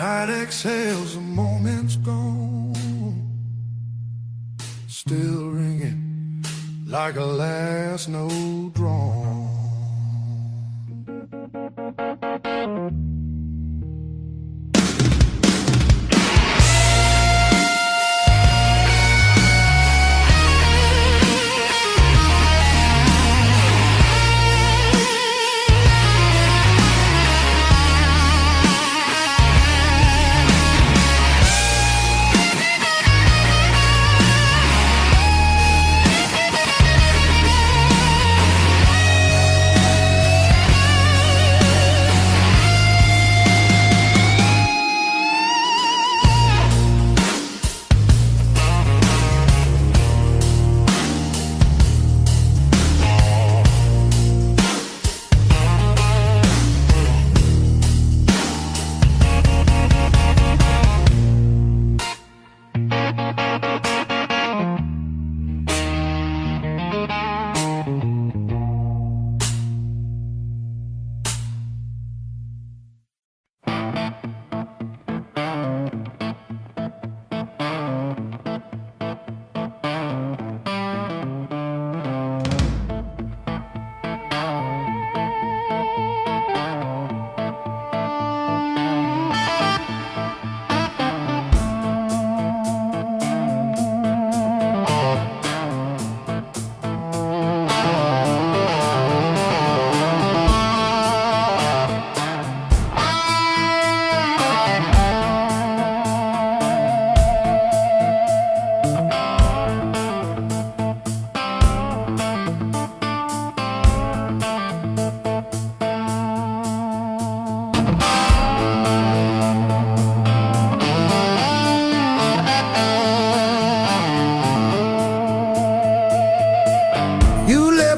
Night exhales, a moment's gone, still ringing like a last note drawn.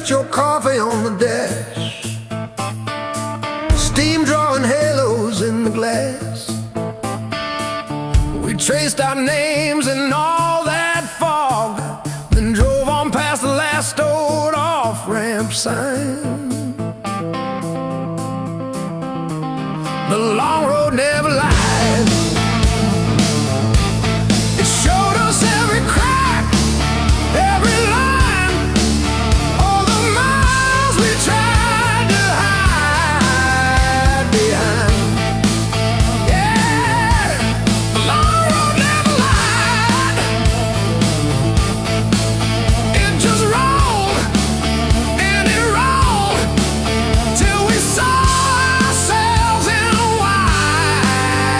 Your coffee on the dash, steam drawing halos in the glass. We traced our names in all that fog, then drove on past the last old off-ramp sign. The long road never lied. It showed us every crack, every line. Till we saw ourselves in a wide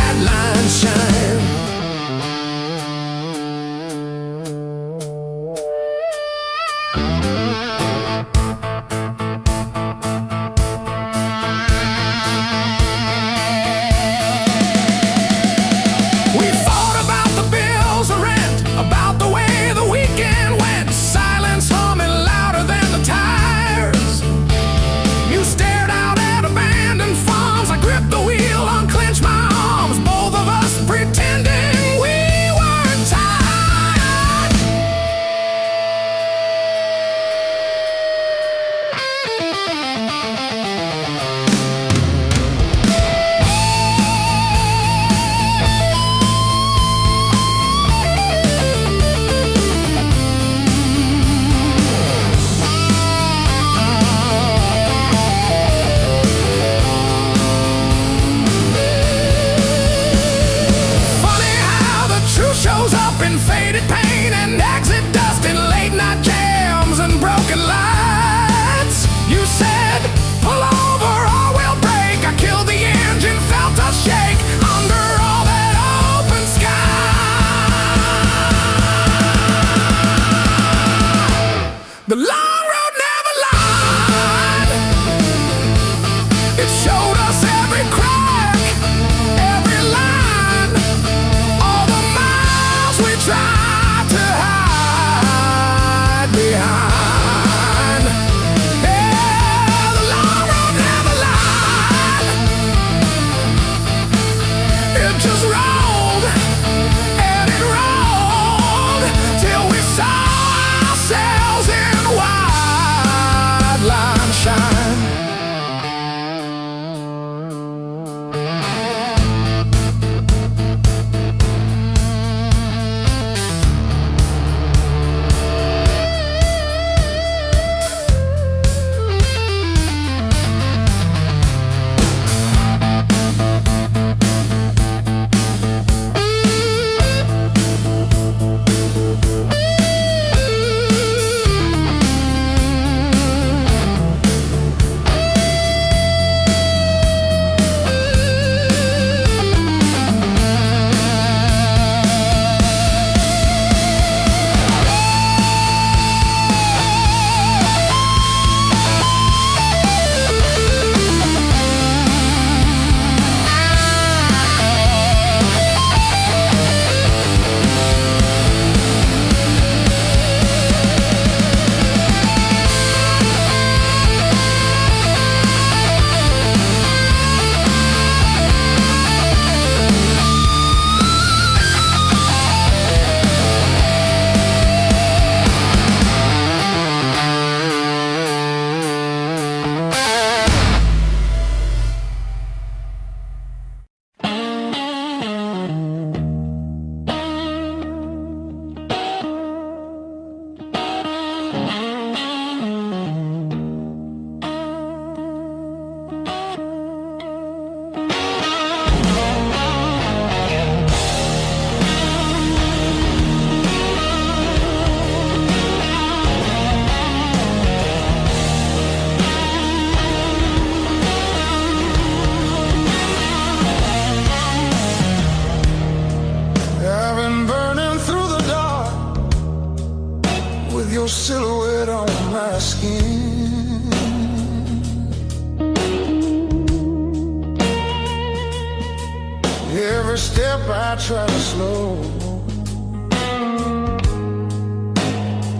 Every step I try to slow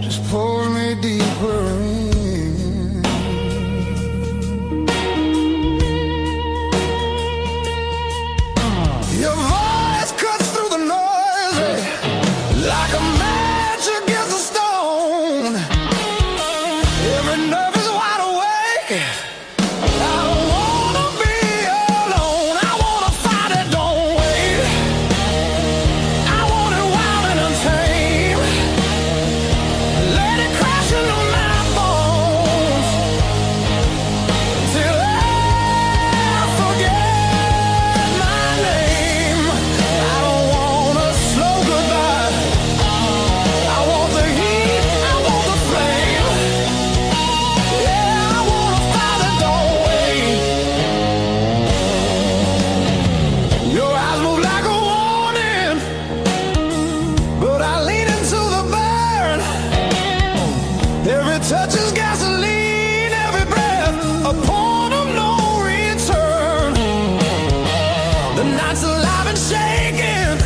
just pulls me deeper in. Your voice cuts through the noise like a match against a stone. Every nerve is wide awake. I don't wanna be alone. I wanna fight it, don't wait. I want it wild and untamed. Let it crash into my bones till I forget my name. I don't want a slow goodbye. I want the heat, I want the flame. Yeah, I wanna fight it, don't wait. Your eyes move like a warning, but I lean into the burn. Every touch is gasoline, every breath a point of no return. The night's alive and shaking,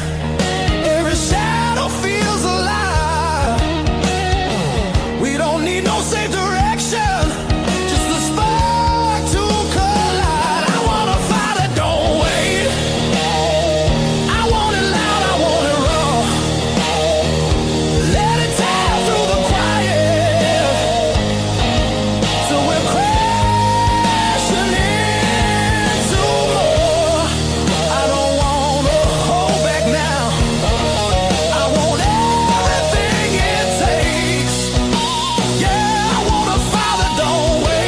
every shadow feels alive. We don't need no safe direction, just a spark to collide. I wanna fight it, don't wait. I want it loud, I want it raw. Let it tear through the quiet till we're crashing into more. I don't wanna hold back now. I want everything it takes. Yeah, I wanna fight it, don't wait.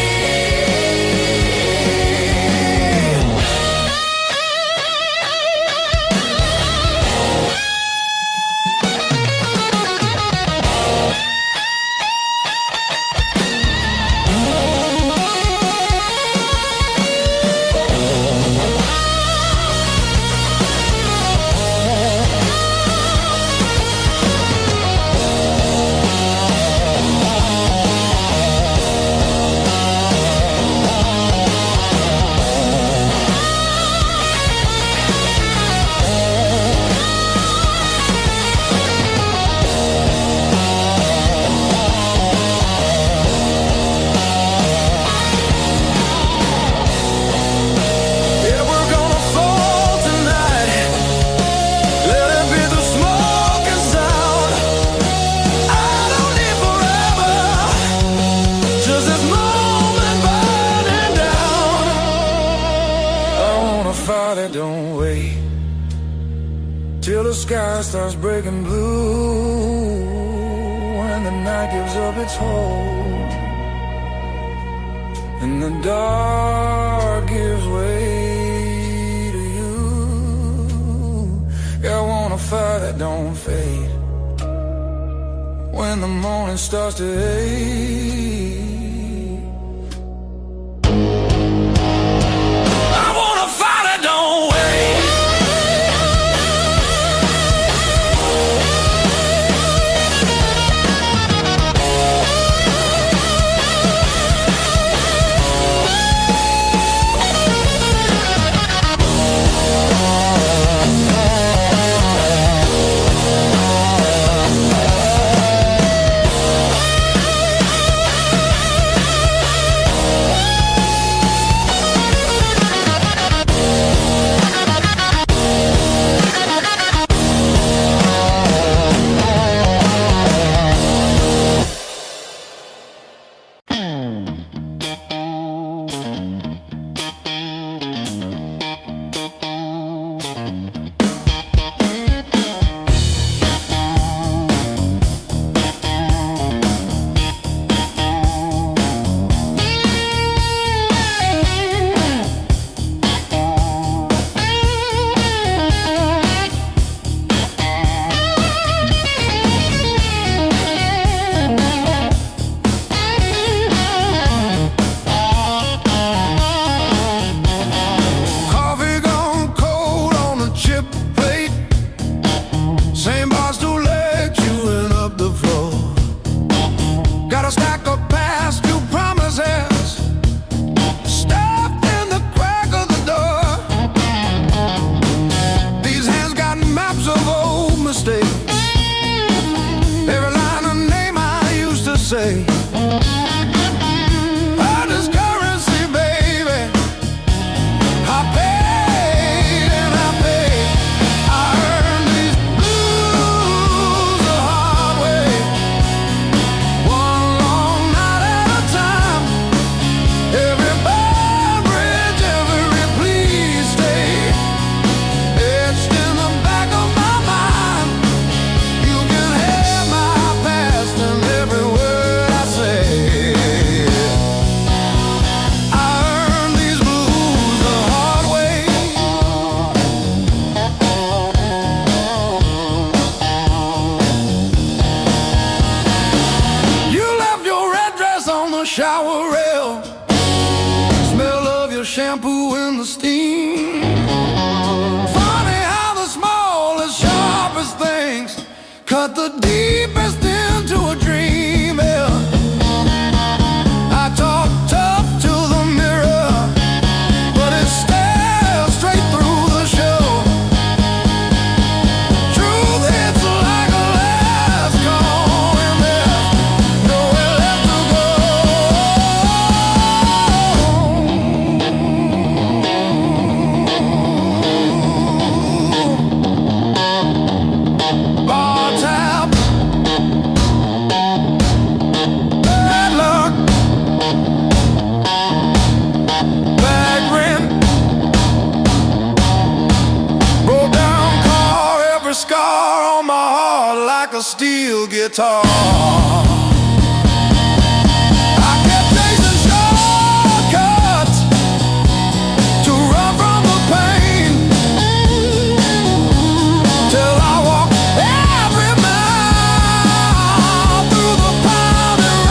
Yeah, we're gonna fall tonight. Let it be the smoke and sound. I don't need forever, just this moment burning down. I wanna fight it, don't wait till the sky starts breaking blue and the night gives up its hold and the dark gives way to you. Yeah, I wanna fight it, don't fade when the morning starts to ache. I wanna fight it, don't wait. the deepest into a dream. Yeah. I talk tough to the mirror, but it stares straight through the show. Truth hits like a last call, and there's nowhere left to go. Bar tab, bad luck, bad rent, broke down car, every scar on my heart like a steel guitar. I kept chasing shortcuts to run from the pain, till I walked every mile through the pounding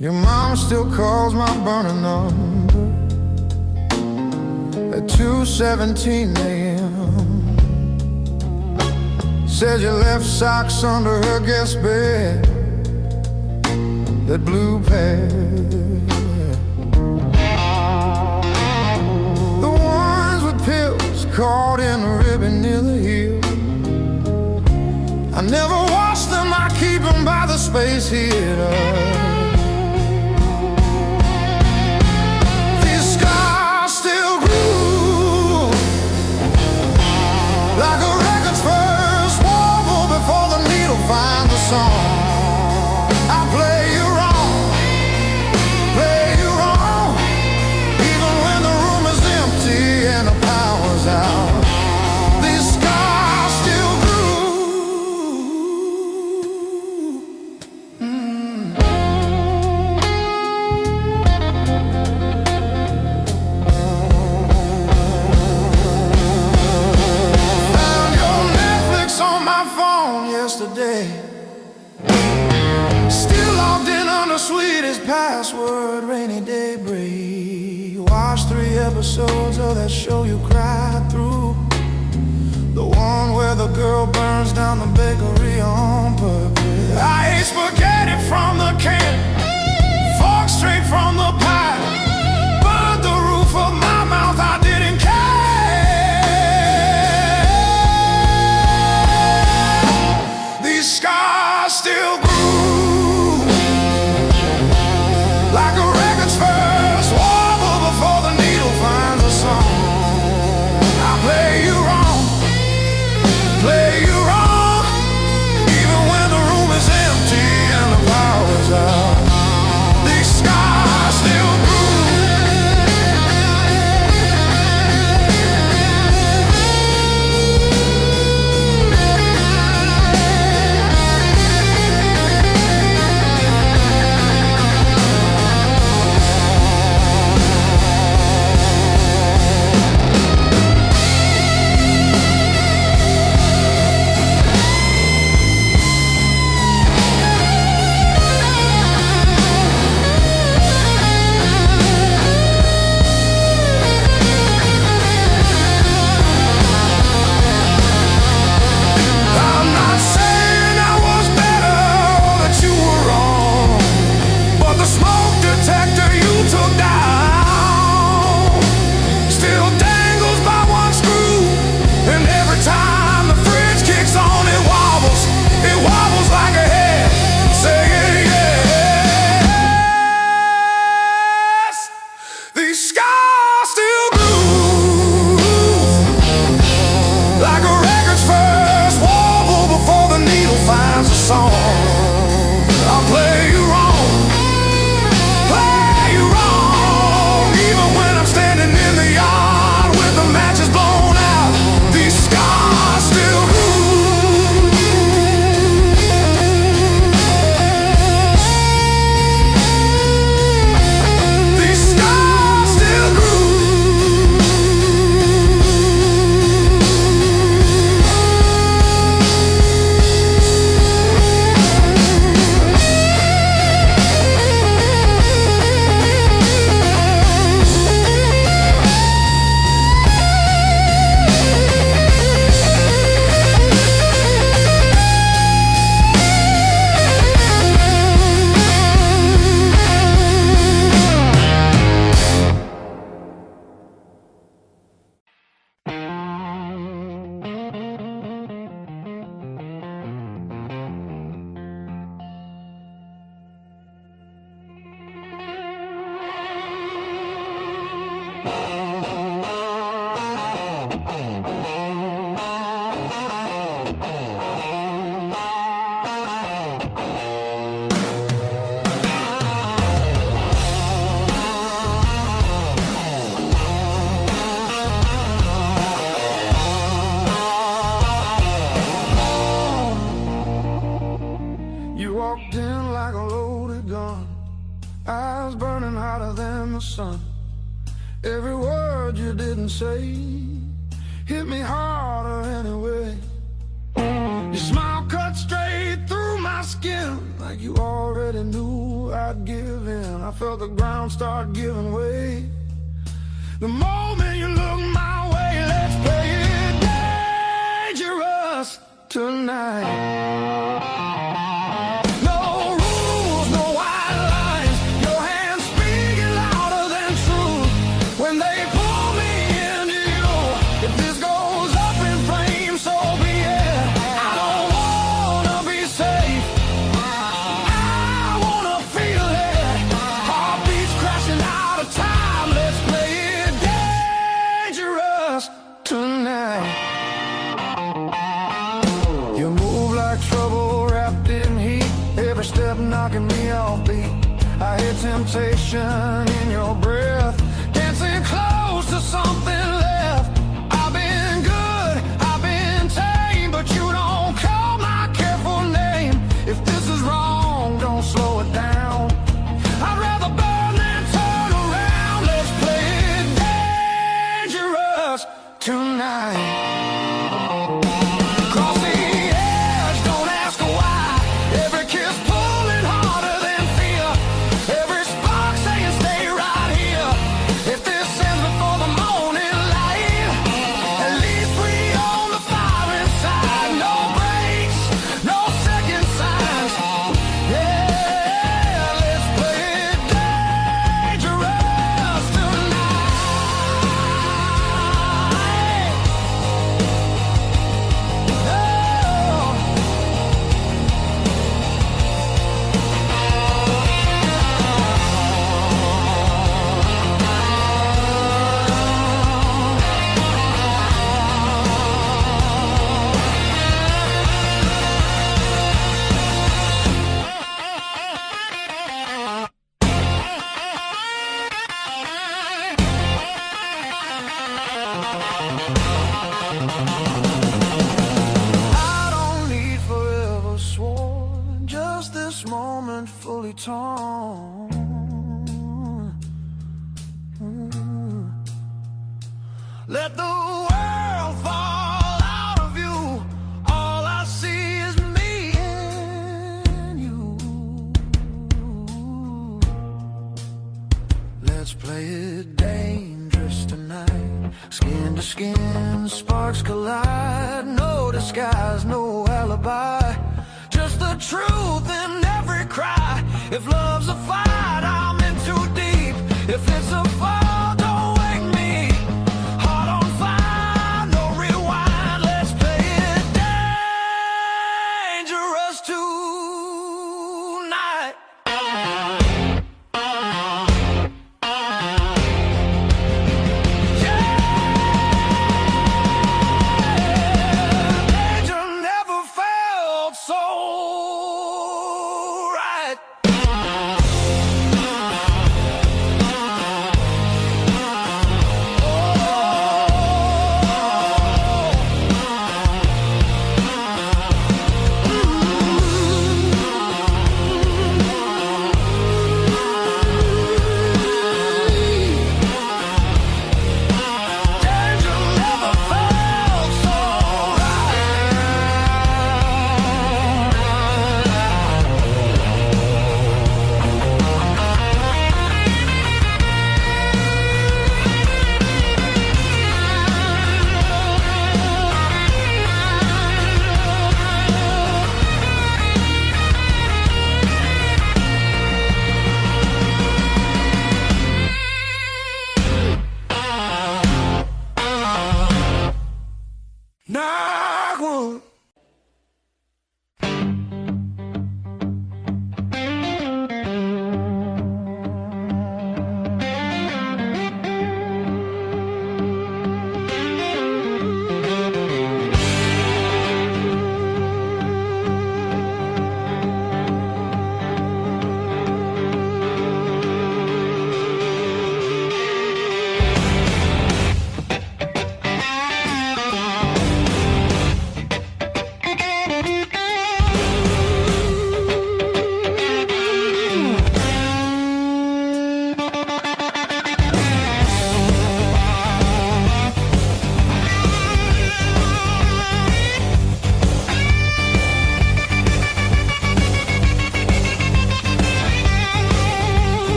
Your mom still calls my burner number at 2:17 a.m. Said you left socks under her guest bed, that blue pair, the ones with pills caught in a ribbon near the heel. I never washed them, I keep them by the space heater. Like a record's first warble before the needle finds the song. I play you wrong, even when the room is empty and the power's out. These scars still grew. Yesterday, still logged in on the sweetest password, rainy day break. Watched 3 episodes of that show you cried through, the one where the girl burns down the bakery on purpose. I ate spaghetti from the can, fork straight from the pie, burned the roof of my mouth, I didn't care. These scars still grew. Like walked in like a loaded gun, eyes burning hotter than the sun. Every word you didn't say hit me harder anyway. Your smile cut straight through my skin, like you already knew I'd give in. I felt the ground start giving way the moment you looked my way. Let's play it dangerous tonight. No rules, no white lines, your hands speaking louder than truth when they pull me into you. If this goes up in flames, so be it. I don't wanna be safe, I wanna feel it. Heartbeats crashing out of time. Let's play it dangerous tonight. You move like trouble wrapped in heat, every step knocking me off beat. I hear temptation in your breath, dancing close to something left. I've been good, I've been tame, but you don't call my careful name. If this is wrong, don't slow it down. I'd rather burn than turn around. Let's play it dangerous tonight. Cross the edge, don't ask why. Every kiss pulling harder than fear, every spark saying stay right here. If this ends before the morning light, at least we own the fire inside. No breaks, no second signs. Yeah, let's play it dangerous tonight. I don't need forever sworn, just this moment fully torn. Let the world fall out of you, all I see is me and you. Let's play it dangerous tonight. Skin to skin, sparks collide. No disguise, no alibi, just the truth in every cry. If love's a fight, I'm in too deep. If it's a fall, don't wake me. Heart on fire, no rewind. Let's play it dangerous tonight. Danger never felt so right.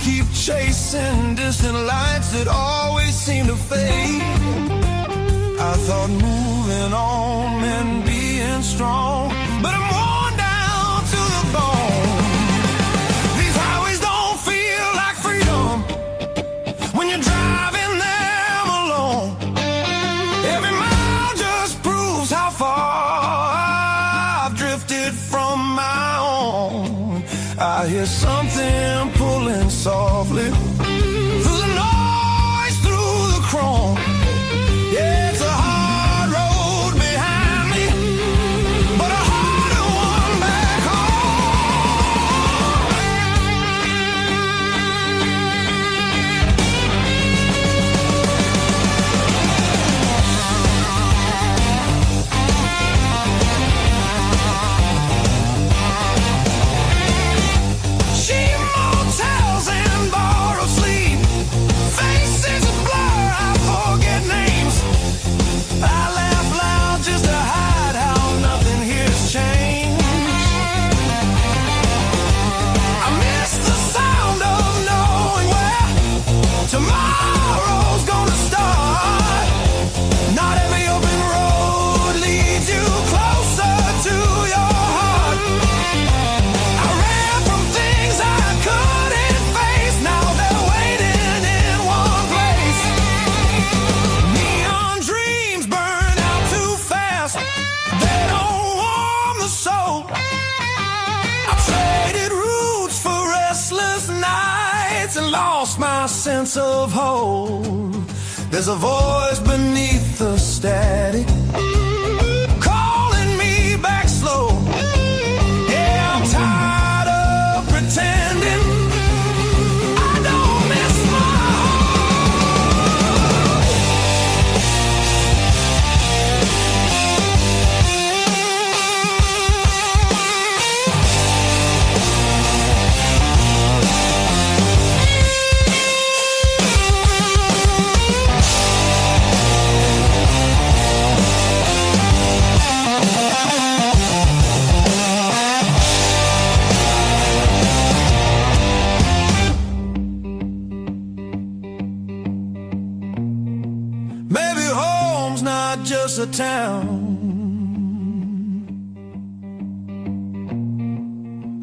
keep chasing distant lights that always seem to fade. I thought moving on meant being strong, but I'm worn down to the bone. These highways don't feel like freedom when you're driving them alone. Every mile just proves how far I've drifted from my own. I hear something pulling softly through the noise, through the chrome. Yeah, it's a hard road behind me, but a harder one back cheap motels and borrowed sleep, faces a blur, I forget names. I laugh loud just to hide how nothing here's changed. I miss the sound of knowing where tomorrow's gonna start. Not every open road leads you closer to your heart. I ran from things I couldn't face, now they're waiting in one place. Neon dreams burn out too fast, they don't warm the soul. I traded roots for restless nights and lost my sense of hope. There's a voice beneath the static calling me back slow. Yeah, I'm tired of pretending I don't miss my home. Maybe home's not just a town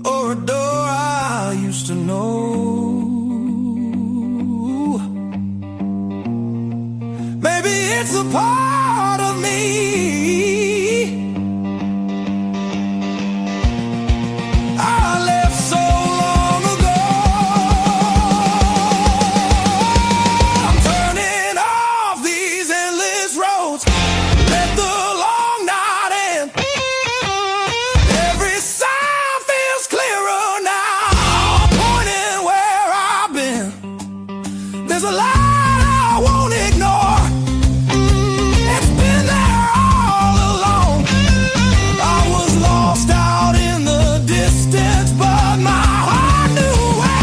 or a door I used to know. Maybe it's a part of me I left so long ago. I'm turning off these endless roads, let the long night end. Every sound feels clearer now, pointing where I've been. There's a light I won't ignore, it's been there all along. I was lost out in the distance, but my heart knew where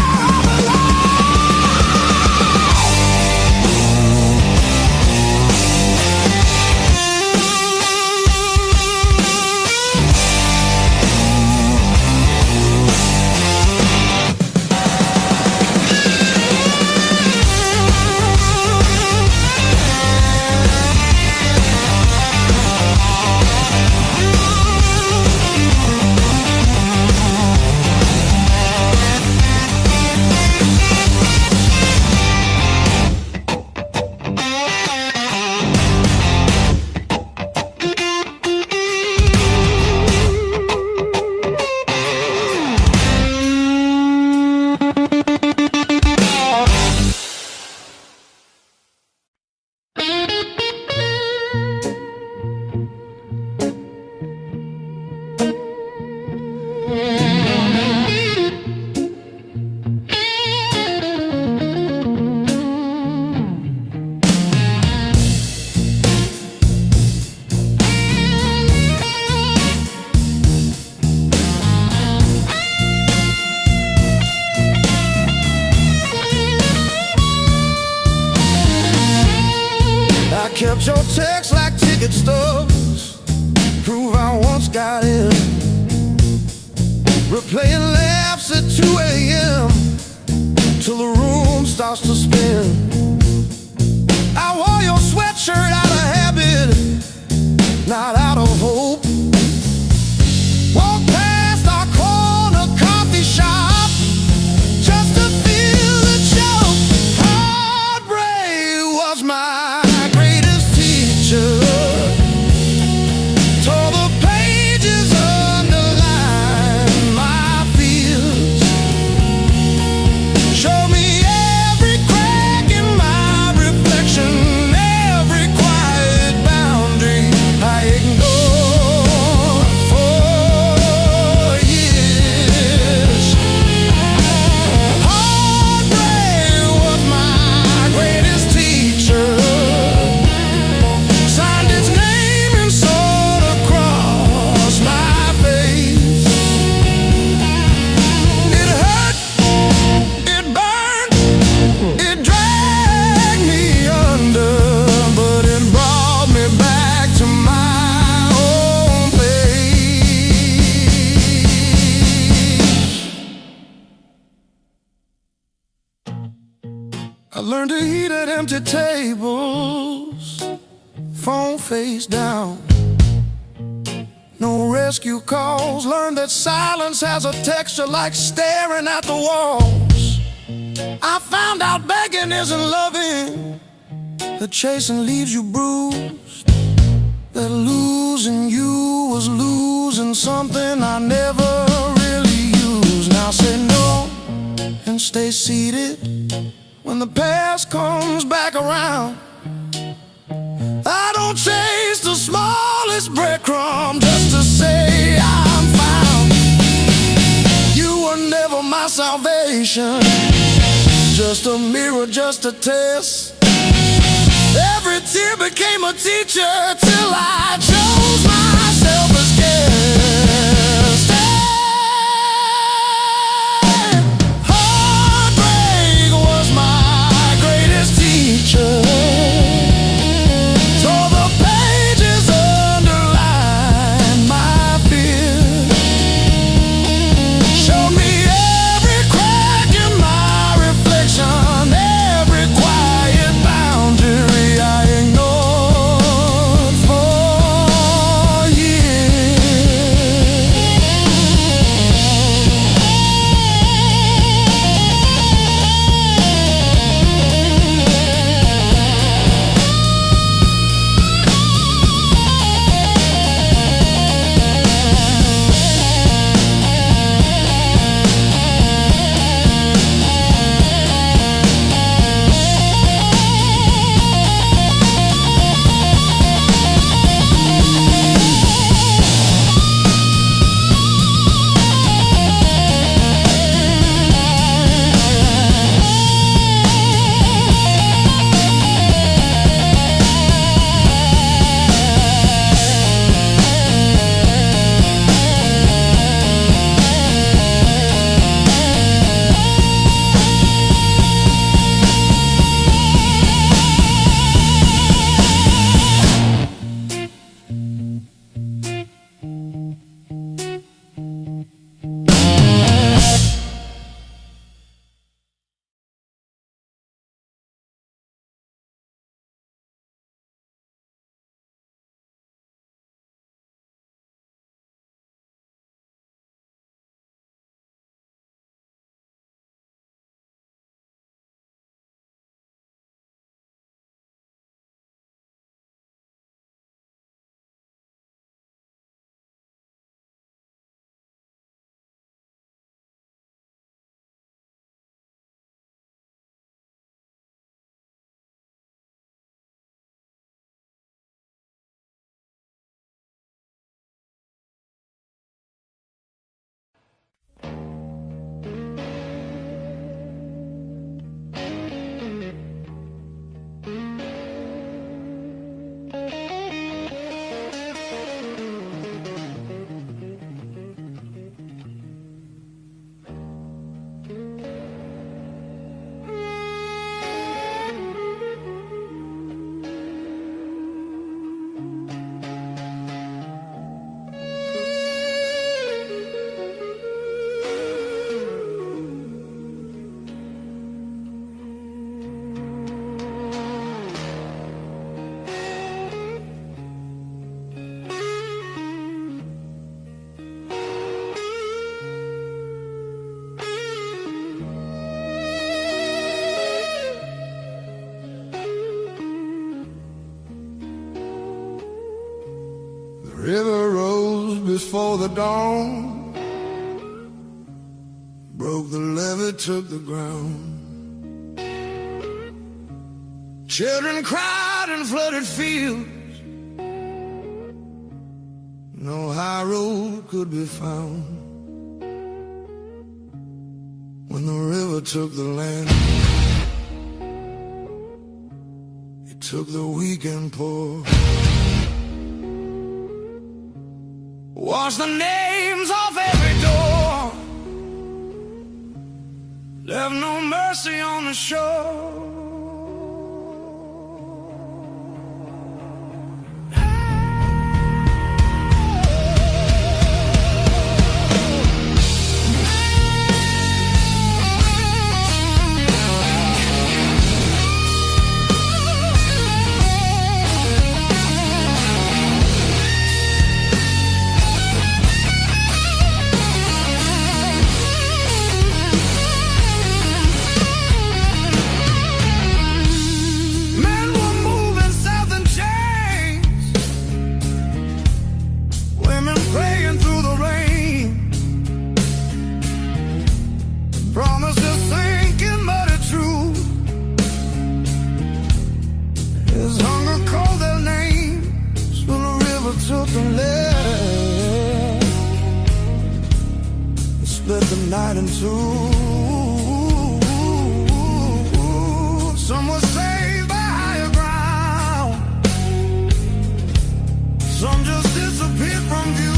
I kept your text like ticket stubs, prove I once got in. Replaying laughs at 2 a.m. till the house to spend. I wore your sweatshirt out of habit, not out of hope. Walked past our corner coffee shop just to feel the joke. Heartbreak was my greatest teacher. Tore the pages, underlined my fears. Showed me every crack in my reflection, every quiet boundary I ignored for years. Heartbreak was my greatest teacher. Signed his name and sword across my face. It hurt, it burned, it dragged me under, but it brought me back to my own place. I learned to eat at empty tables, phone face down. No rescue calls. Learned that silence has a texture like staring at the walls. I found out begging isn't loving, that chasing leaves you bruised, that losing you was losing something I never really used. Now say no and stay seated when the past comes back around. I don't chase the smallest breadcrumb just to say I'm found. You were never my salvation, just a mirror, just a test. Every tear became a teacher till I chose myself as guest. Heartbreak was my greatest teacher. Tore the pages, underlined my fear. Showed me every crack in my reflection, every quiet boundary I ignored for River rose before the dawn, broke the levee, took the ground. Children cried in flooded fields, no high road could be found. When the river took the land, it took the weak and poor. Washed the names off every door, left no mercy on the shore. Split the night in two. Some were saved by higher ground, some just disappeared from view.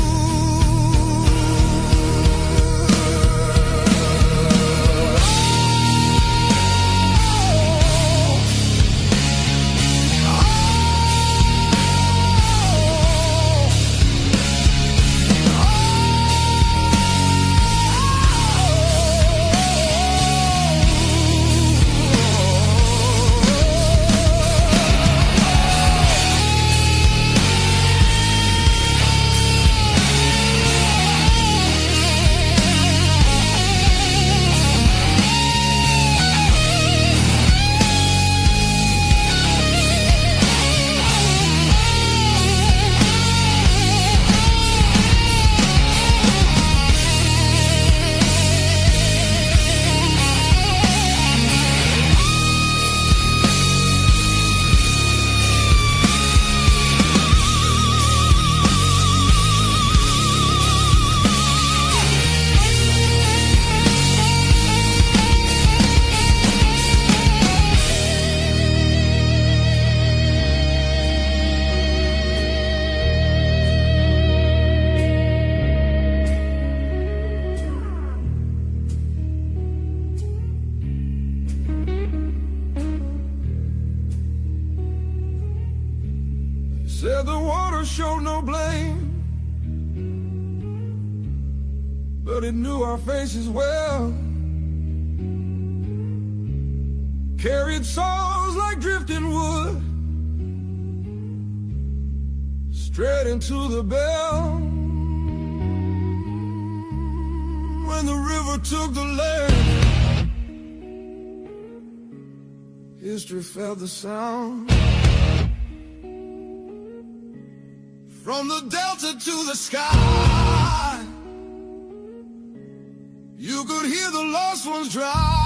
Said the water showed no blame, but it knew our faces well. Carried souls like drifting wood, straight into the bell. When the river took the land, history felt the sound. From the delta to the sky, you could hear the lost ones drown.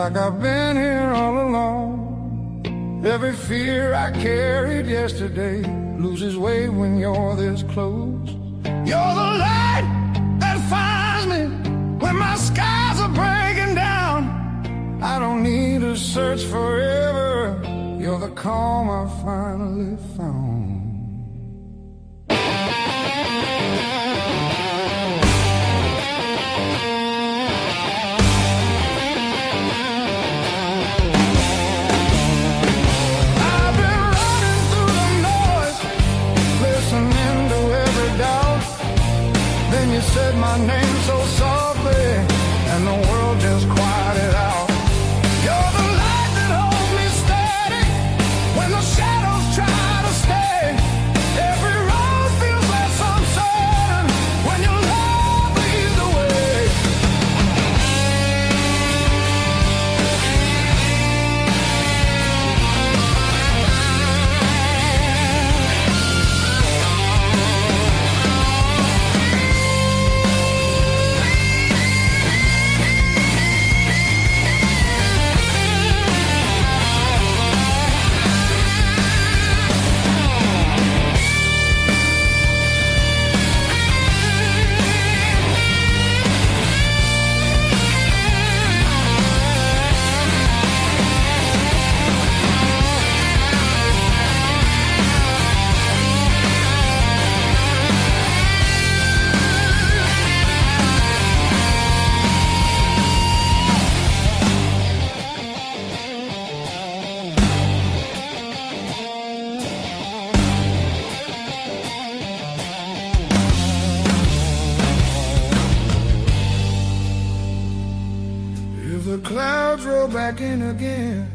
like I've been here all along. Every fear I carried yesterday loses weight when you're this close. You're the light that finds me when my skies are breaking down. I don't need to search forever. You're the calm I finally found. You said my name so softly, and the world just quieted out. You're the light that holds me steady when the shadows try to stay. Every road feels less uncertain when your love leads the way. The clouds roll back in again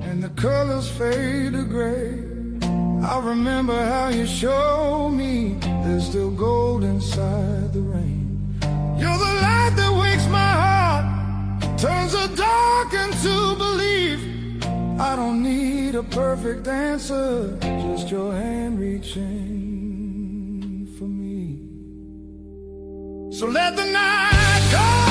and the colors fade to gray. I remember how you showed me there's still gold inside the rain. You're the light that wakes my heart, turns the dark into belief. I don't need a perfect answer, just your hand reaching for me. So let the night come.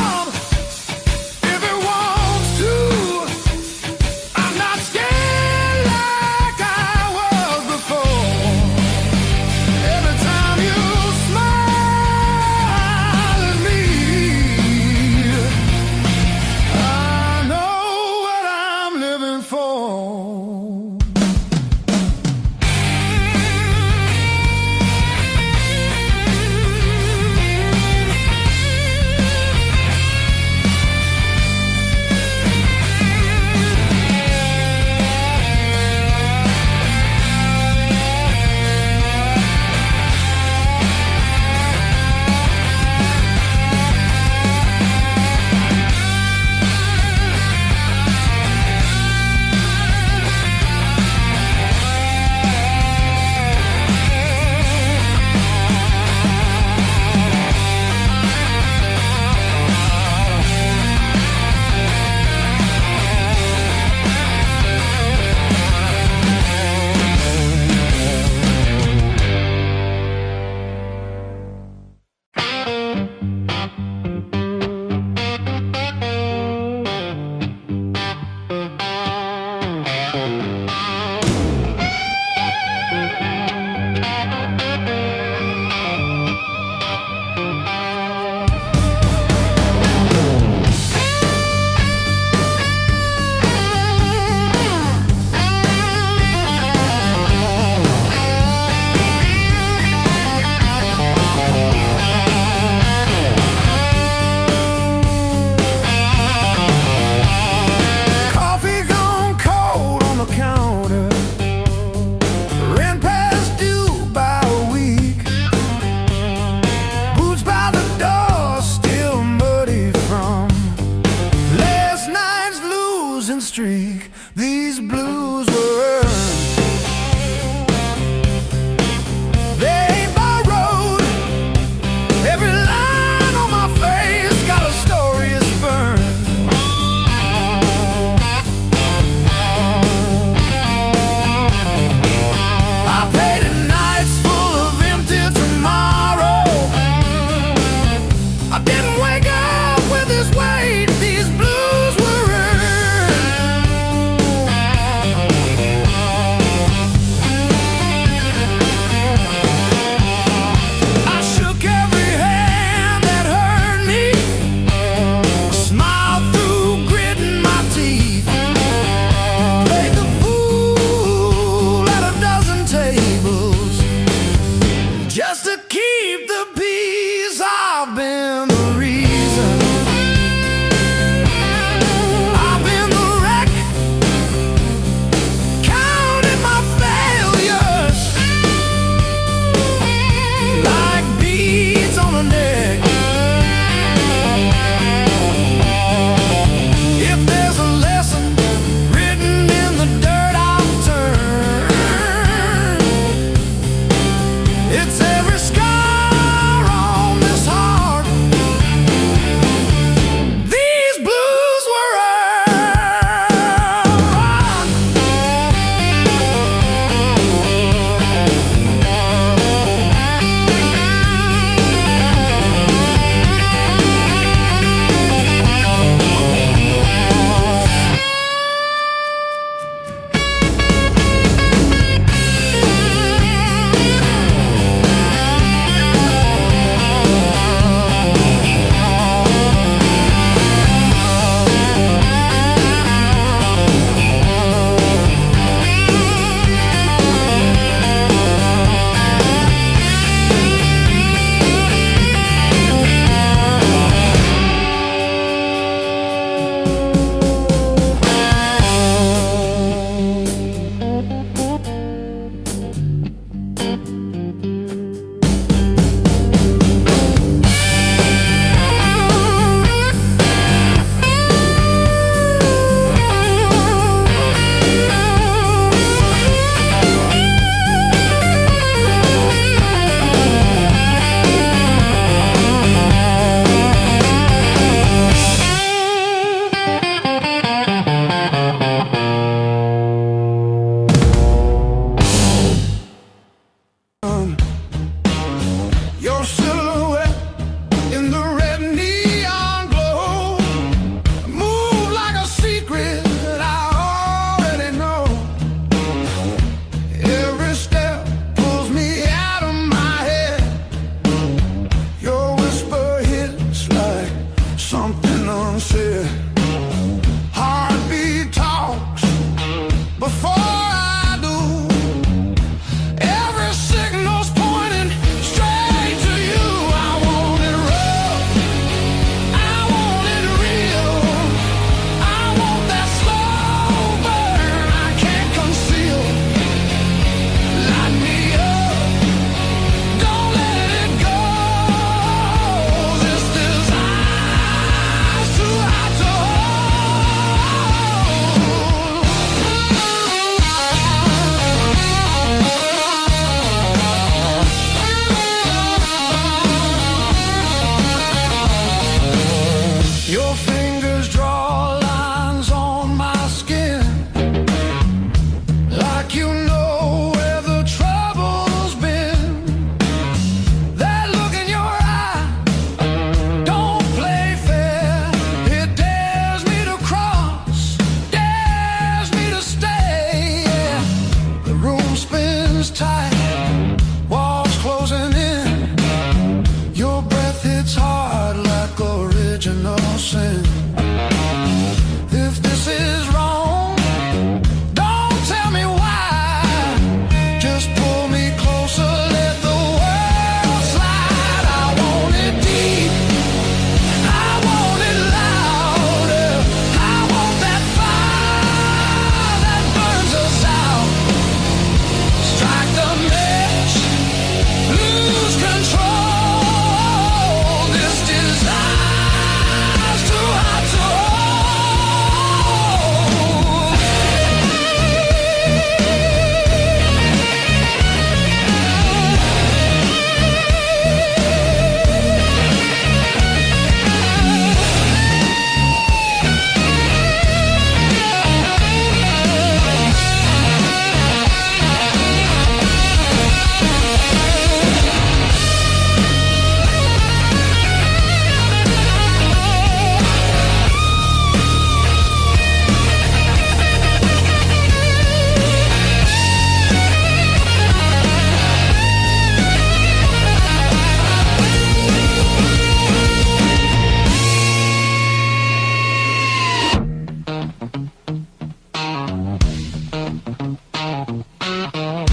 No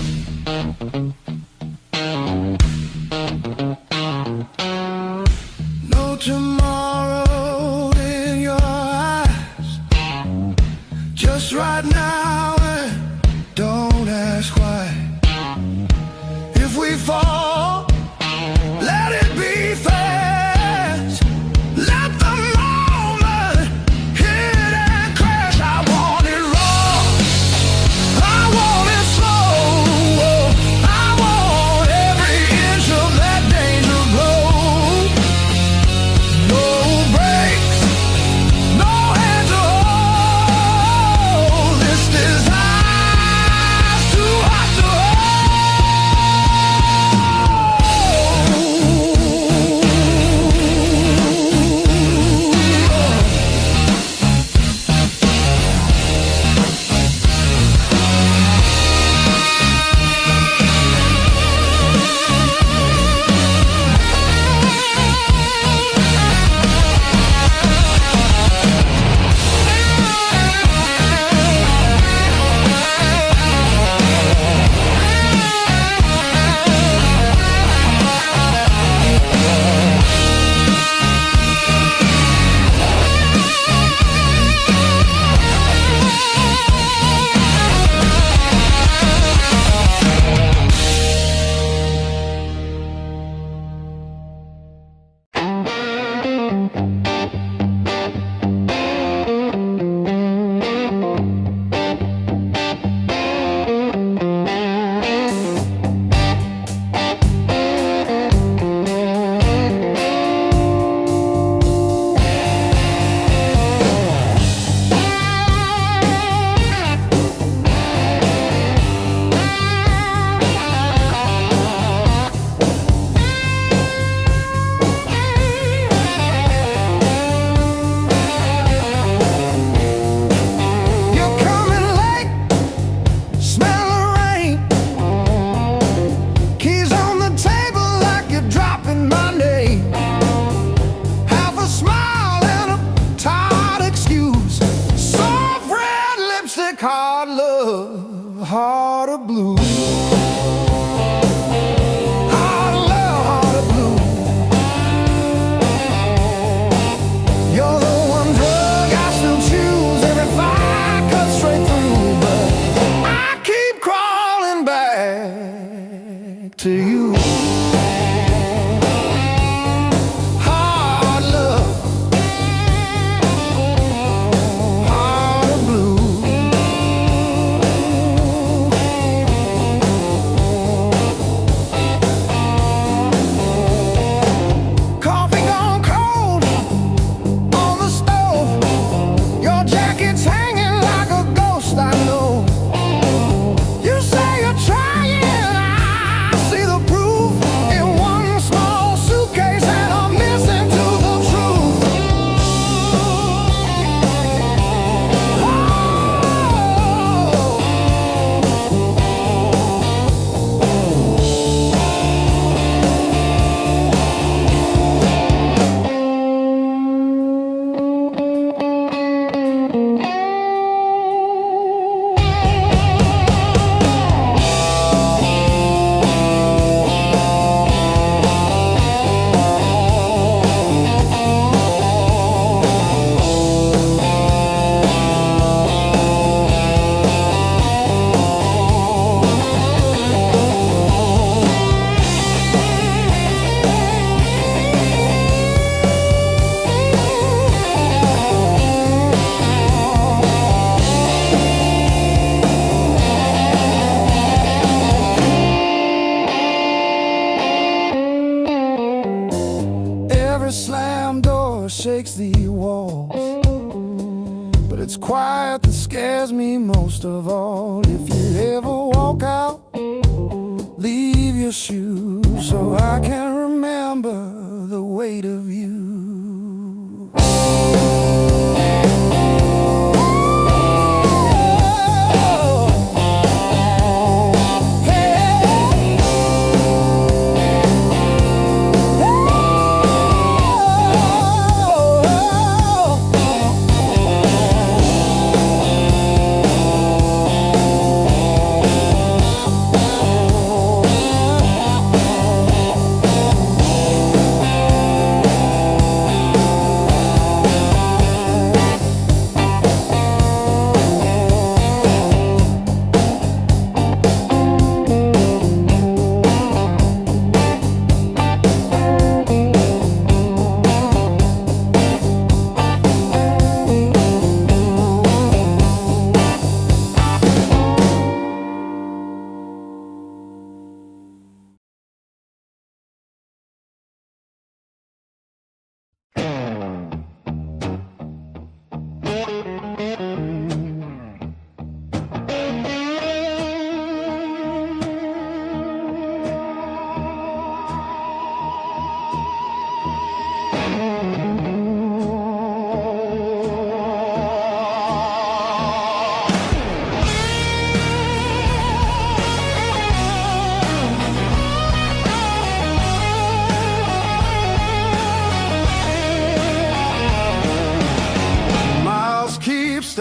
tomorrow in your eyes, just right now, and don't ask why. If we fall, let it be fast. Let the moment hit and crash. I want it raw, I want it slow, I want every inch of that danger road. No brakes, no hands to hold. This desire's too hot to hold. You're coming late, smell the rain. Keys on the table like you're dropping my name. Half a smile and a tired excuse. Soft red lipstick, hard love, heart of blue. Hard love, heart of blue. You're the one drug I still choose. Every fire cuts straight through, but I keep crawling back to you. Hard love, heart of blue. Coffee gone cold on the stove. Your jacket's hanging like a ghost, I know. You say you're trying, I see the proof in one small suitcase, and I'm missing to the truth. Every slam door shakes the walls, but it's quiet that scares me most of all. If you ever walk out, leave your shoes so I can remember the weight of you.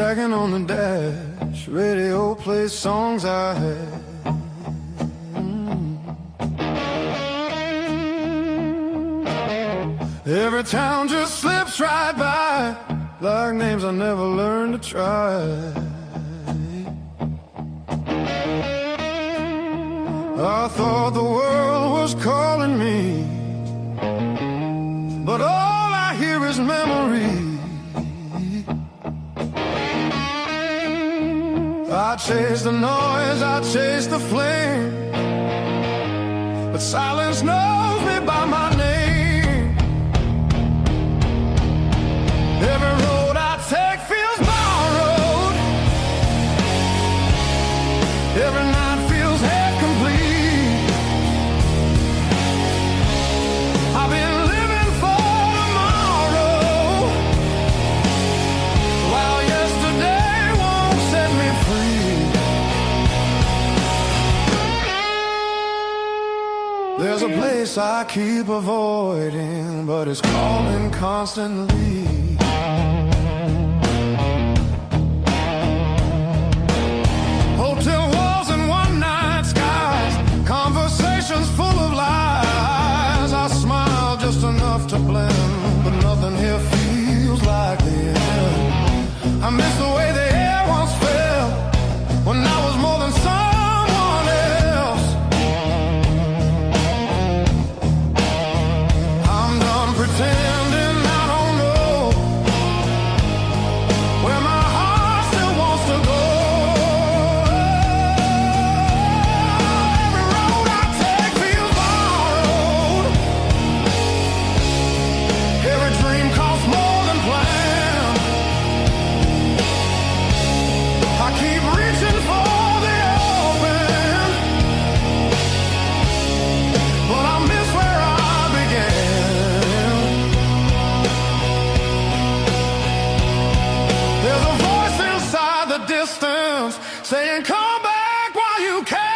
wagon on the dash, radio plays songs I had. Every town just slips right by, like names I never learned to try. I thought the world was calling me, but all I hear is memory. I chase the noise, I chase the flame, but silence knows me by my name. Every road I take feels borrowed, every night feels half complete. I've been living for tomorrow, while yesterday won't set me free. There's a place I keep avoiding, but it's calling constantly. Hotel walls and one-night skies, conversations full of lies. I smile just enough to blend, but nothing here feels like the end. I miss the way the air once felt, when I was more than someone else. I'm done pretending I don't know where my heart still wants to go. Every road I take feels borrowed, every dream costs more than planned. I keep reaching for the open, but I miss where I began. There's a voice inside the distance saying, come back while you can.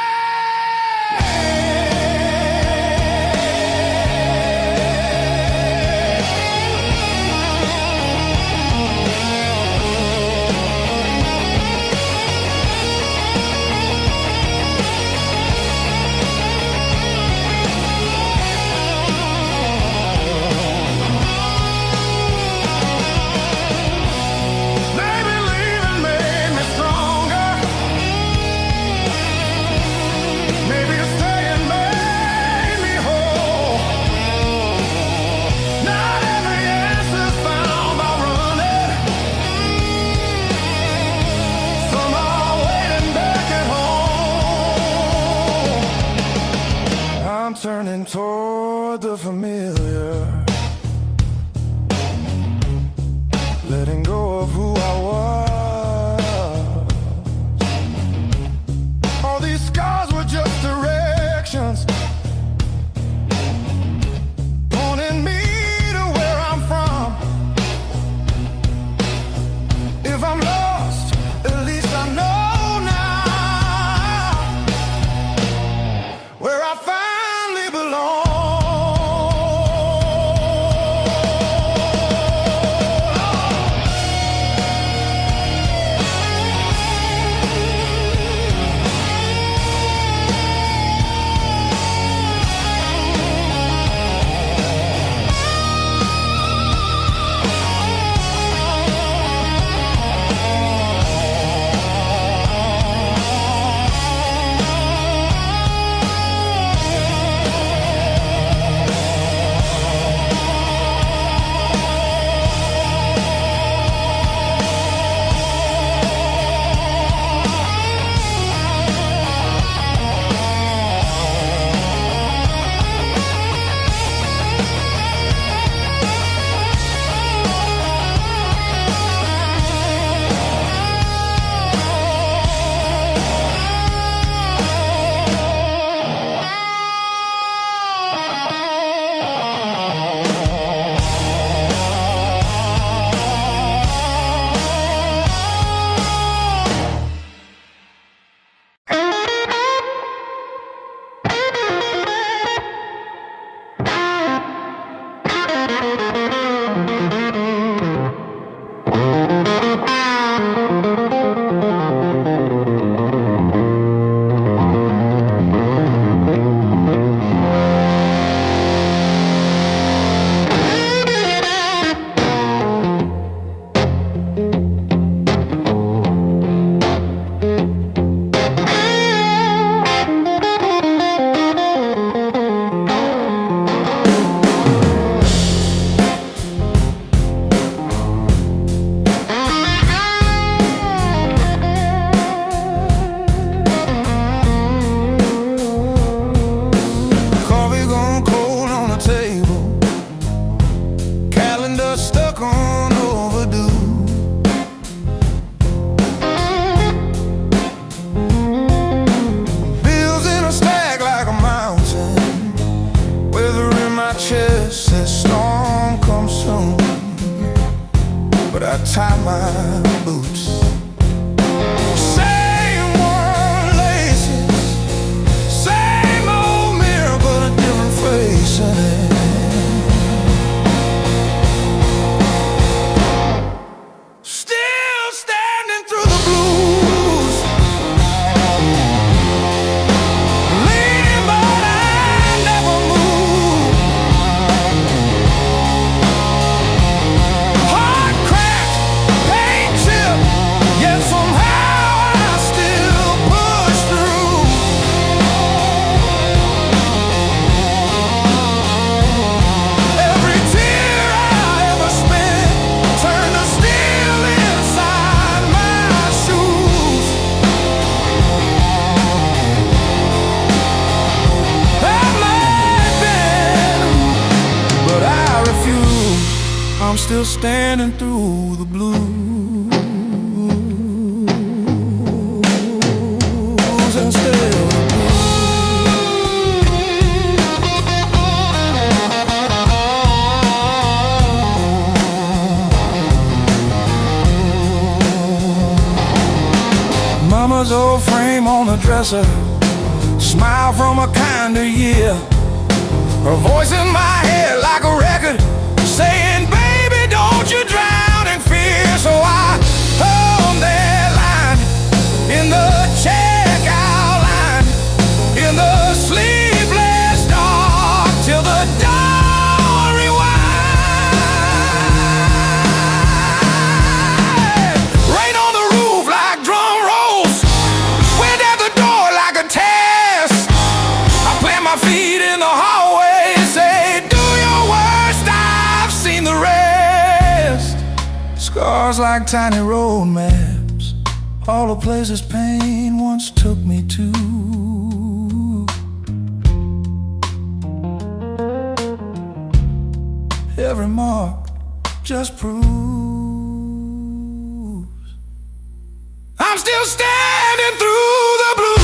Maybe leaving made me stronger, maybe staying made me whole. Not every answer's found by running, some are waiting back at home. I'm turning toward the familiar, letting go of who I was. All these scars were just directions, pointing me to where I'm from. If I'm lost, at least I know now where I finally belong. my boots. Same worn laces, same old mirror, but a different face in it. Still standing through the blues, leaning but I never move. Heart cracked, paint chipped, yet somehow I still push through. Every tear I ever spent turned to steel inside my shoes. That might been, but I refuse. I'm still standing through the blues and still the blues. Mama's old frame on the dresser, smile from a kinder year. Her voice in my head like a record saying, baby, don't you drown in fear. So I hung that line in the checkout line, in the sleepless dark, till the dawn rewind. Rain on the roof like drum rolls, wind at the door like a test. I plant my feet in the hallway, say, do your worst, I've seen the rest. Scars like tiny road maps, all the places pain once took me to. Every mark just proves I'm still standing through the blues.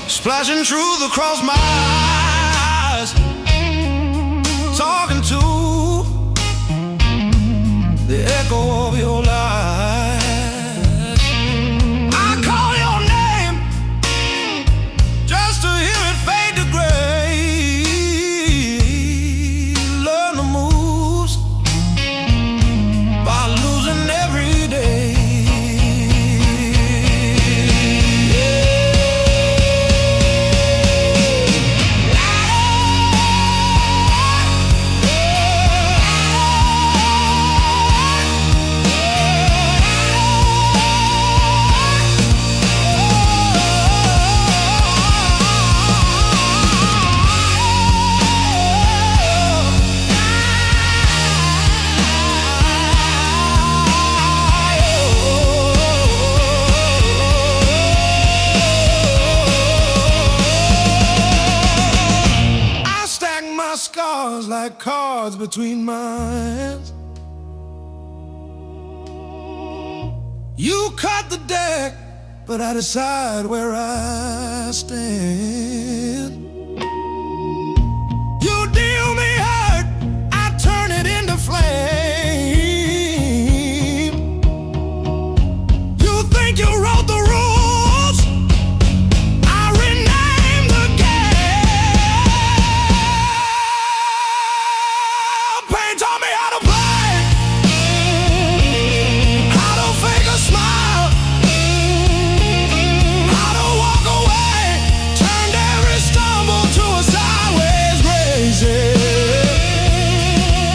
Splashing truth across my eyes, talking to the echo of your lies. I call your name just to hear it fade to gray. Learn the moves cards between my hands. You cut the deck, but I decide where I stand. You deal me hurt, I turn it into flame. You think you wrote the rules, I rename the game. Pain taught me how to play, how to fake a smile, how to walk away, turned every stumble to a sideways grace.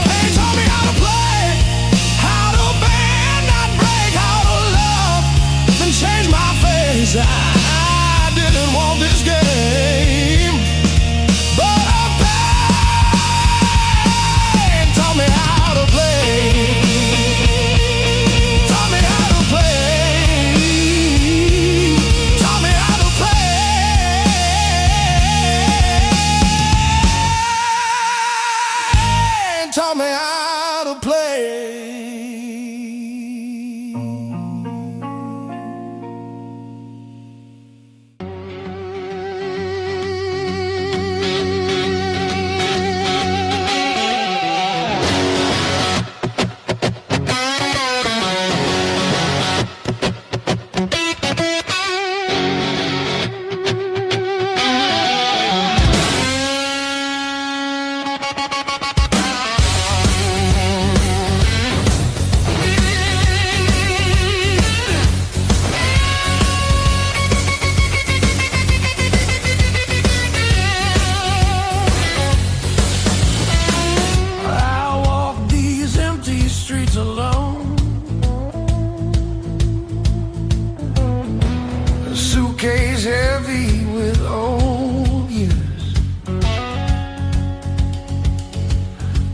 Pain taught me how to play, how to bend, not break, how to love, then change my face. I didn't want this game, but pain taught me how to play. Taught me how to play. Taught me how to play. Taught me how to play. I walk these empty streets alone, a suitcase heavy with old years.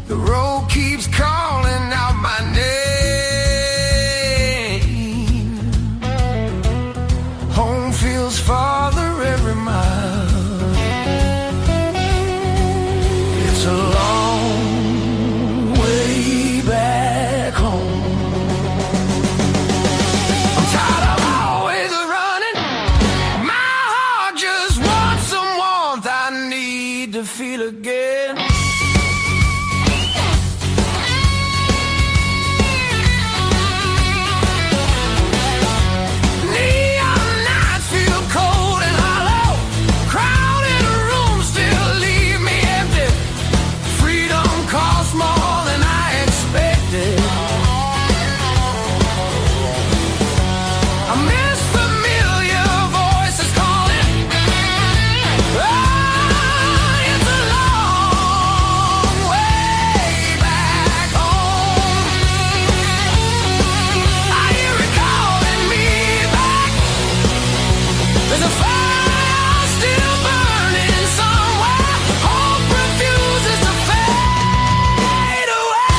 The road keeps calling out my name. Home feels farther every mile. It's a long way back home. I'm tired of always running. My heart just wants some warmth. I need to feel again. Neon nights feel cold and hollow. Crowded rooms still leave me empty. Freedom costs more than I expected. I miss familiar voices calling. It's a long way back home. I hear it calling me back. There's a fire still burning somewhere. Hope refuses to fade away.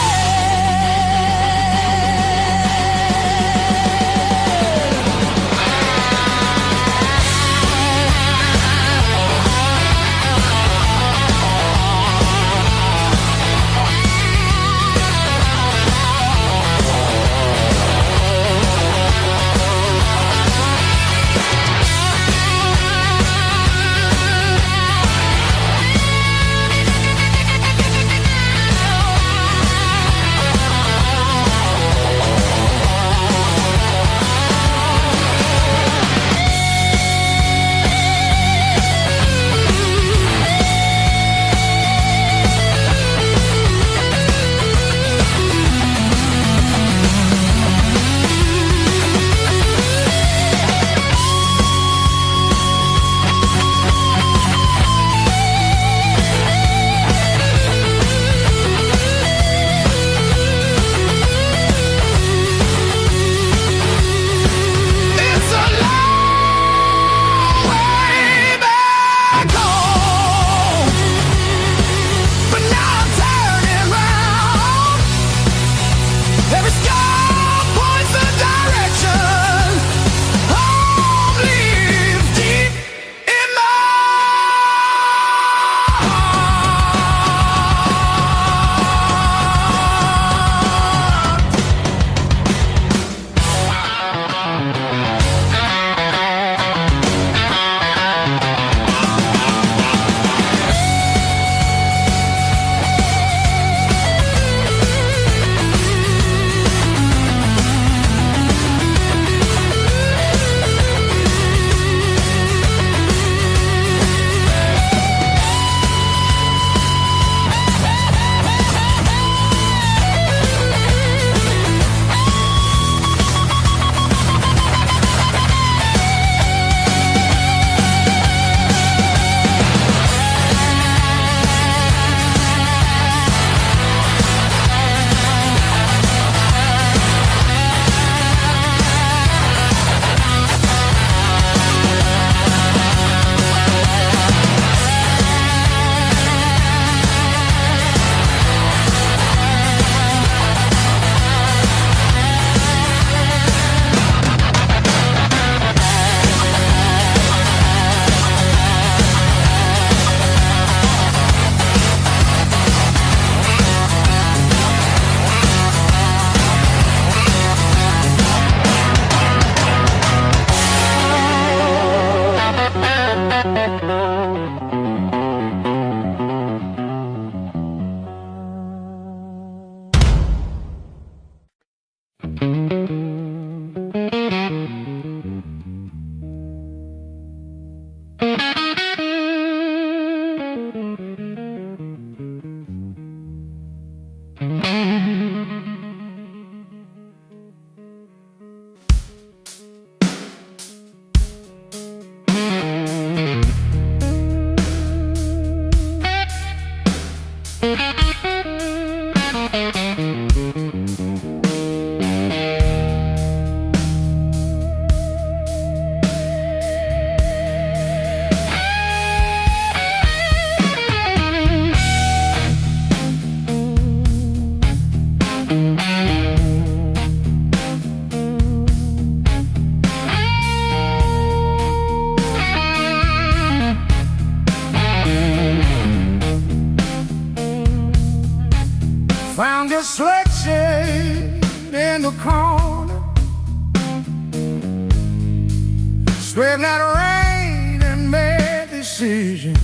Found your sweatshirt in the corner, straightened out rain and made decisions.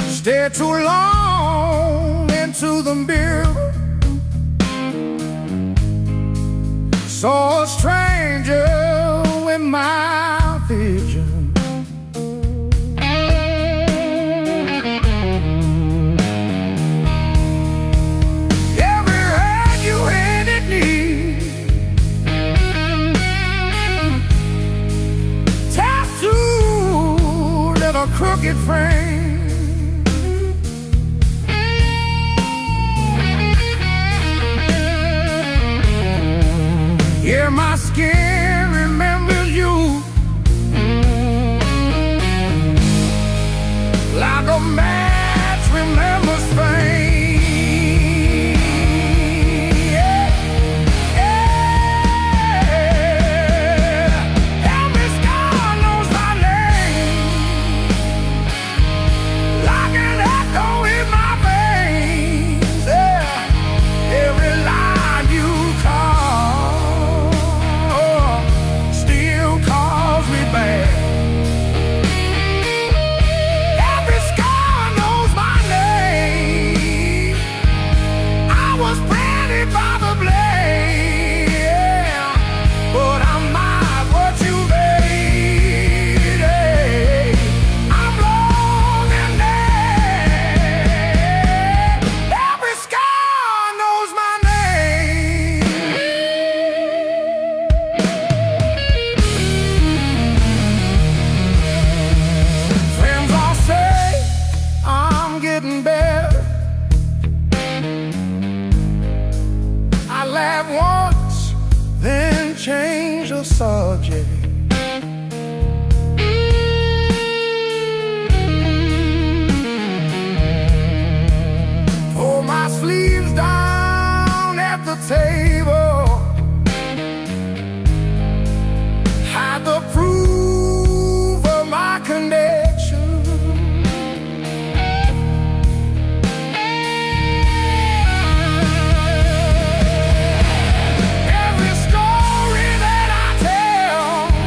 Stared too long into the mirror, saw a stranger in my vision. Crooked frame, yeah, my skin remembers you like a match remembers fame. Change the subject. Pull my sleeves down at the table, hide the proof of my connection. Every story that I tell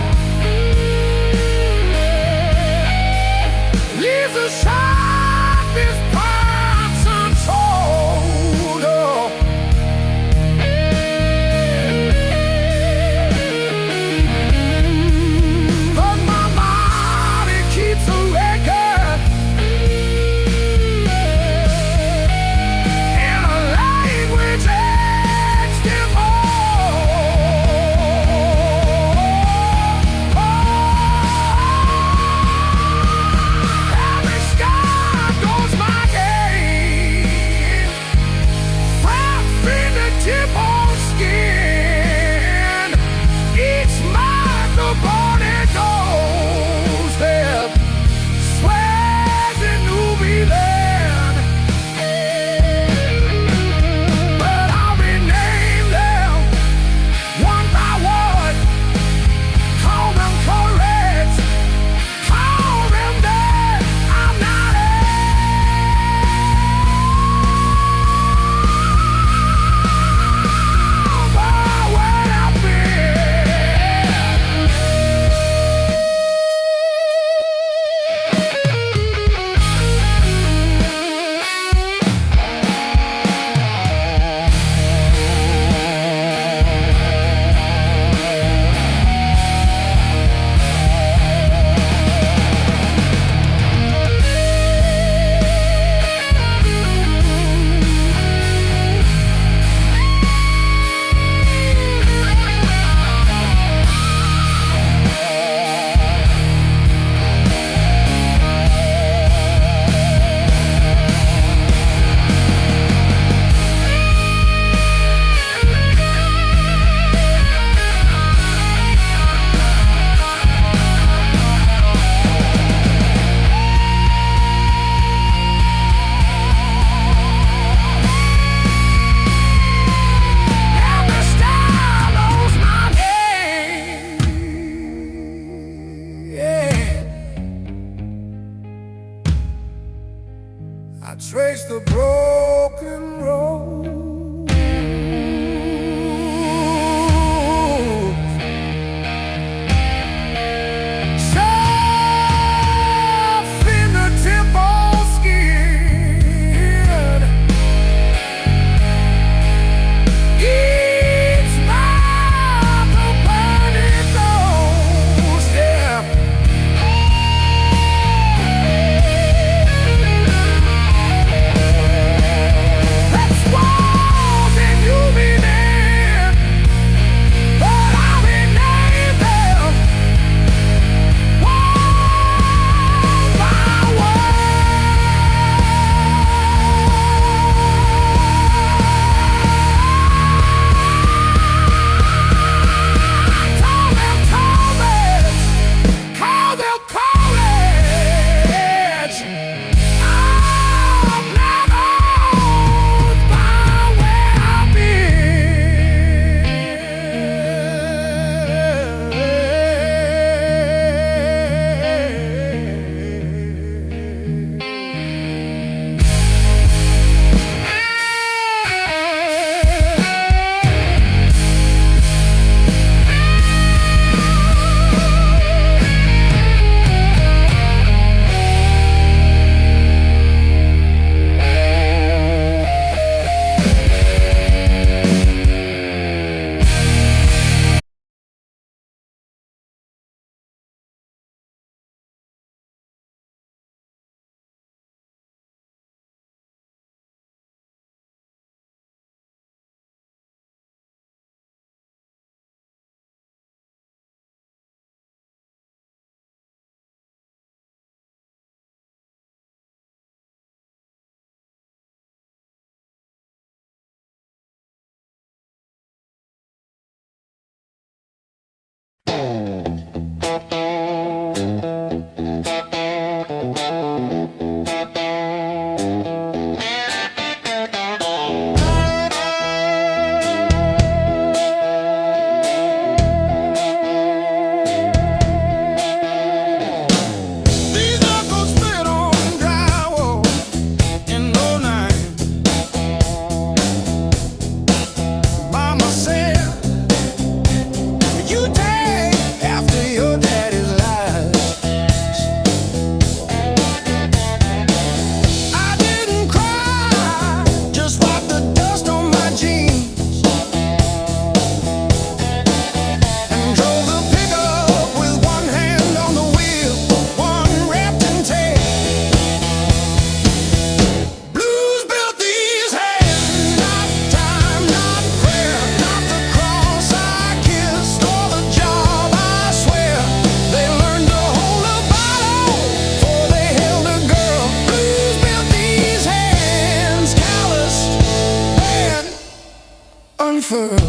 unfurled.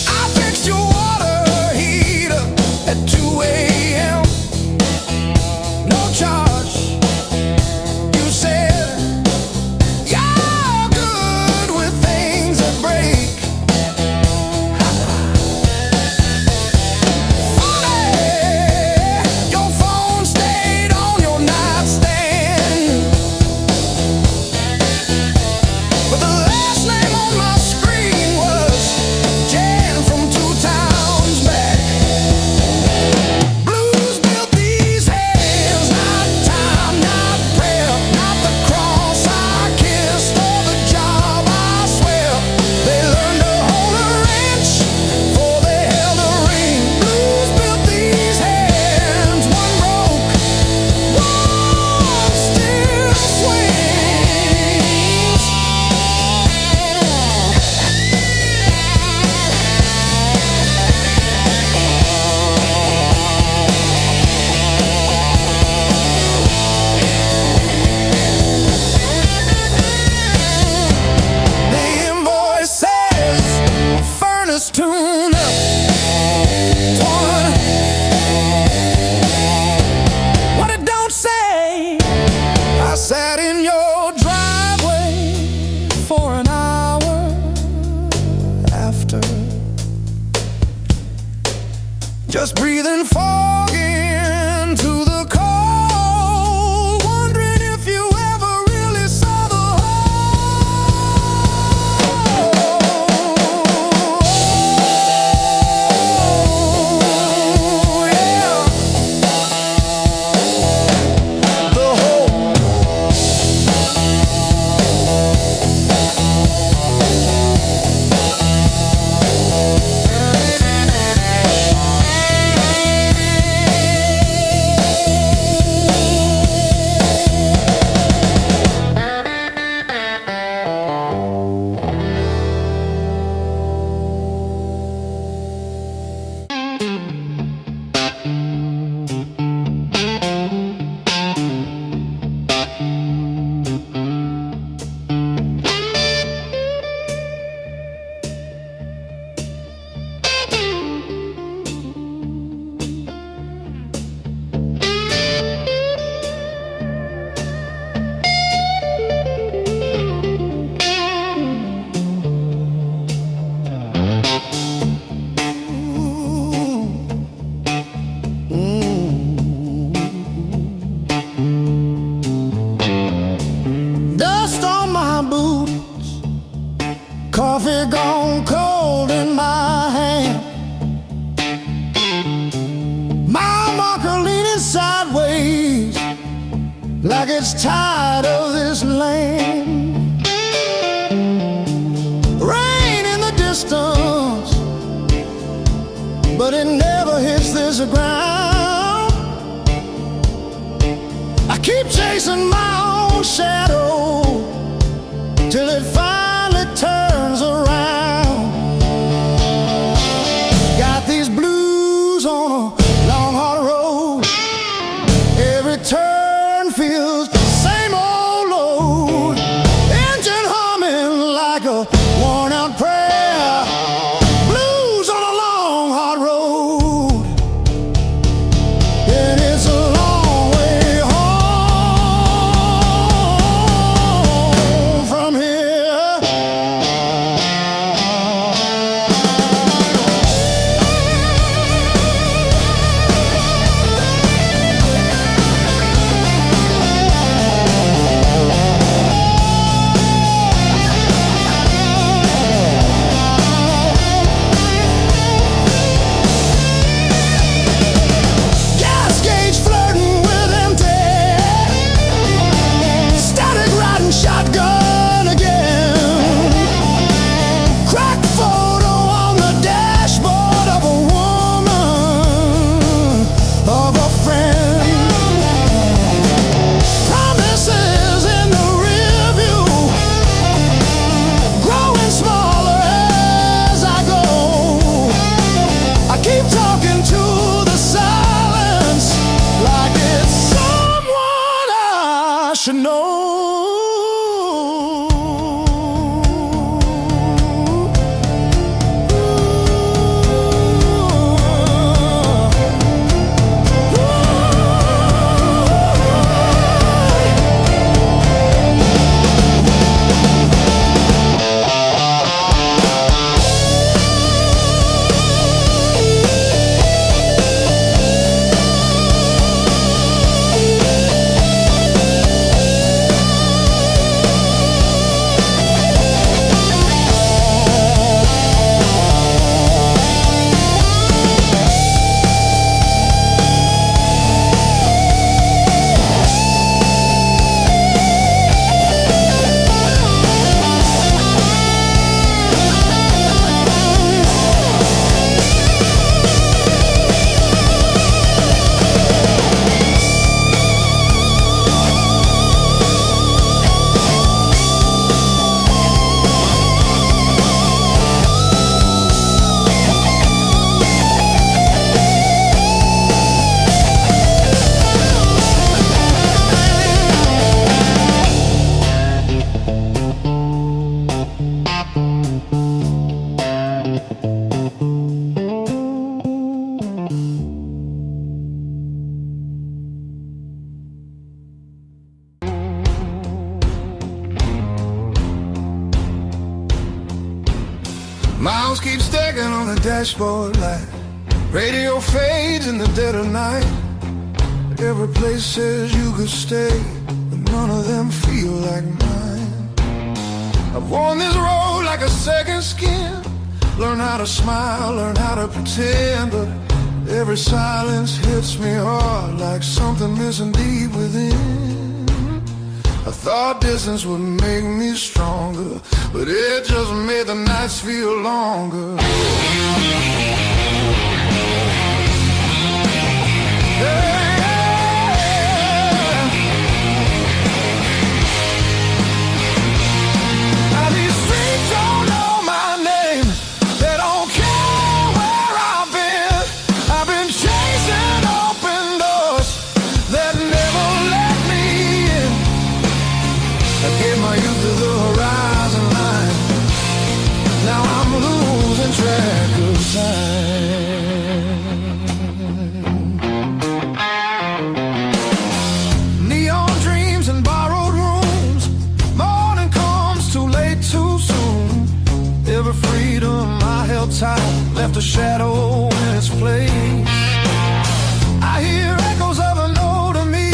I fixed your water heater at 2 a.m. No charge. You said you're good with things that break. Funny, your phone stayed on your nightstand, but the last name on my screen was Jan from 2 towns back. Blues built these hands, not time, not prayer, not the cross I kissed or the job I swear. They learned to hold a wrench before they held a ring. Blues built these hands, one broke, one still swings. The invoice says furnace tune up. What it don't say, I sat in your driveway for an hour after, just breathing fog into the cold, wondering if you ever really saw the whole. Yeah, the whole. Dust on my boots, coffee gone cold in my hand. My marker leaning sideways like it's tired of this land. Rain in the distance, but it never hits this ground. I keep chasing my own shadow till it finally turns around. Got these blues on a long hard road. Every turn feels the same old load. Engine humming like a worn out prayer. Blues on a long hard road. And it's a long way home from here. Miles keep stacking on the dashboard light. Radio fades in the dead of night. Every place says you could stay, but none of them feel like mine. I've worn this road like a second skin. Learn how to smile, learn how to pretend, but every silence hits me hard like something missing deep within. I thought distance would make me stronger, but it just made the nights feel longer. Now these streets don't know my name. They don't care where I've been. I've been chasing open doors that never let me in. I gave my youth to the horizon line. Now I'm losing track of time. Neon dreams and borrowed rooms. Morning comes too late, too soon. Every freedom I held tight left a shadow in its place. I hear echoes of an older me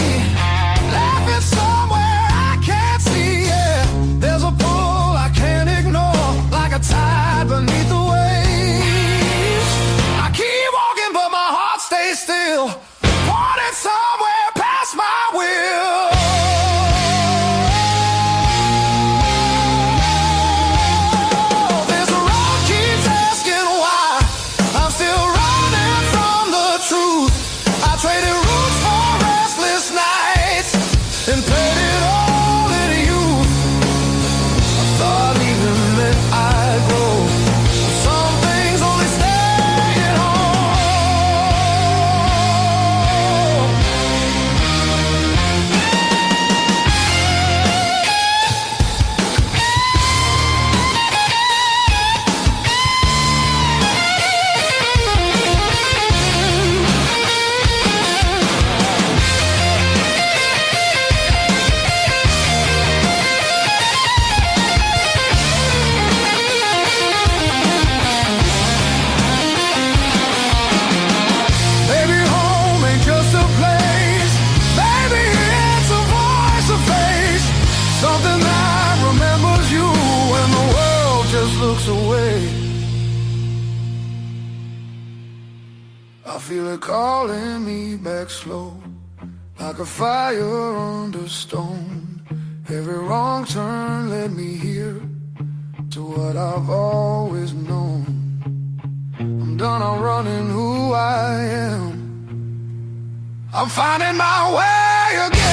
laughing somewhere I can't see. Yeah, there's a pull I can't ignore, like a tide beneath the waves. I keep walking, but my heart stays still, pointing somewhere past my will. This road keeps asking why I'm still running from the truth. I traded roots for restless nights and paid it all in youth. I thought even that I'd grow. Some things only stay at home. Maybe home ain't just a place. Maybe it's a voice, a face, something that remembers you when the world just looks away. I feel it calling me back slow, like a fire under stone. Every wrong turn led me here to what I've always known. I'm done, I'm running who I am. I'm finding my way again.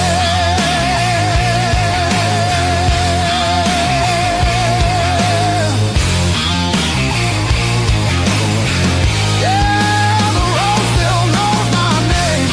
Yeah, the road still knows my name.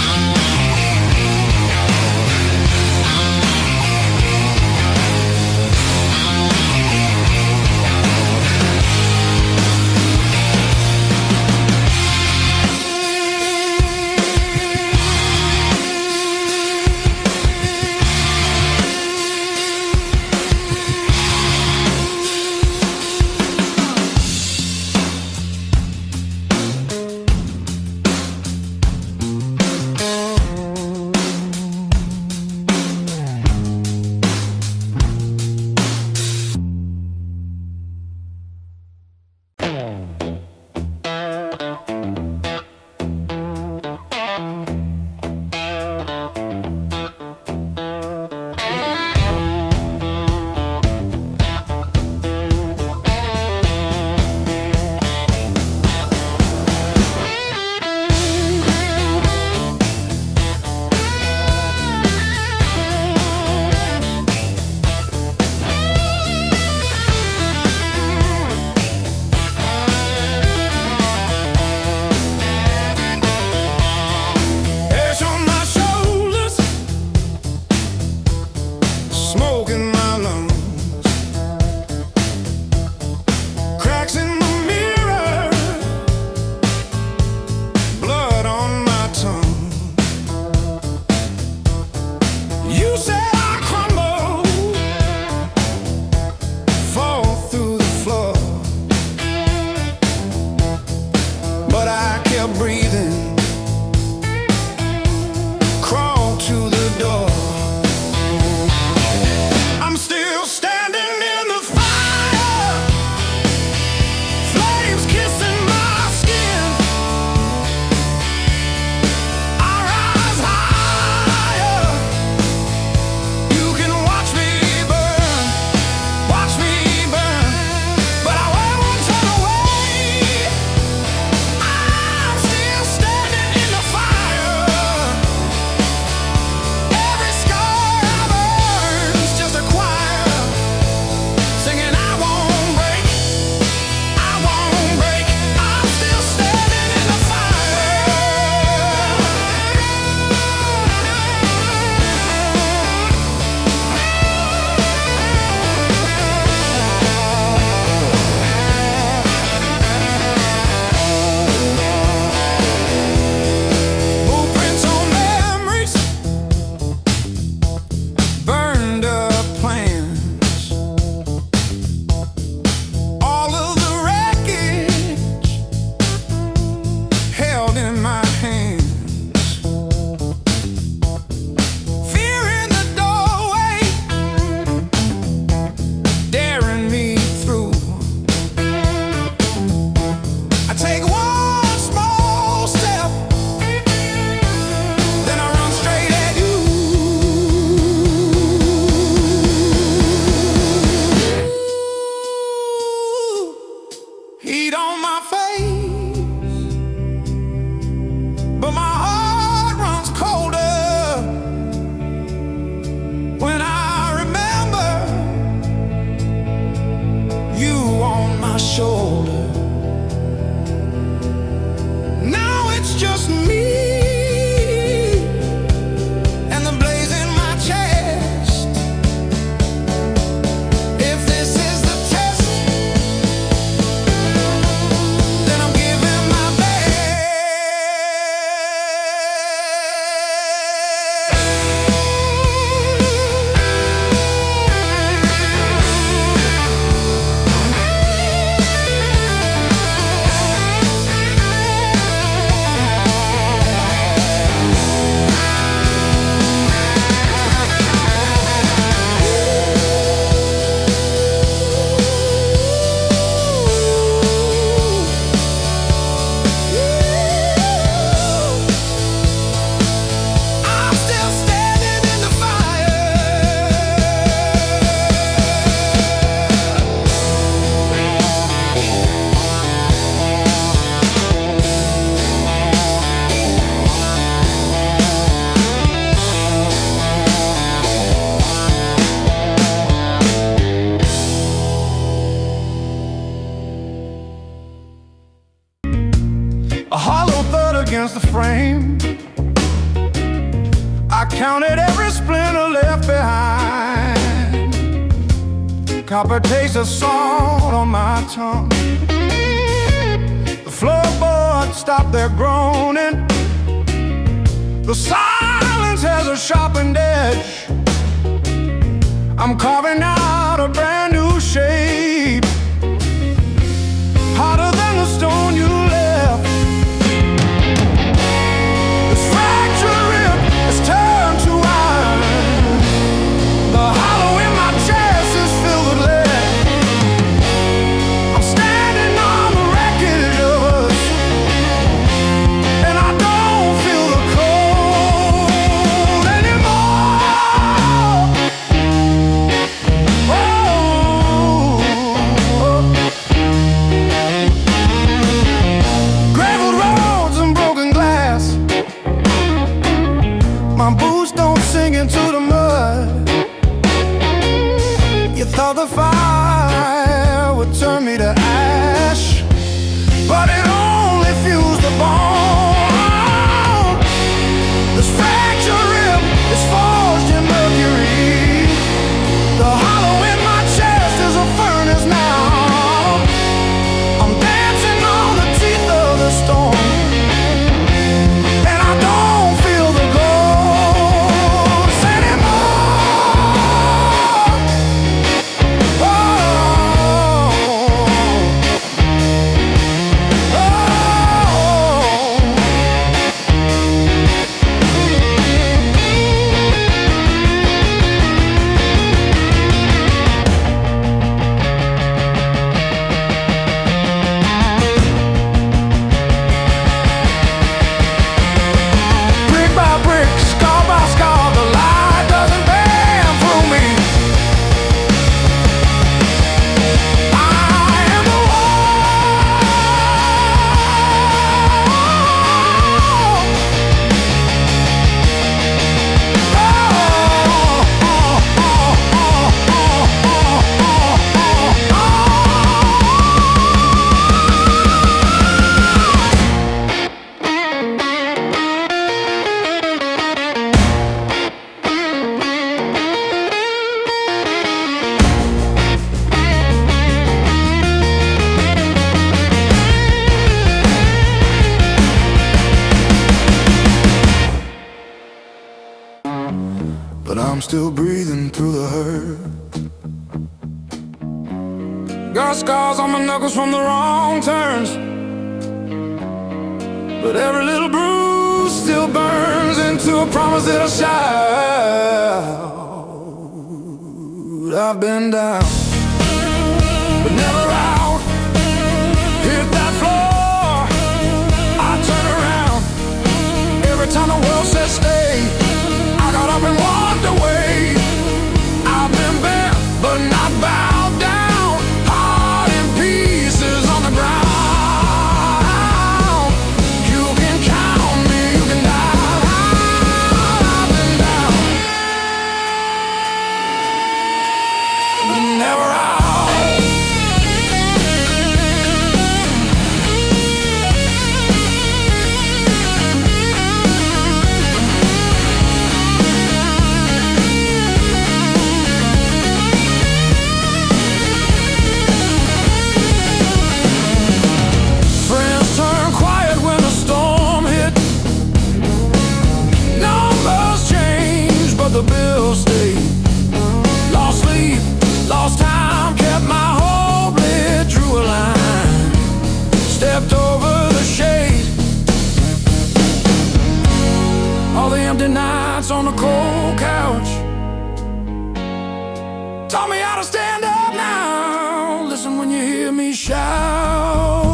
against the frame. I counted every splinter left behind. Copper taste of salt on my tongue. The floorboards stopped their groaning. The silence has a sharpened edge. I'm carving out a brand new shape, harder than the stone you left. This fractured rib is turned to iron. The hollow in my chest is filled with lead. I'm standing on the wreckage of us, and I don't feel the cold anymore. Graveled roads and broken glass. My boots don't sink into the mud. You thought the fire would turn me to ash, but it only fused the bone. This fractured rib is forged in mercury. The hollow in my chest is a furnace now. I'm dancing on the teeth of the storm, and I don't feel the ghost anymore. Oh, brick by brick, scar by scar, the light doesn't bend through me. I am the but I'm still breathing through the hurt. Got scars on my knuckles from the wrong turns, but every little bruise still burns into a promise that I shout. I've been down, but never out. Hit that floor, I turn around. Every time the world says stay, I got up and walked away. I've been bent, but not bowed down. Heart in pieces on the ground. You can count me, you can die. I've been down, but never out. Friends turn quiet when the storm hit. Numbers change, but the bills stay. Lost sleep, lost time, kept my hope lit. Drew a line, stepped over the shade. All the empty nights on the cold couch taught me how to stand up now. Listen when you hear me shout.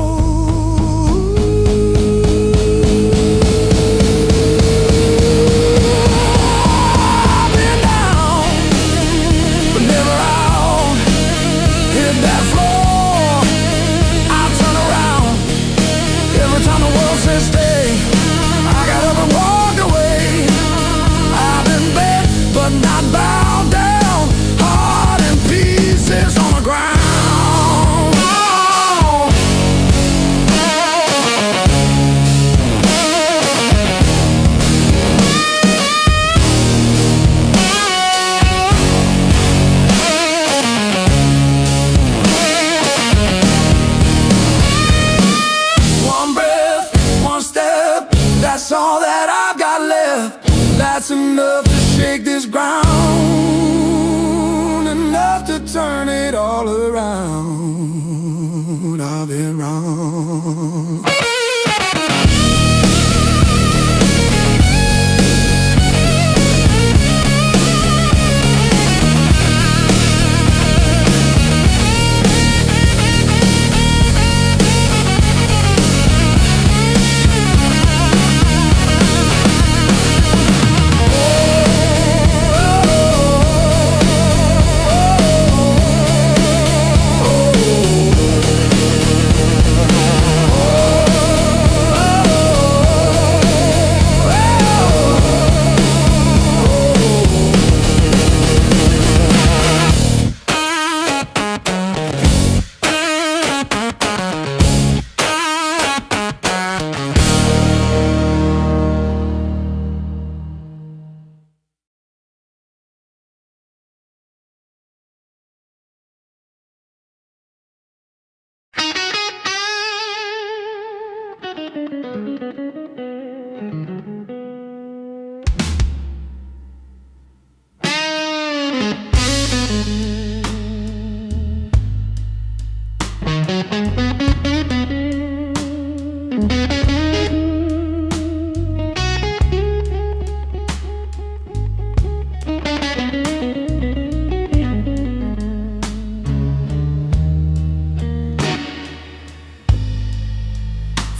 I've been down, but never out. Hit that floor, I turn around. Every time the world says stay, I got up and walked away. I've been bent, but not bowed down. Heart in pieces on the ground. Oh. enough to shake this ground, enough to turn it all around. I've been wrong.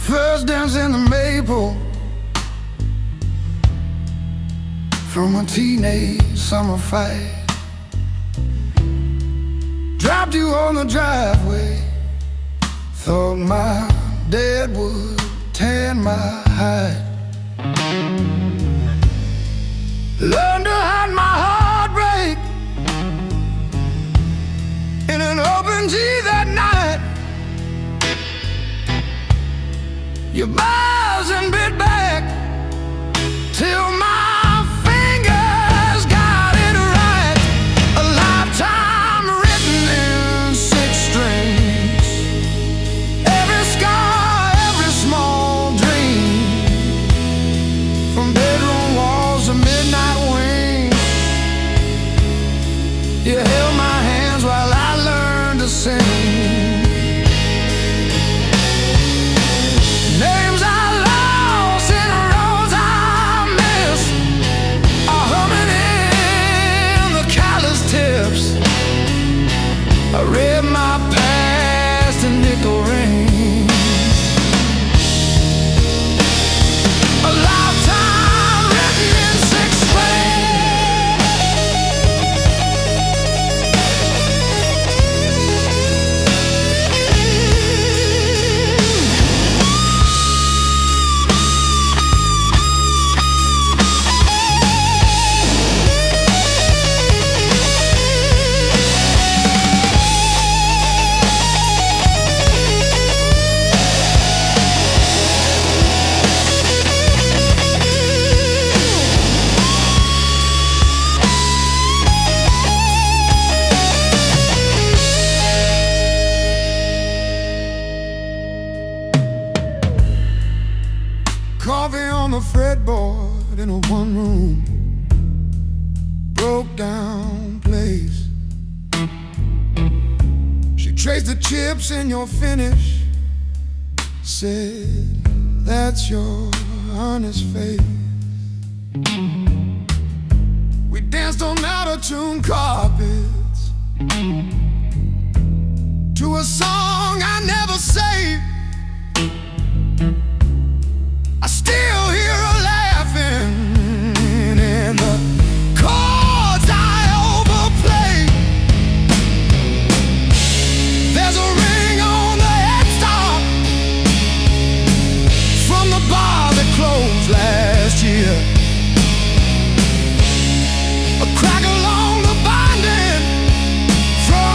First dance in the maple from a teenage summer fight. Dropped you on the driveway, thought my dad would tan my hide. Learned to hide my heartbreak in an open G that night. You buzz and bit back till my fingers got it right. A lifetime written in 6 strings. Every scar, every small dream, from bedroom walls to midnight wings. You held my hands while I learned to sing. I read my past in nickel rings. A lifetime written in 6 Coffee on the fretboard in a one-room broke down place. She traced the chips in your finish, said, that's your honest face. We danced on out-of-tune carpets to a song I never saved. I still hear her laughing in the chords I overplay. There's a ring on the headstock from the bar that closed last year. A crack along the binding from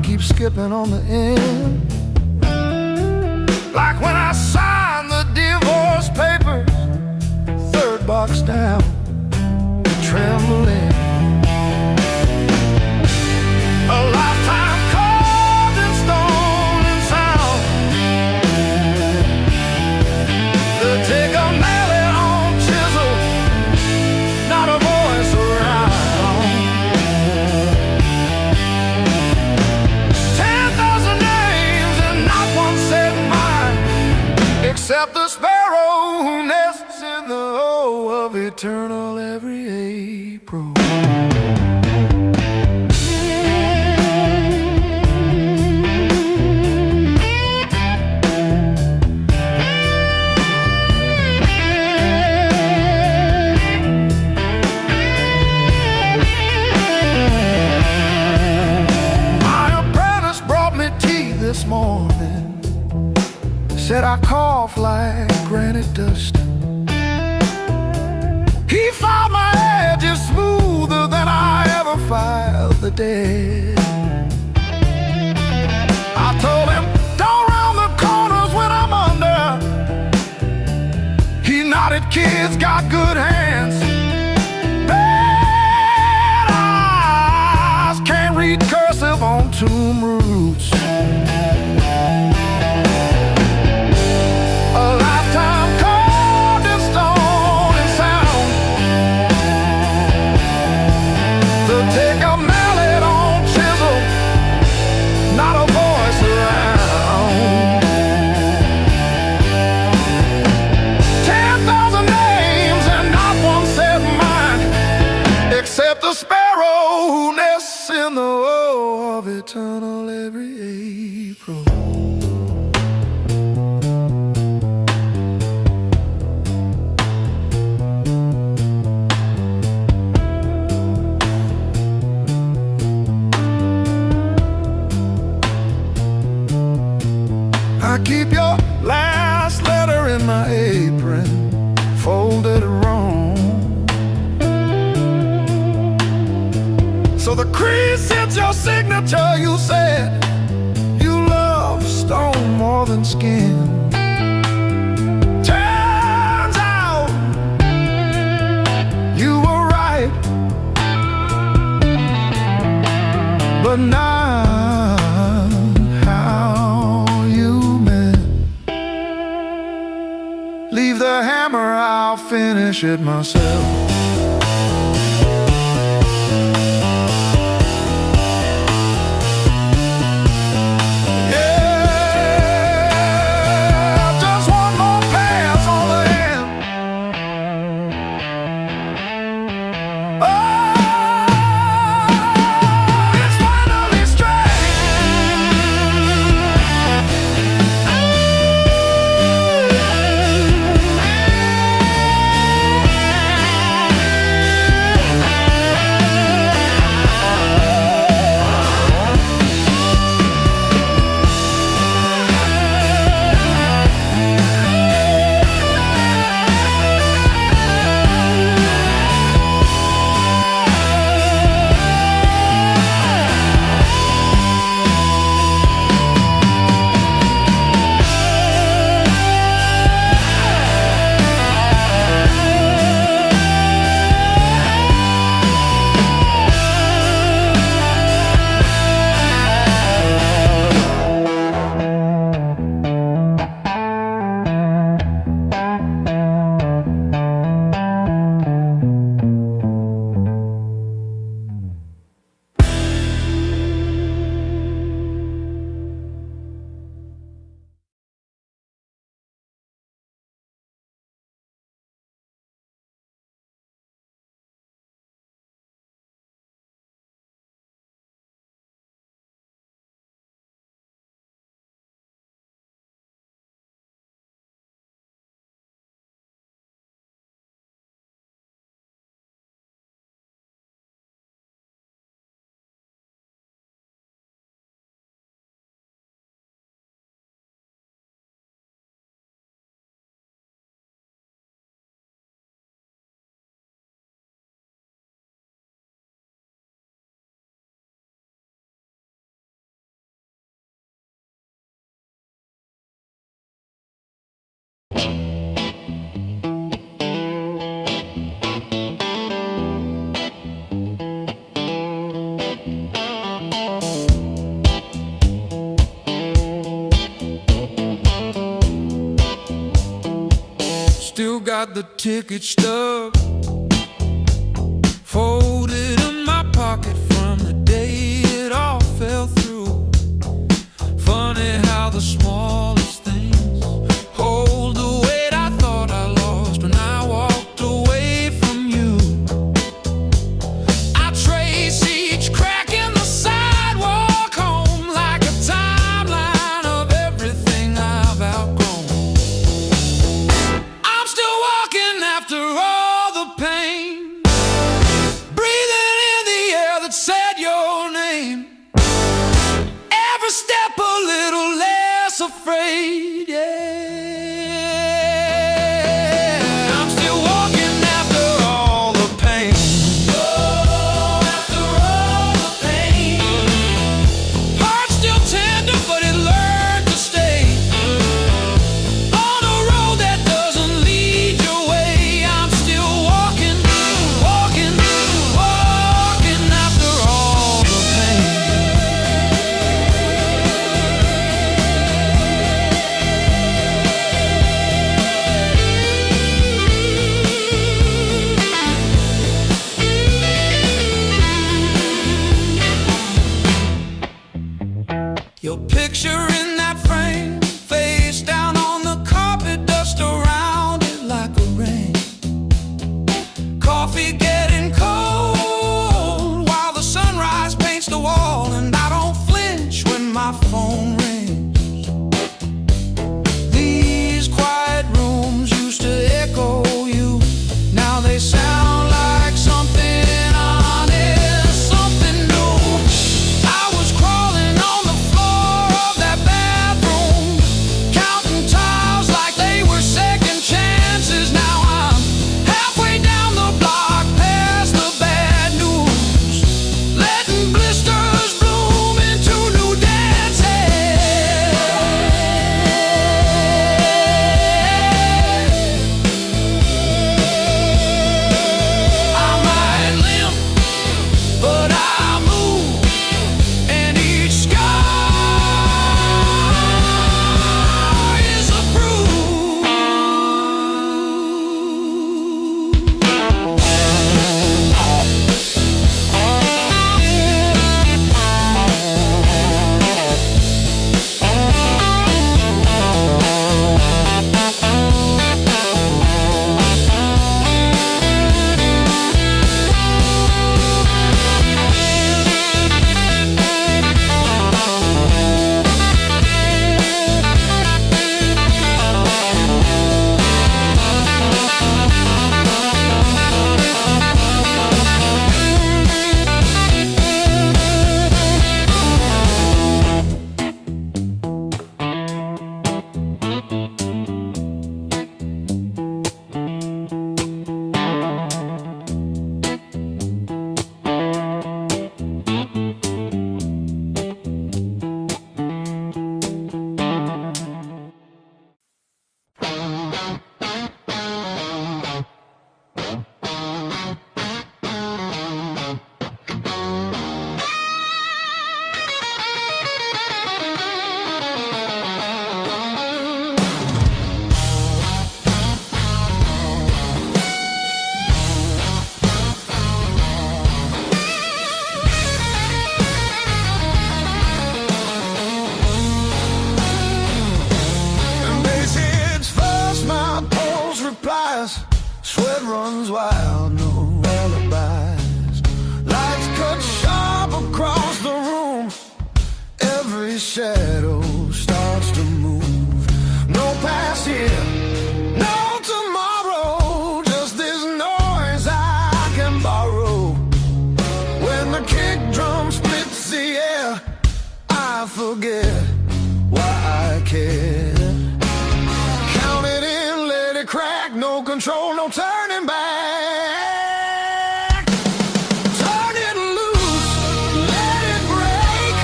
keep skipping on the end. Like when I signed the divorce papers, third box down, trembling. A lifetime carved in stone and sound. They'll take a mallet on chisel, not a voice around. 10,000 names and not one said mine, except the sparrow who nests in the O of eternal every April. This morning said I cough like granite dust. He filed my edges smoother than I ever filed the dead. I told him, don't round the corners when I'm under. He nodded, kids got good hands. Bad eyes can't read cursive on tomb roots. Take a mallet on chisel, not a voice around. 10,000 names and not one said mine, except the sparrow who nests in the O of eternal every April. I keep your last letter in my apron, folded wrong, so the crease hits your signature. You said you love stone more than skin. Turns out you were right, but now leave the hammer, I'll finish it myself. got the ticket stub folded in my pocket from the day it all fell through. Funny how the smallest things hold the weight I thought I lost when I walked away from you. I trace each crack in the sidewalk home like a timeline of everything I've outgrown. I'm still walking after all the pain, breathing in the air that said your name. Every step a little less afraid, yeah. I'm still walking after all the pain. Oh, after all the pain. Heart still tender, but it learned to stay on a road that doesn't lead your way. I'm still walking, walking, walking after all the pain. Your picture in that frame, face down on the carpet, dust around it like a rain. Coffee getting cold while the sunrise paints the wall, and I don't flinch when my phone rings. These quiet rooms used to echo you, now they sound like something honest, something new. I was crawling on the floor of that bathroom, counting tiles like they were second chances. Now I'm halfway down the block past the bad news, letting blisters bloom into new dances. I might limp, but I move, and each scar is a bruise. And bass hits first, my pulse replies, sweat runs wild, no alibis. Lights cut sharp across the room, every shadow starts to move. No past here, no tomorrow, just this noise I can borrow. When the kick drum splits the air, I forget why I care. Count it in, let it crack, no control, no turning back. Turn it loose, let it break,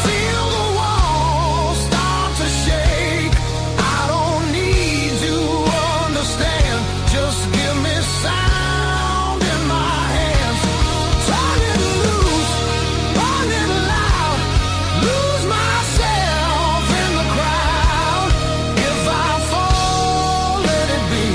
feel the walls start to shake. I don't need to understand, just give me sound in my hands. Turn it loose, run it loud, lose myself in the crowd. If I fall, let it be.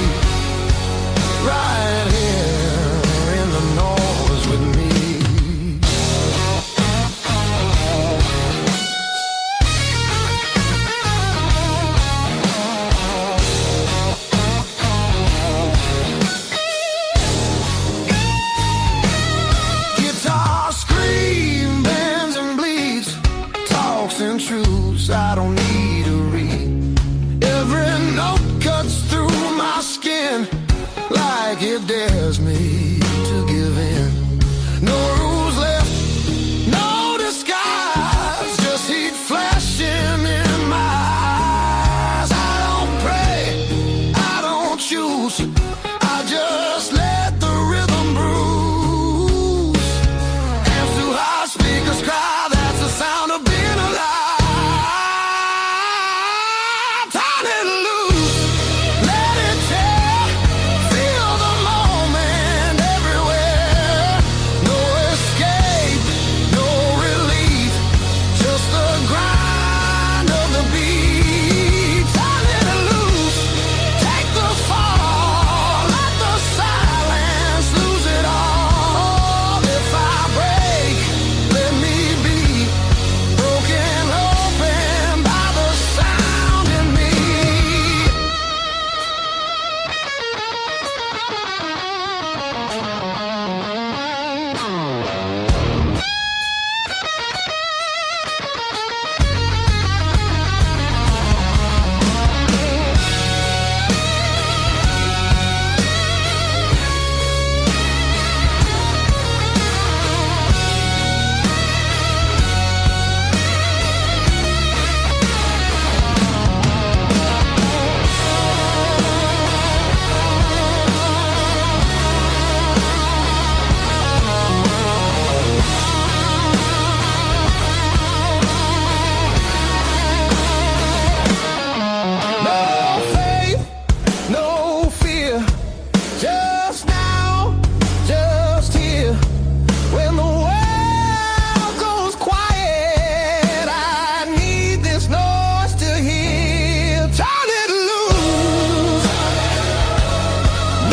loose, I don't need to read. Every note cuts through my skin like it dares me to give in. No rules left, no disguise, just heat flashing in my eyes. I don't pray, I don't choose, I just let the rhythm bruise. Amps too high, speakers cry, that's the sound of being alive. Turn it loose, let it tear, feel the moment everywhere. No escape, no relief, just the grind of the beat. Turn it loose, take the fall, let the silence lose it all. If I break, let me be broken open by the sound in me. No faith, no fear, just now, just here. When the world goes quiet, I need this noise to hear. Turn it loose,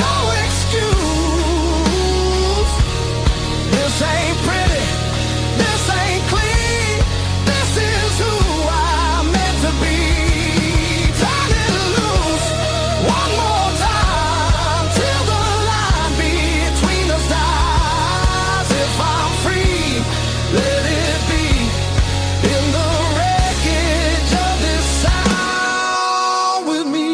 no excuse. This ain't pretty, this ain't clean, this is who I'm meant to be. Turn it loose, one more time, till the line between us dies. If I'm free, let it be in the wreckage of this sound with me.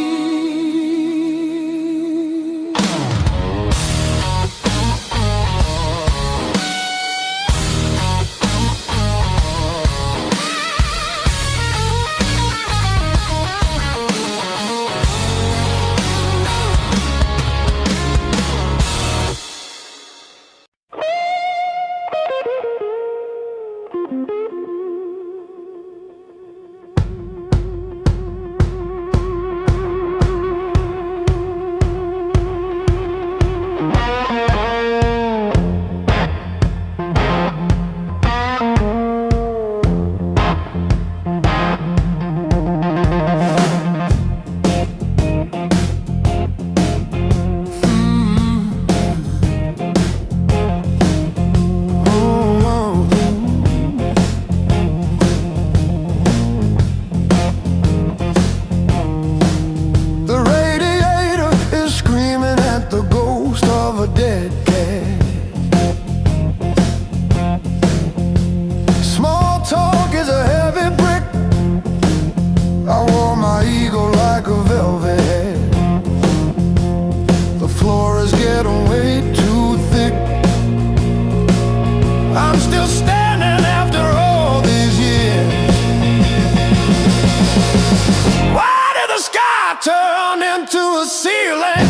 The radiator is screaming at the ghost of a dead cat. Small talk is a heavy brick. I wore my ego like a velvet hat. The floor is getting way too thick. I'm still standing after all these years. Why did the sky turn into a ceiling?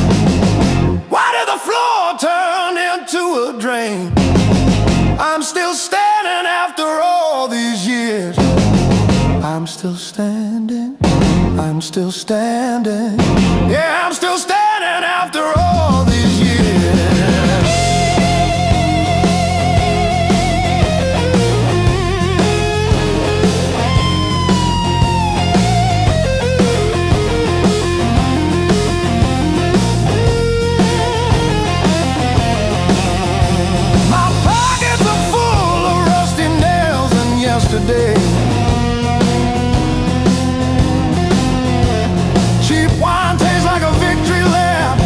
Why did the floor turn into a drain? I'm still standing after all these years. I'm still standing, I'm still standing. Yeah, I'm still standing after all these years. My pockets are full of rusty nails and yesterday. Cheap wine tastes like a victory lap.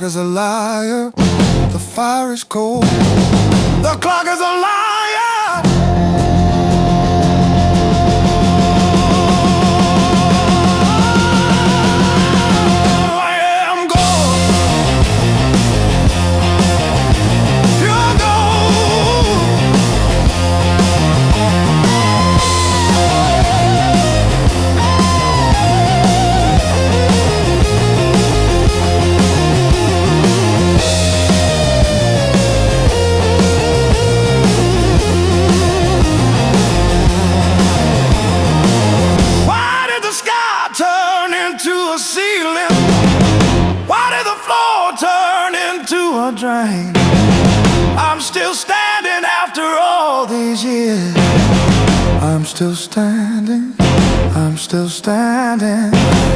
is a liar. The fire is cold. The clock is a liar. Drain. I'm still standing after all these years. I'm still standing. I'm still standing.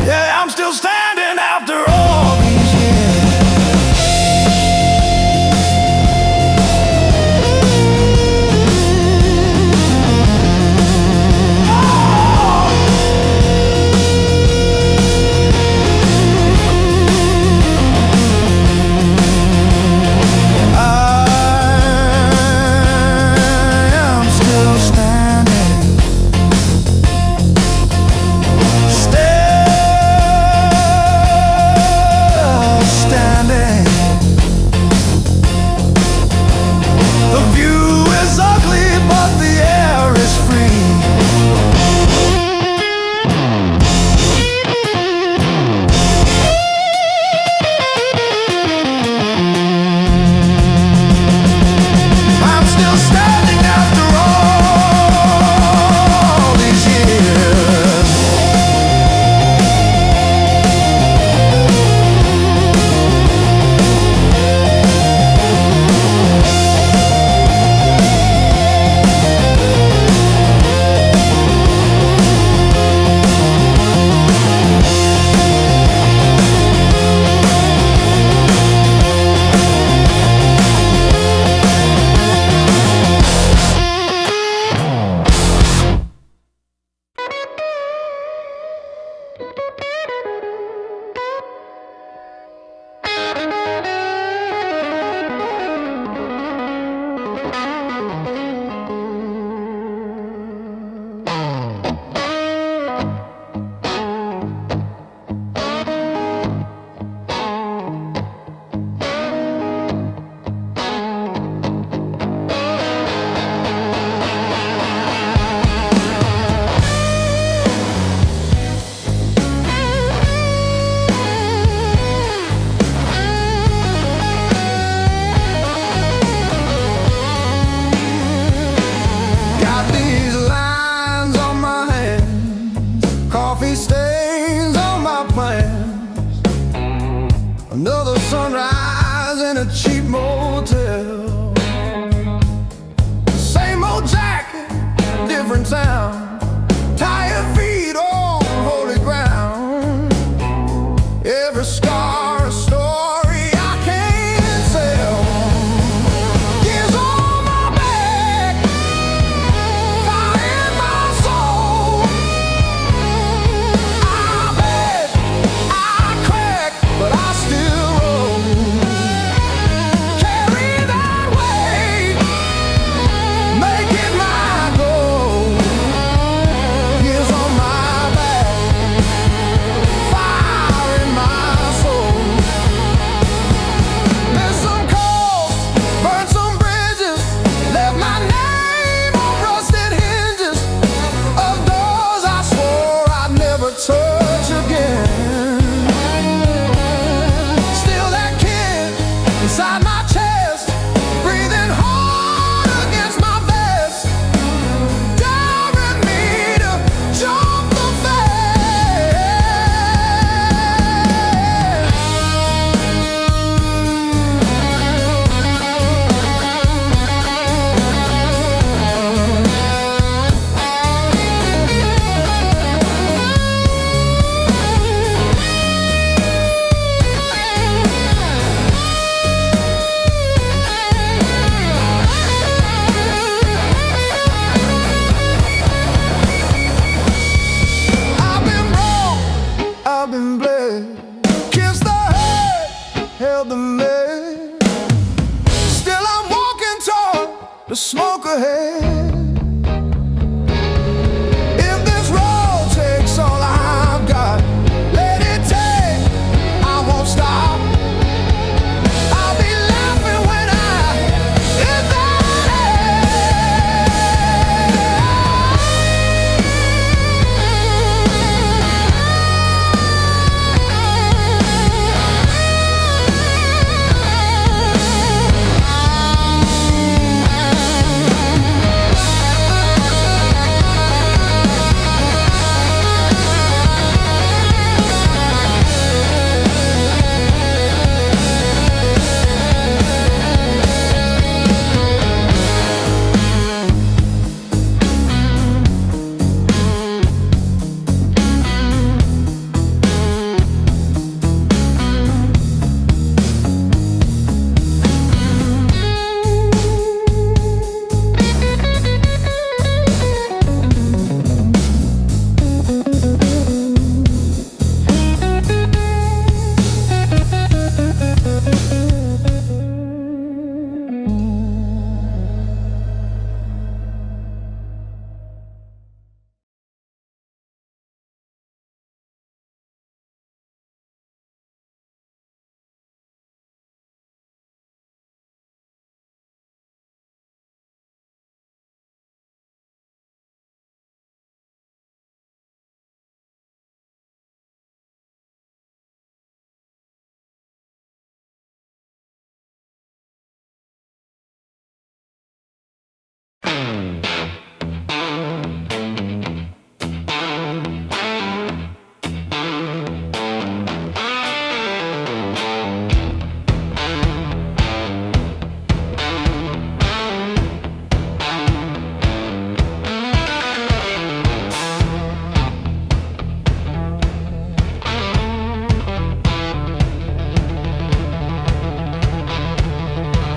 Yeah, I'm still standing after all these years. Another sunrise in a cheap motel. Same old jacket, different town. Tired feet on holy ground. Every scar a story I can't sell. Years on my back, fire in my soul. I bet, I crack, but I still roll. Carry that weight, make it my goal. ahead. If this road takes all I've got, let it take, I won't stop. I'll be laughing when I hit that edge.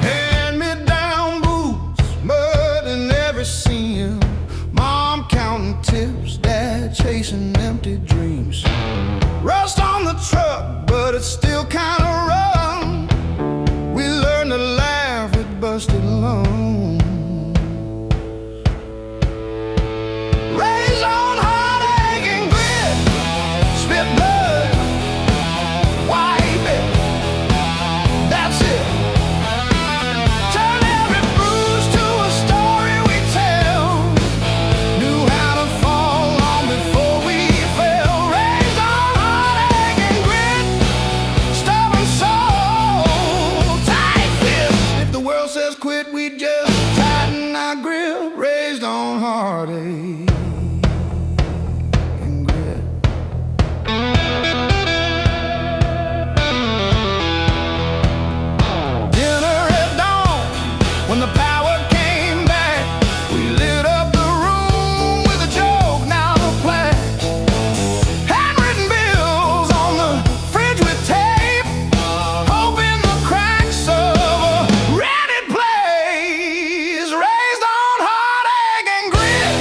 Hand-me-down boots, mud in every seam. Mom counting tips, dad chasing empty dreams. Rust on the truck, but it's still kinda rough. We learned to laugh with busted lungs. Raised on heartache and grit, spit blood, wipe it, that's it. Turn every bruise to a story we tell. Knew how to fall long before we fell. Raised on heartache and grit, stubborn soul, tight fist. If the world says quit, we just tighten our grip. Raised on heartache and grit. Dinner at dawn, when the power came back, we lit up the room with a joke, now the plaque. Handwritten bills on the fridge with tape, hoping the cracks of a rented place. Raised on heartache and grit.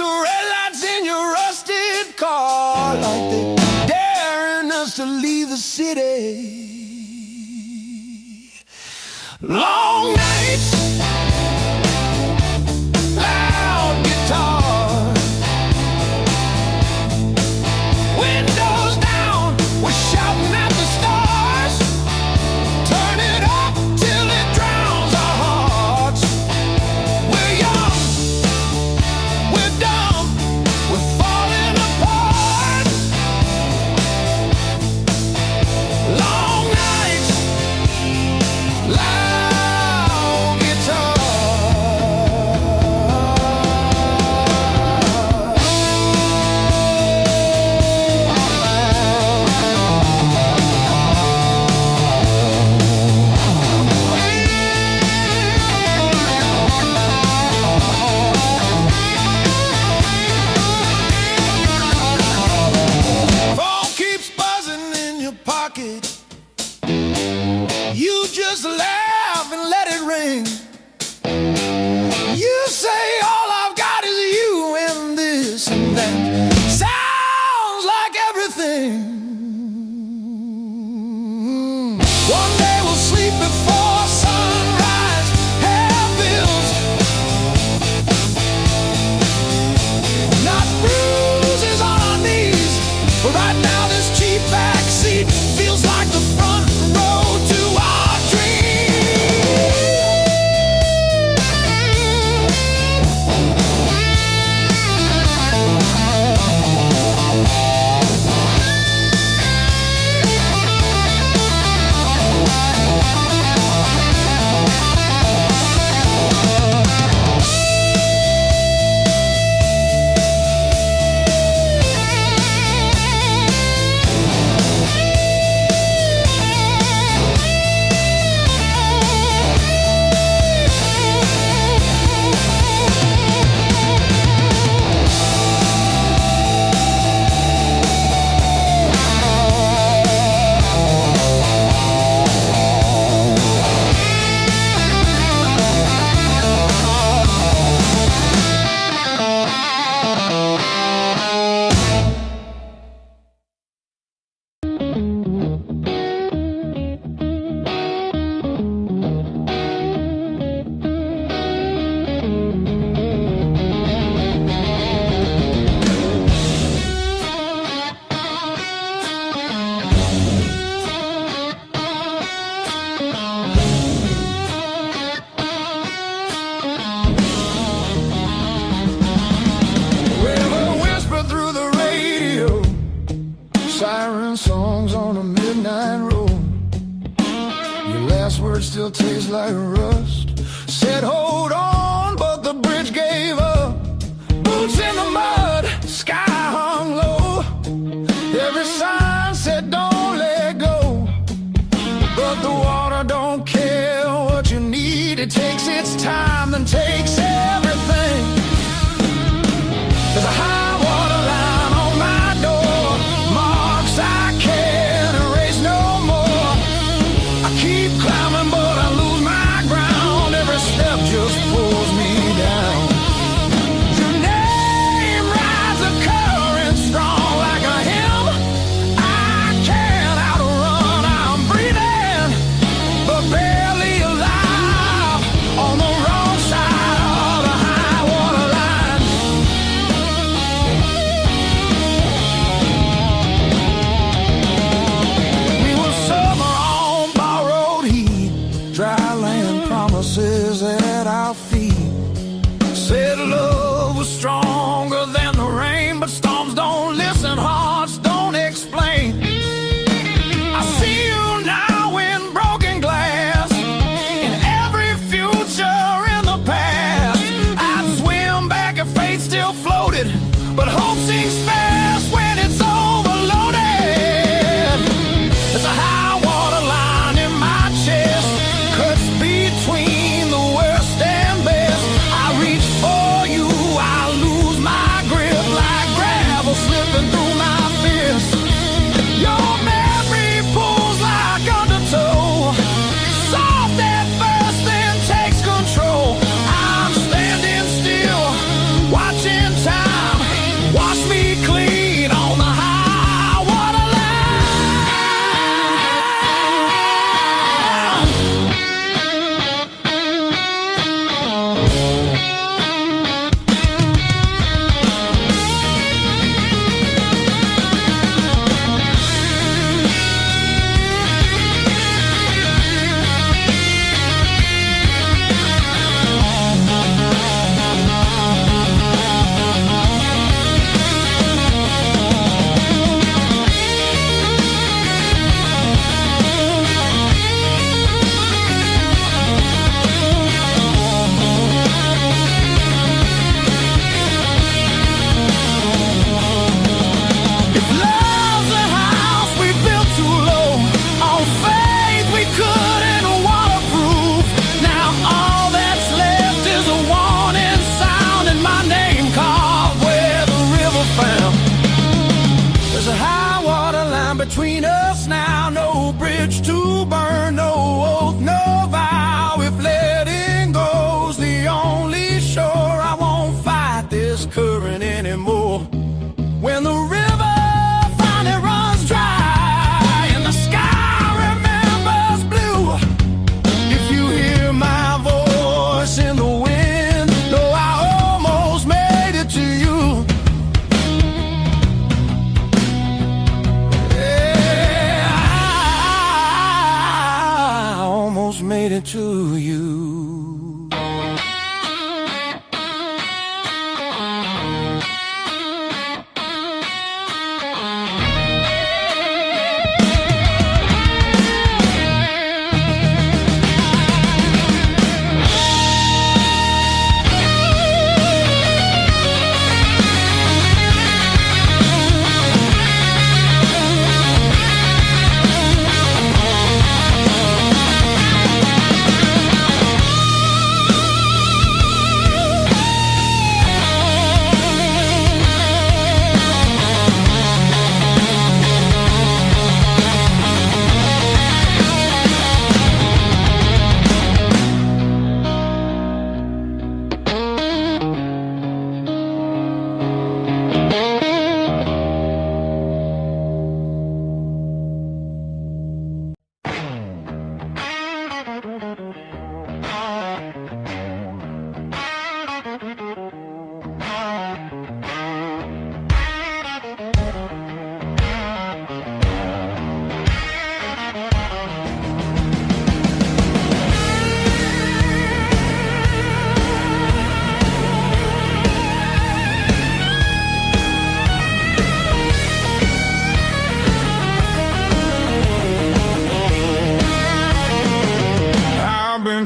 the red lights in your rusted car, like they daring us to leave the city. Long nights, loud guitar, windows down, we're shouting at the stars. Turn it up till it drowns our hearts. We're young, we're dumb, we're falling apart. Long nights, loud guitar. Phone keeps buzzing in your pocket. You just laugh and let it ring. You say all I've got is you and this and that. Sounds like everything. One day we'll sleep before sunrise. Hair bills, not bruises on our knees. But right now this cheap backseat feels like the front row to our dreams. River whisper through the radio, siren songs on a midnight road. Your last words still taste like rust. Said hold on, but the bridge gave up. Boots in the mud, sky hung low. Every sign said don't let go, but the water don't care what you need. It takes its time, then takes everything. There's a high water line on my door, marks I can't erase no more. I keep climbing but I lose my ground. Every step just pulls me down. Your name rides the current strong like a hymn. I can't outrun, I'm breathing, but barely alive on the wrong side of the high water line. We were summer on borrowed heat, dry land promises at our feet. Said love was stronger than the rain, but storms don't listen, hearts don't explain. I see you now in broken glass, in every future in the past. I'd swim back if fate still floated, but hope sinks fast when it's overloaded. There's a high water line in my chest, cuts between the worst and best. I reach for you, I lose my grip like gravel slipping through my fist. Your memory pulls like undertow, soft at first then takes control. I'm standing still, watching time If love's a house we built too low, on faith we couldn't waterproof. Now all that's left is a warning sound and my name carved where the river found. There's a high water line between us now, no bridge to burn, no oath, no vow. If letting go's the only shore, I won't fight this current anymore. When the river finally runs dry and the sky remembers blue, if you hear my voice in the wind, know I almost made it to you. Yeah, I almost made it to you.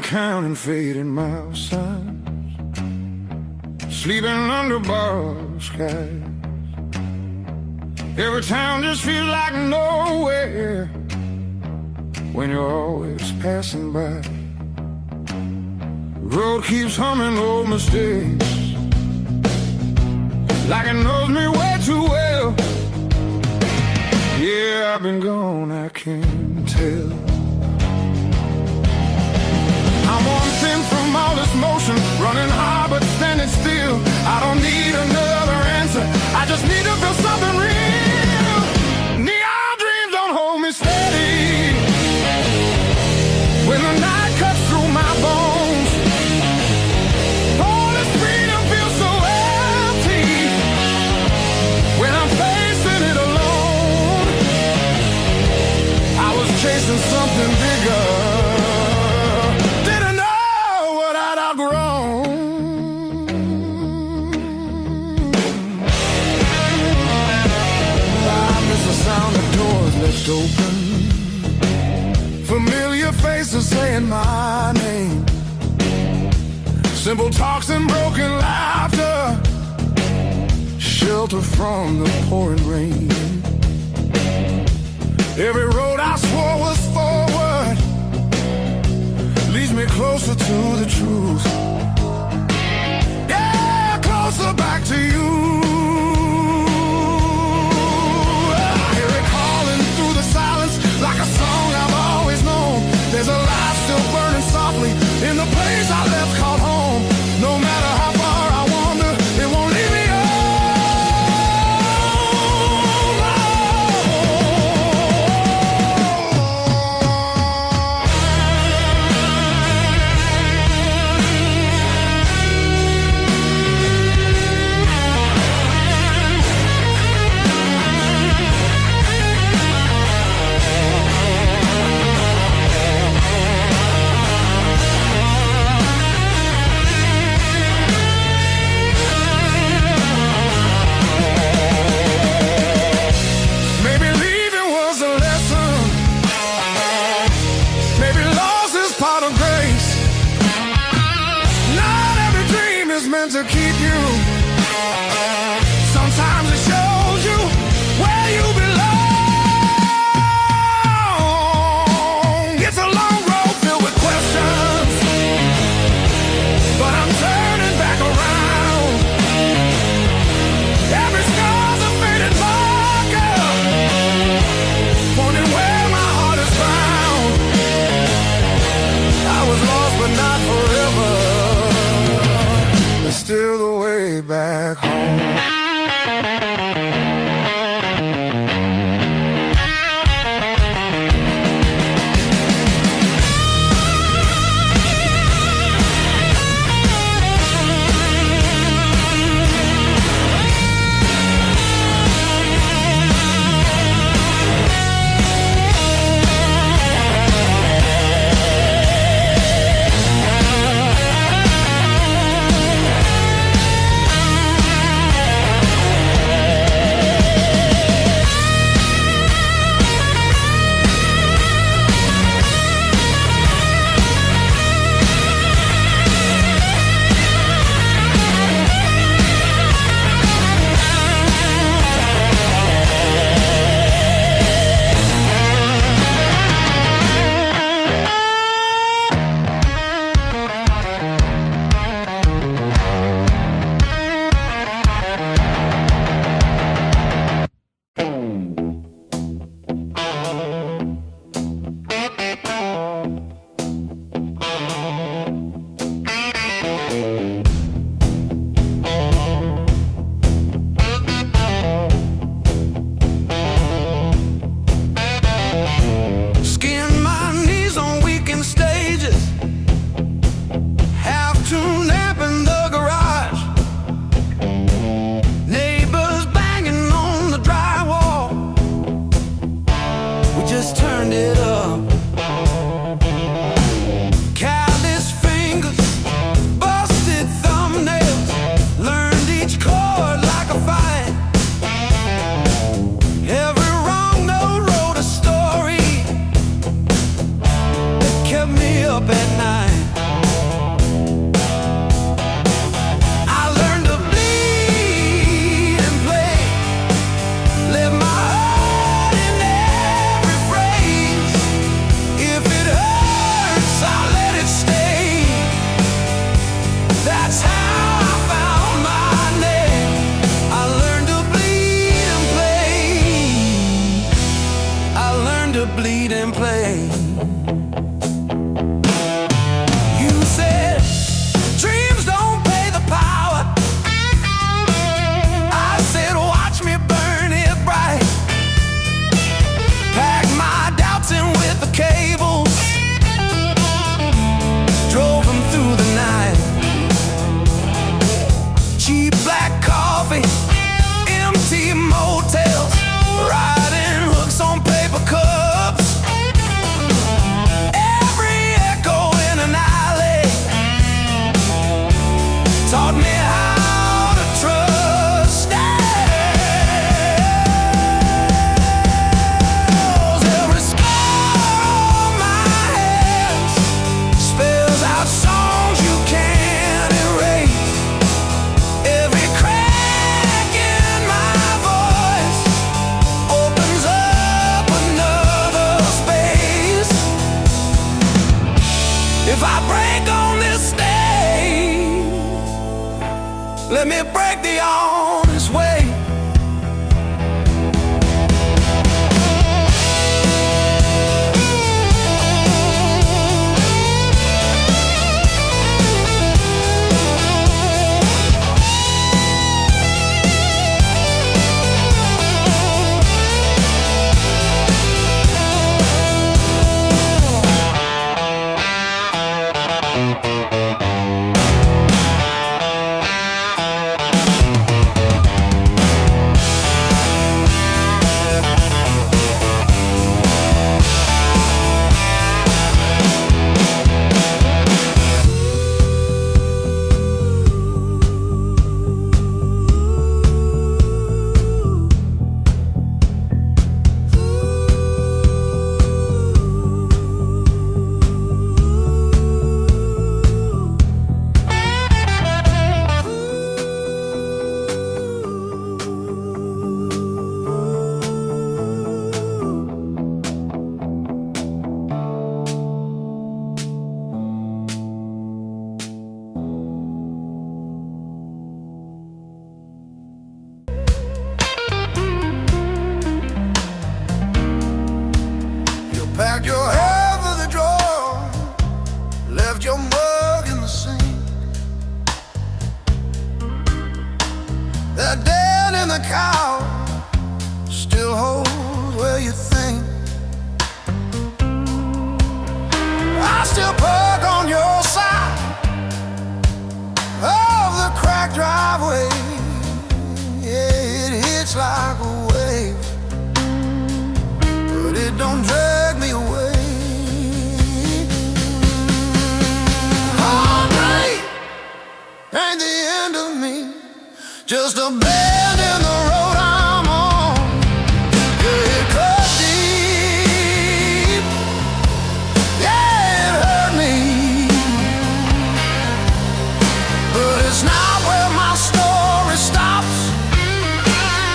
Counting fading miles, sleeping under borrowed skies. Every town just feels like nowhere when you're always passing by. The road keeps humming old mistakes like it knows me way too well. Yeah, I've been gone, I can't tell. I'm one thing from all this motion, running hard but standing still. I don't need another answer, I just need to feel something real. Neon dreams don't hold me steady when the night cuts through my bones. All this freedom feels so empty when I'm facing it alone. I was chasing something bigger, open, familiar faces saying my name, simple talks and broken laughter, shelter from the pouring rain. Every road I swore was forward leads me closer to the truth. Yeah, closer back to you. Like a song I've always known, there's a light still burning softly in the place I left called home. No matter how far I wander, it won't leave me alone. Let me break the honest way. that dead in the cow still holds where you think. I still park on your side of the cracked driveway. Yeah, it hits like a wave, but it don't drag me away. Heartbreak ain't the end of me, just a bend in the road I'm on. Yeah, it cut deep. Yeah, it hurt me, but it's not where my story stops.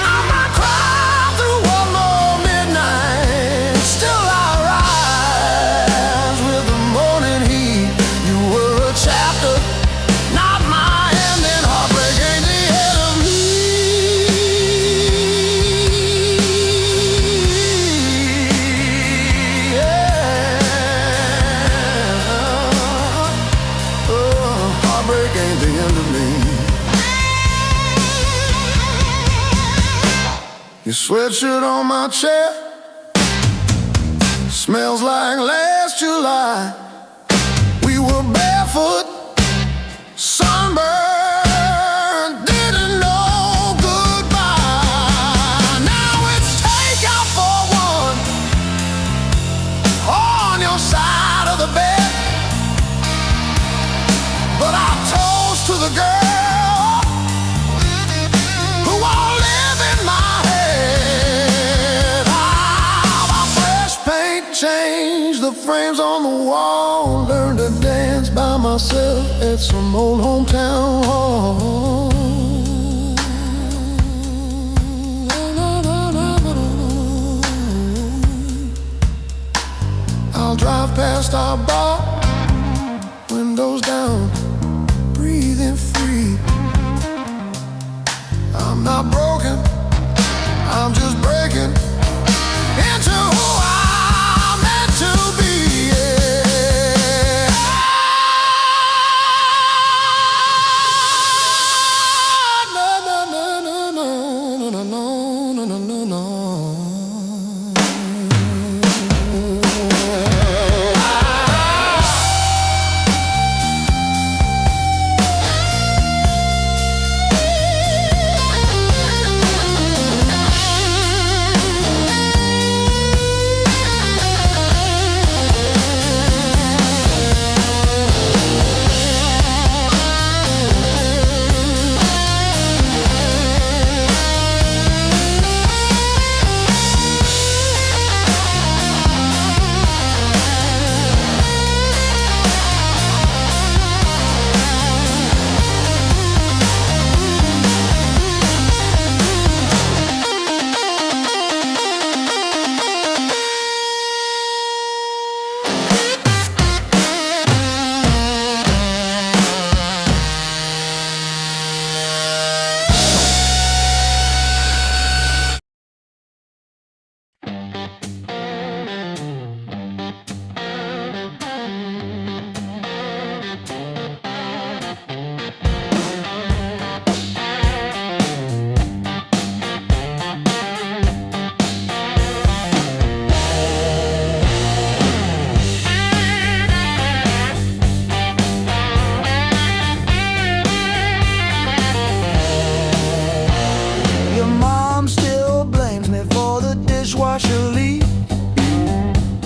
I might cry through one more midnight, still I rise with the morning heat. You were a chapter, not my ending. Heartbreak ain't the end of me. Yeah. Oh, heartbreak ain't the end of me. Your sweatshirt on my chair smells like last July. We were barefoot, sunburned, didn't know goodbye. Now it's takeout for one on your side of the bed, but I toast to the girl who won't live in my head. How fresh paint changed the frames on the wall. Learned to dance by myself at some old hometown hall. I'll drive past our bar, windows down, breathing free. I'm not broken, I'm just breaking into who I'm meant to be. Yeah. No, no, no, no, no, no, no, no, no, no.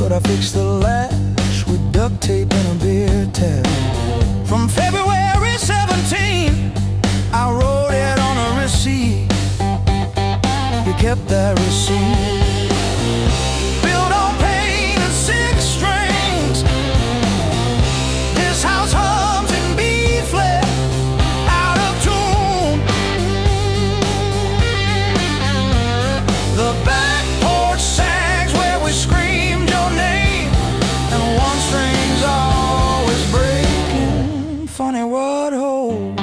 I fixed the latch with duct tape and a beer tap. From February 17, I wrote it on a receipt. You kept that receipt. Built on pain and six strings. This house hums in B flat, out of tune. The back porch sags where we screamed your name, and one string's always breaking. Funny what holds.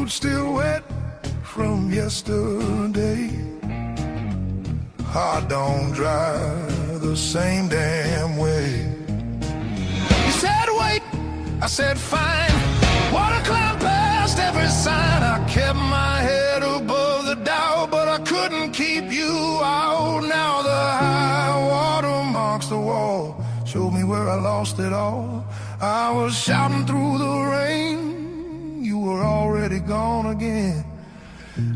boots still wet from yesterday. Heart don't dry the same damn way. You said wait, I said fine. Water climbed past every sign. I kept my head above the doubt, but I couldn't keep you out. Now the high water marks the wall, showed me where I lost it all. I was shouting through the rain, you were already gone again.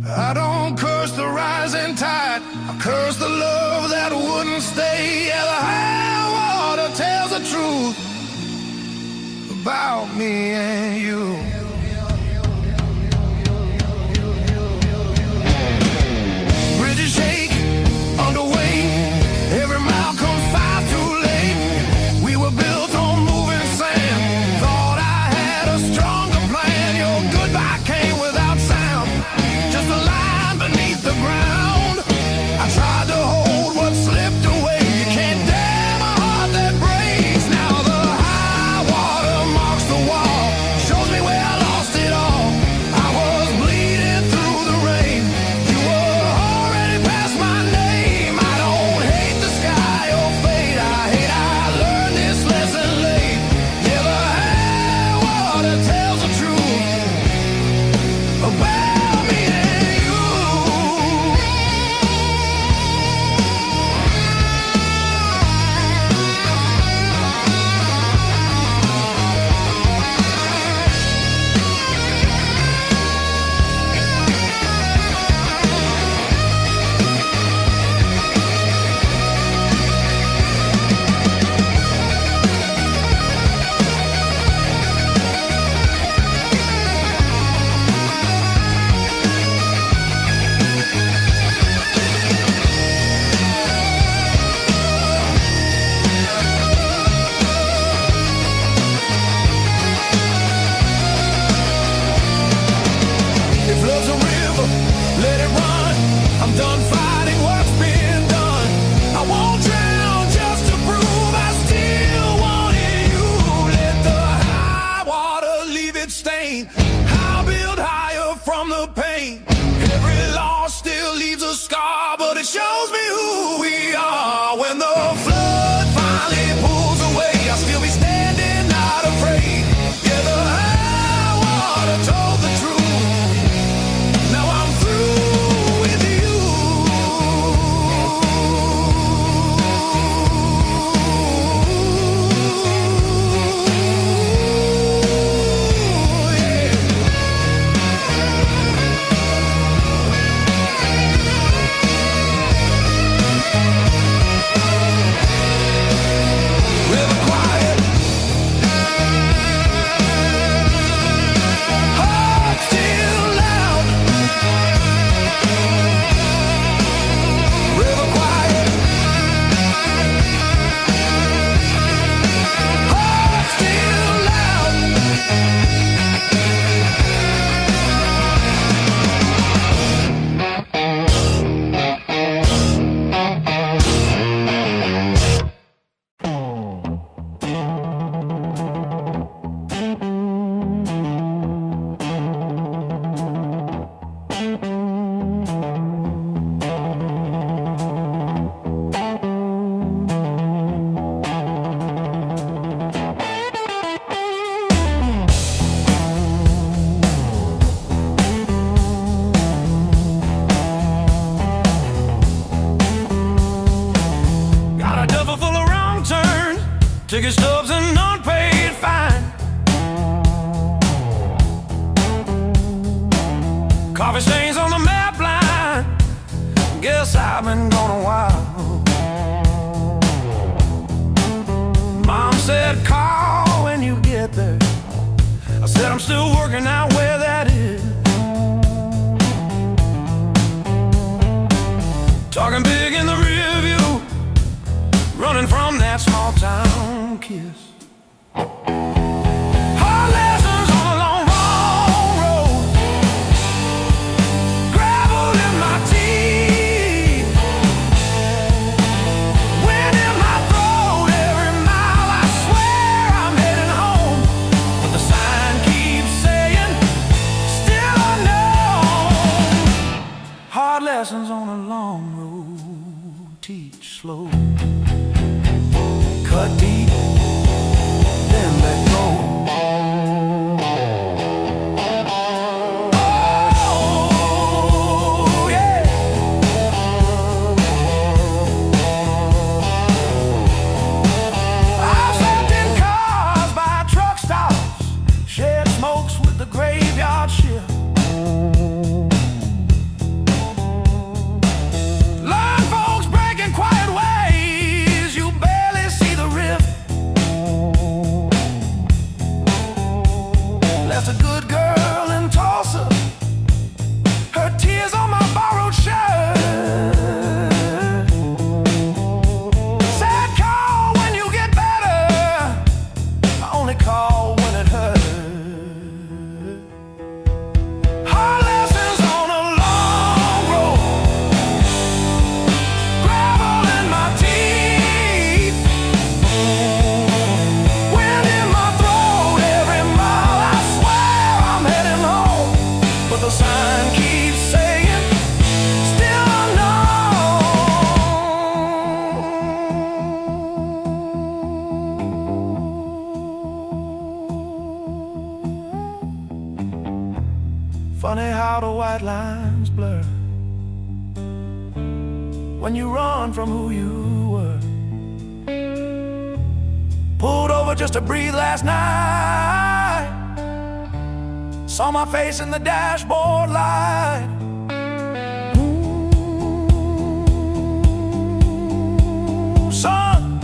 I don't curse the rising tide, I curse the love that wouldn't stay. Yeah, the high water tells the truth about me and you. Bridges shake under weight, every mile comes far too late. We were built on moving sand, thought I had a stronger plan. Your goodbye came without sound, just a line beneath the ground. I tried to hold what slipped away. You can't damn a heart that breaks. Now the high water marks the wall, shows me where I lost it all. I was bleeding through the rain, you were already past my name. I don't hate the sky or fate, I learned this lesson late. Yeah, the high water tells the truth about me and you. If love's a river, let it run. I'm done fighting what's been done. I won't drown just to prove I still wanted you. Let the high water leave its stain, I'll build higher from the pain. Every loss still leaves a scar, but it shows me who we are. When the flood finally pulls away, I'll still be standing, not afraid. Yeah, the high water told the truth. Now I'm through with you. River quiet, heart still loud. River quiet, heart still loud. Got a duffel full of wrong turn, ticket stubs and unpaid fine. Coffee stains on the map line, guess I've been gone a while. Mom said call when you get there, I said I'm still working out where that is. Talking big in the rear view, running from that small town kiss. Hard lessons on a long, long road, gravel in my teeth, wind in my throat. Every mile I swear I'm heading home, but the sign keeps saying still lessons on a long road, teach slow. Cut deep, then let go. Oh, yeah. I've slept in cars by truck stops, shared smokes with the graveyard shift. A good girl in Tulsa, her tears on my borrowed shirt. Sad call when you get better, I only call when it hurts. Hard lessons on a long road, gravel in my teeth, wind in my throat every mile I swear I'm heading home, but the sign keeps saying, still unknown. Funny how the white lines blur when you run from who you were. Pulled over just to breathe last night, saw my face in the dashboard light. Ooh, son,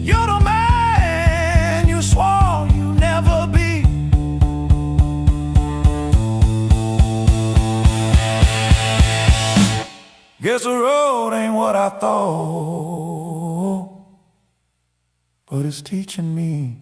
you're the man you swore you'd never be. Guess the road ain't what I thought, but it's teaching me.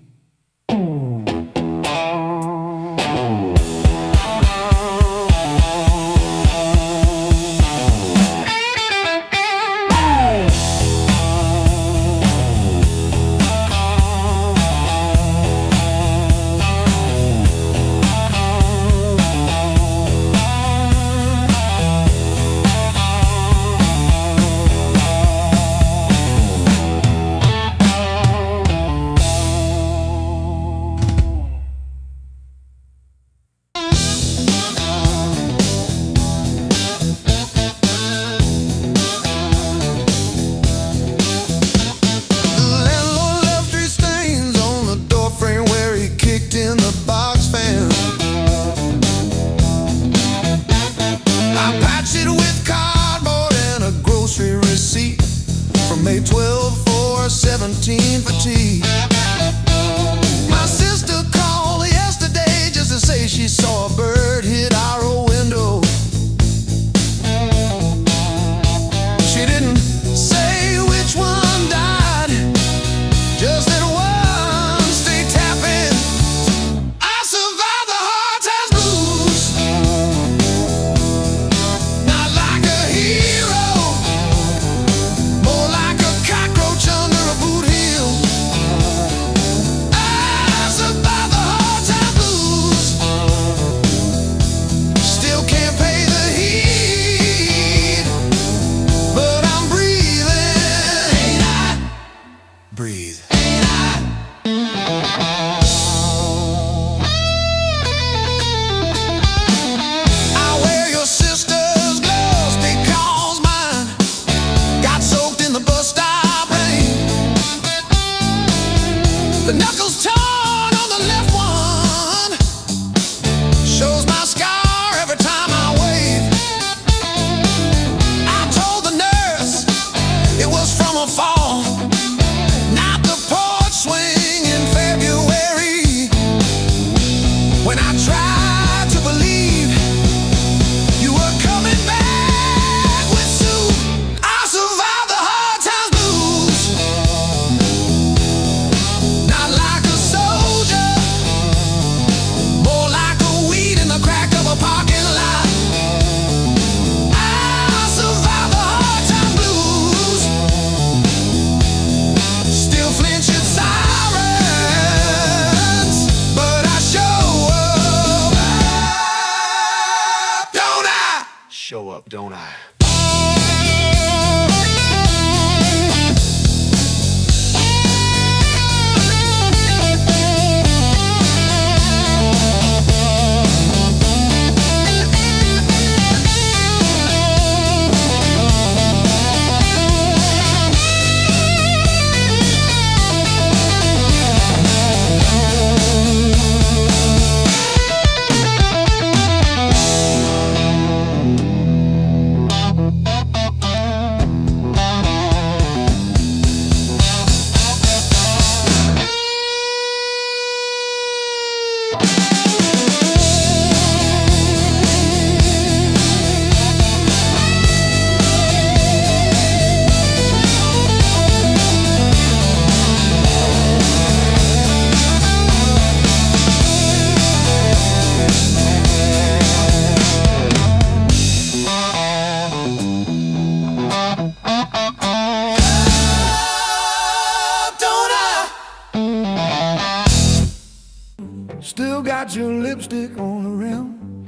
May 12 for 17 for tea. My sister called yesterday just to say she saw a bird hit our old window. She didn't say which one died, just that one stayed tapping. I survived the hard times blues, not like a hero, more like a cockroach under a boot heel. I survived the hard times blues, still can't pay the heat, but I'm breathing. Ain't I? Breathe. Ain't I? I wear your sister's gloves because mine got soaked in the bus stop rain. The knuckles torn on the left one shows my scar every time I wave. I told the nurse it was from a fall, not the porch swing in February. When I tried to believe you were coming back with Sue, I survived the hard times blues, not like up, don't I? Still got your lipstick on the rim,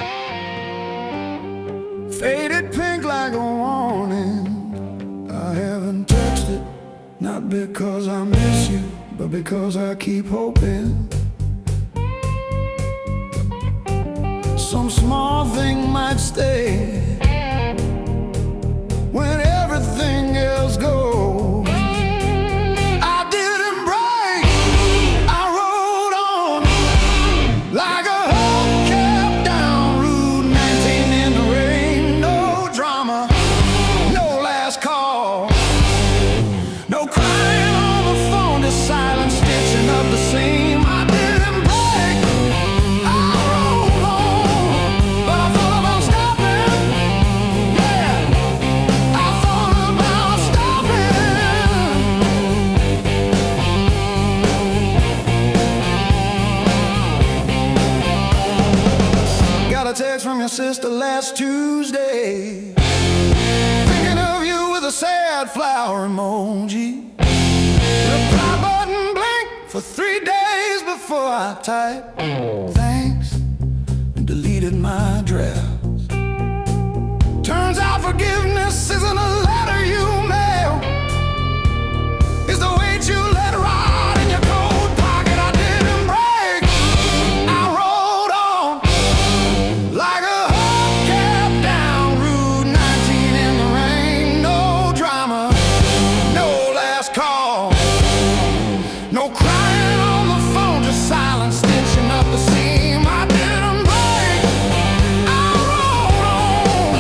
faded pink like a warning. I haven't texted, not because I miss you, but because I keep hoping some small thing might stay when everything else goes. Like a hubcap down Route 19 in the rain. No drama, no last call, no crying on the phone, just silent stitching up the seam. I didn't break, I rolled on, but I thought about stopping. Yeah, I thought about stopping. Got a text from your sister last Tuesday, thinking of you with a sad flower emoji. Reply button blinked for 3 days before I typed thanks and deleted my drafts. Turns out forgiveness isn't a letter you mail, it's the weight you let ride in your coat pocket. I didn't break, I rolled on like a hubcap down Route 19 in the rain. No drama, no last call, no crying on the phone, just silent stitching up the seam. I didn't break, I rolled on,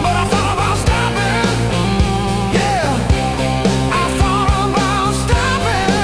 but I thought about stopping. Yeah, I thought about stopping.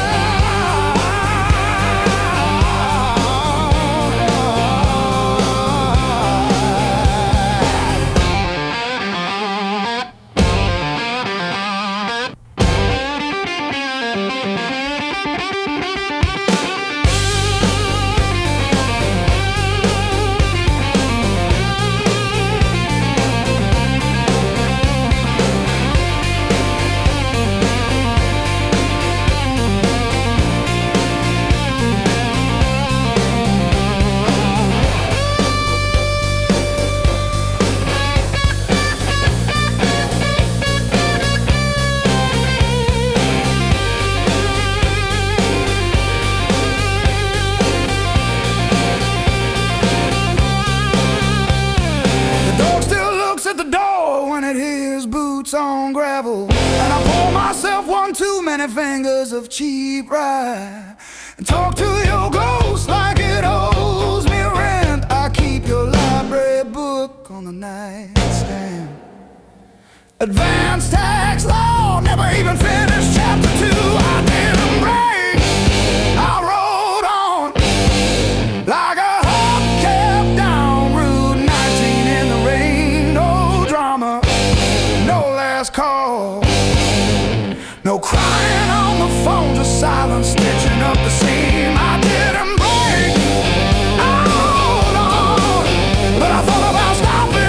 The dog still looks at the door when it hears boots on gravel, and I pour myself one too many fingers of cheap rye and talk to your ghost like it owes me rent. I keep your library book on the nightstand. Advanced tax law, never even finished chapter 2. I didn't break, I rolled on like a hubcap down Route 19 in the rain. No drama, no last call, no crying on the phone, just silent stitching up the seam. I didn't break, I rolled on, but I thought about stopping.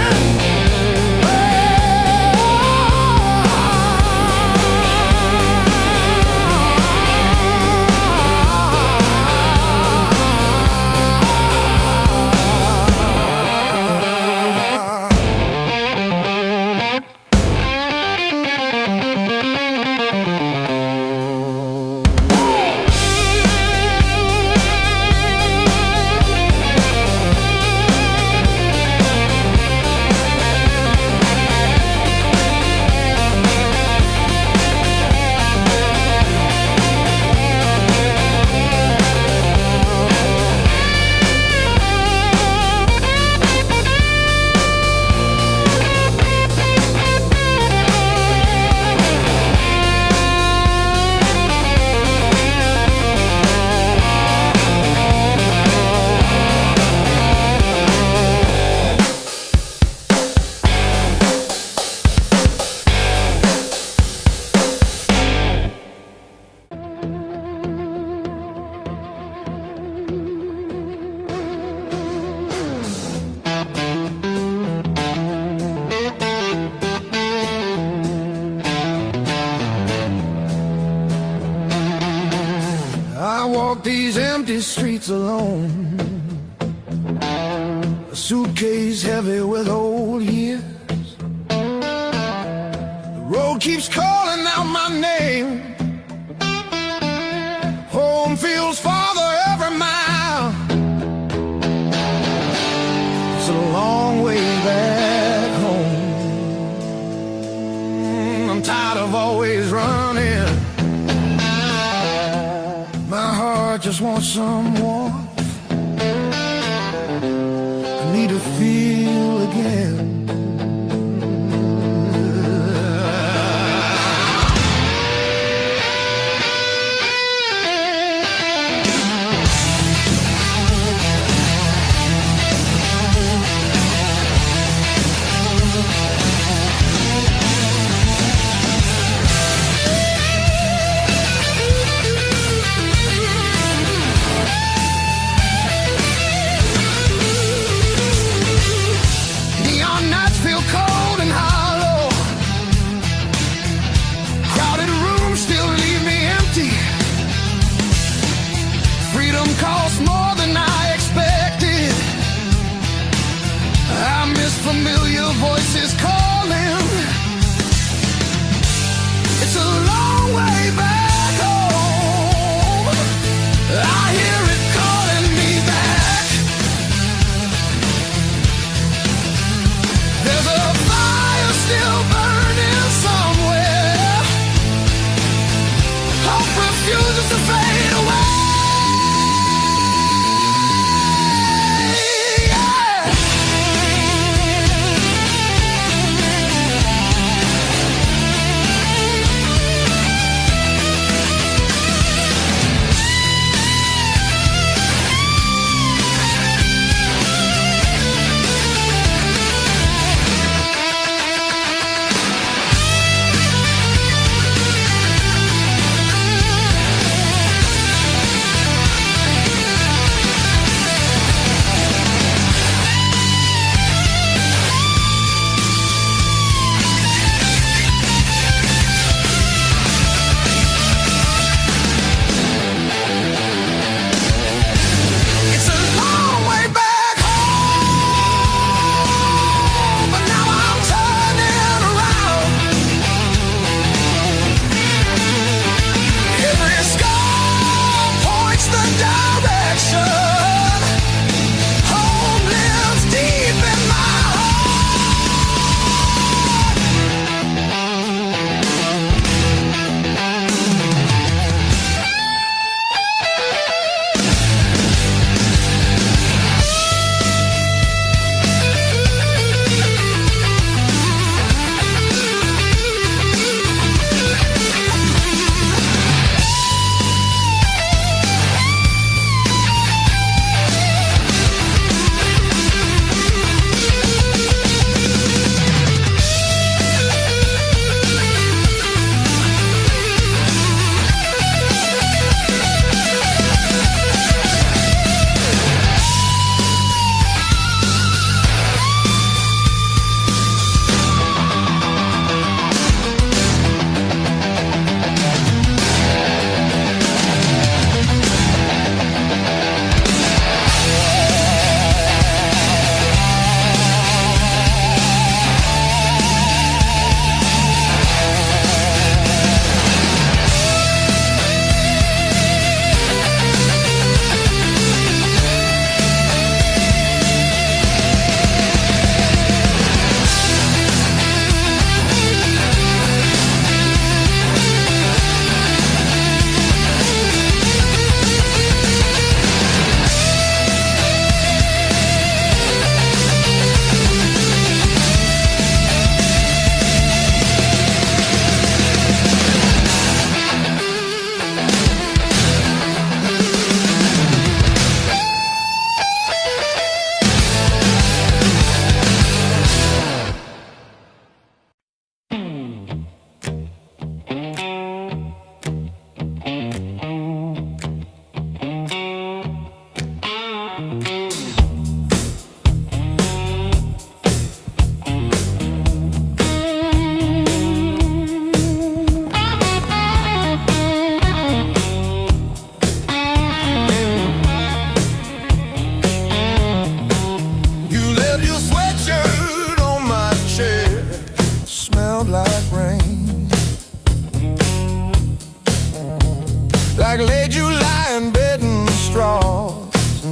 empty streets alone, a suitcase heavy with old years. The road keeps calling out my name. Home feels farther every mile. It's a long way back home. I'm tired of always running. My heart just wants some warmth. I need to feel again. Familiar voices calling. It's a long way back home. I hear it calling me back. There's a fire still burning somewhere. Hope refuses to fade away.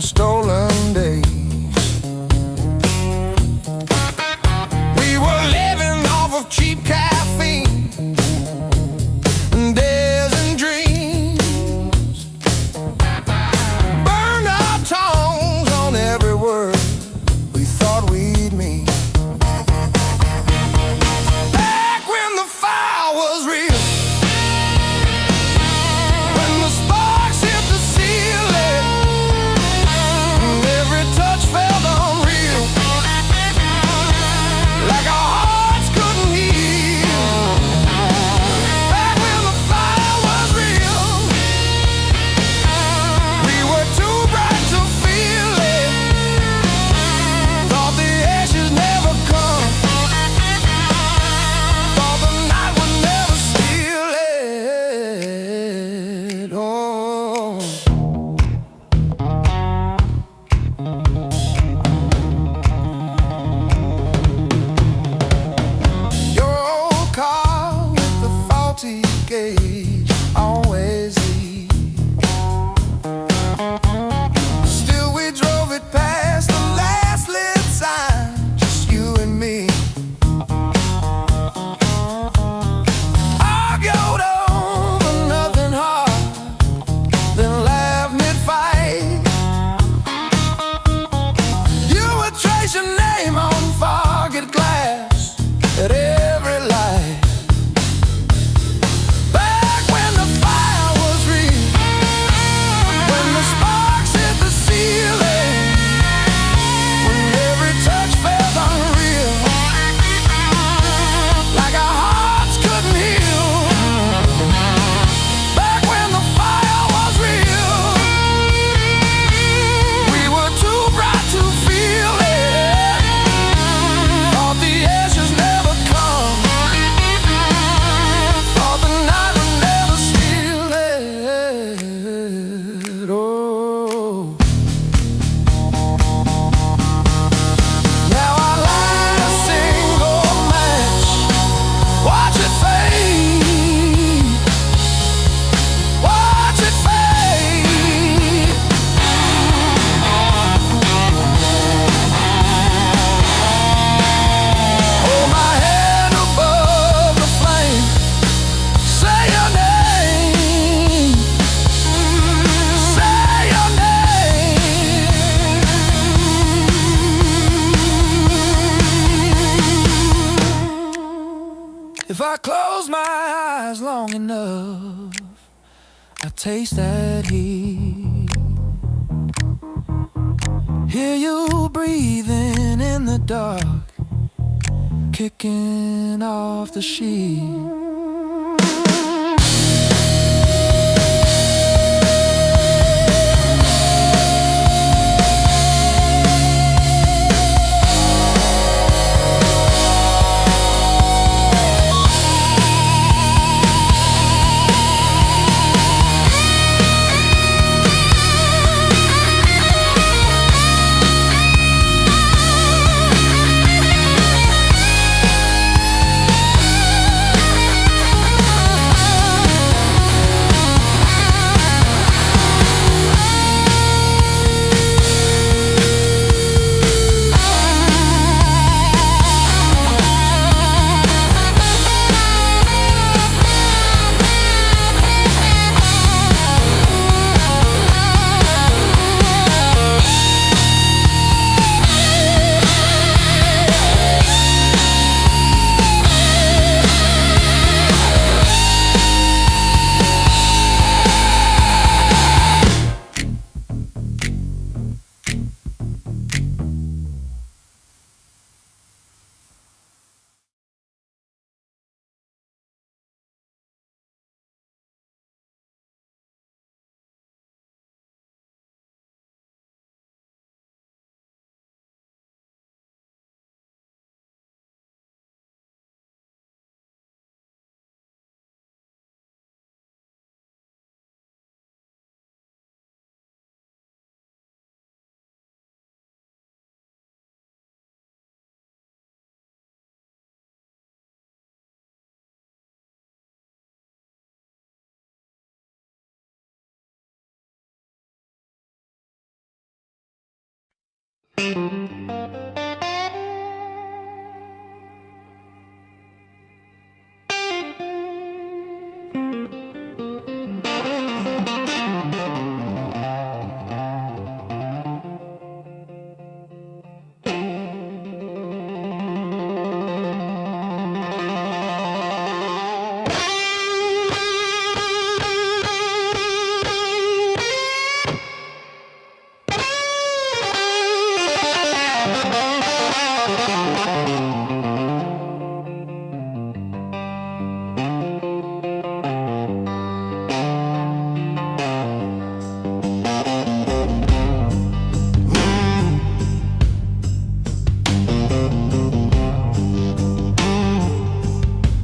and stolen days. We were living off of cheap caffeine and days and dreams. Burned our tongues on every word we thought we'd mean. Back when the fire was real, always leave. Still we drove it past the last lit sign, just you and me. Argued over nothing hard, then laughed mid-fight. You would trace your name on forget glass at every light. If I close my eyes long enough, I taste that heat. Hear you breathing in the dark, kicking off the sheet.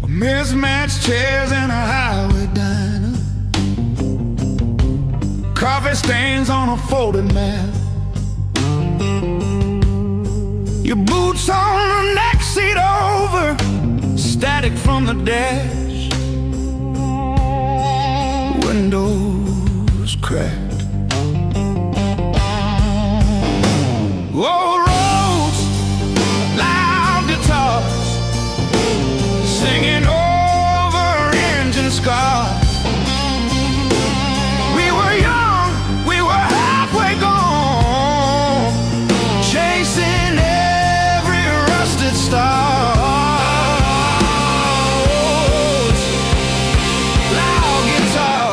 Mismatched chairs in a highway diner, coffee stains on a folded mat, your boots on the next seat over, static from the dash, windows cracked. Old roads, loud guitars, singing over engine scars. We were young, we were halfway gone, chasing every rusted star. Loud guitar.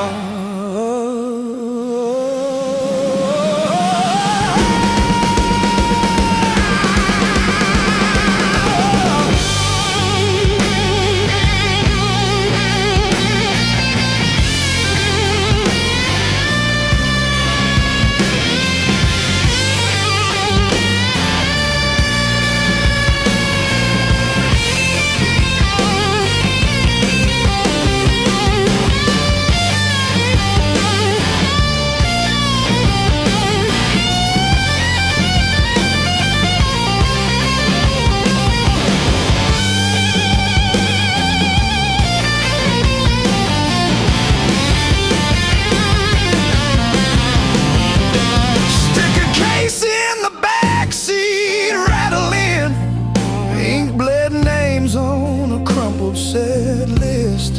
Set list.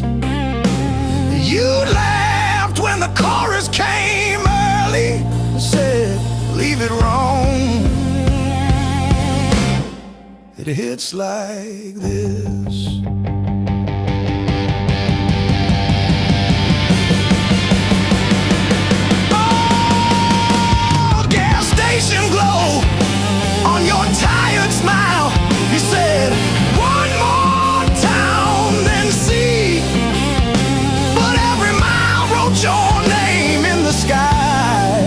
You laughed when the chorus came early and said, leave it wrong. It hits like this. Oh, gas station glow on your tired smile. You said, one more then see, but every mile wrote your name in the sky,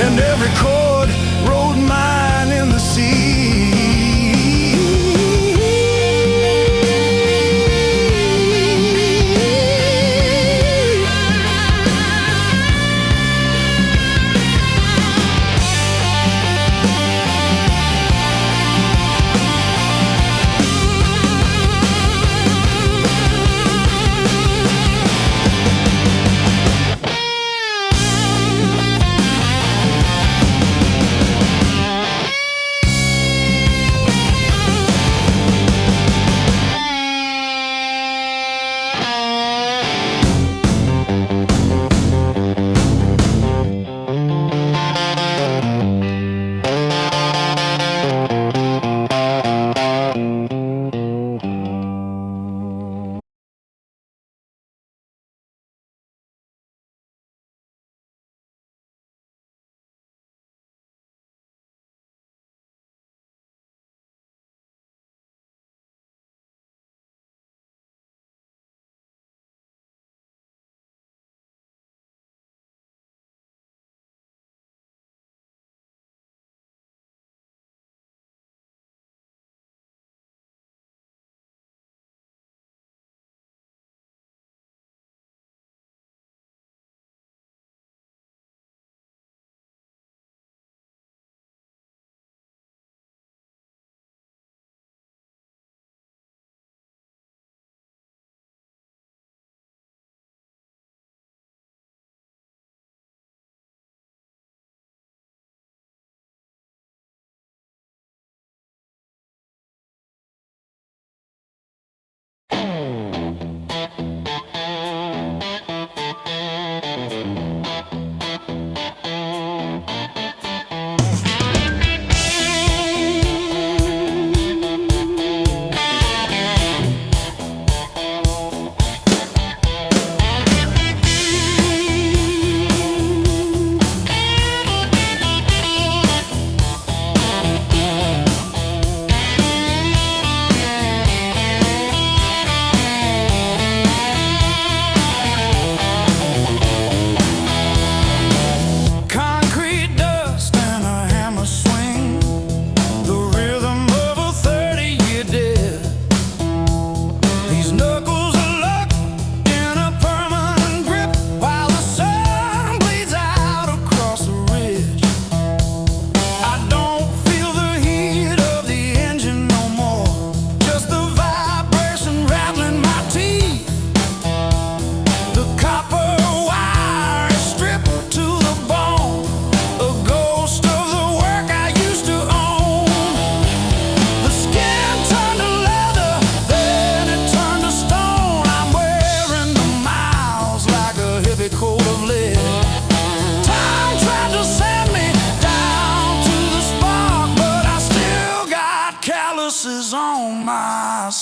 and every chord wrote mine in the sea.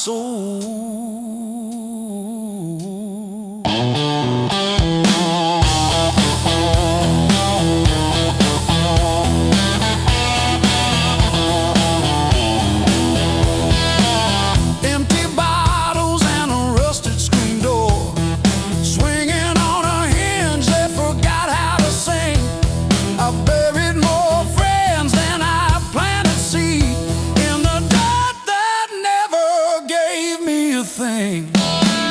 soul. Empty bottles and a rusted screen door, swinging on a hinge that forgot how to sing. I buried more friends than I planted seed in the dirt that never gave me a thing.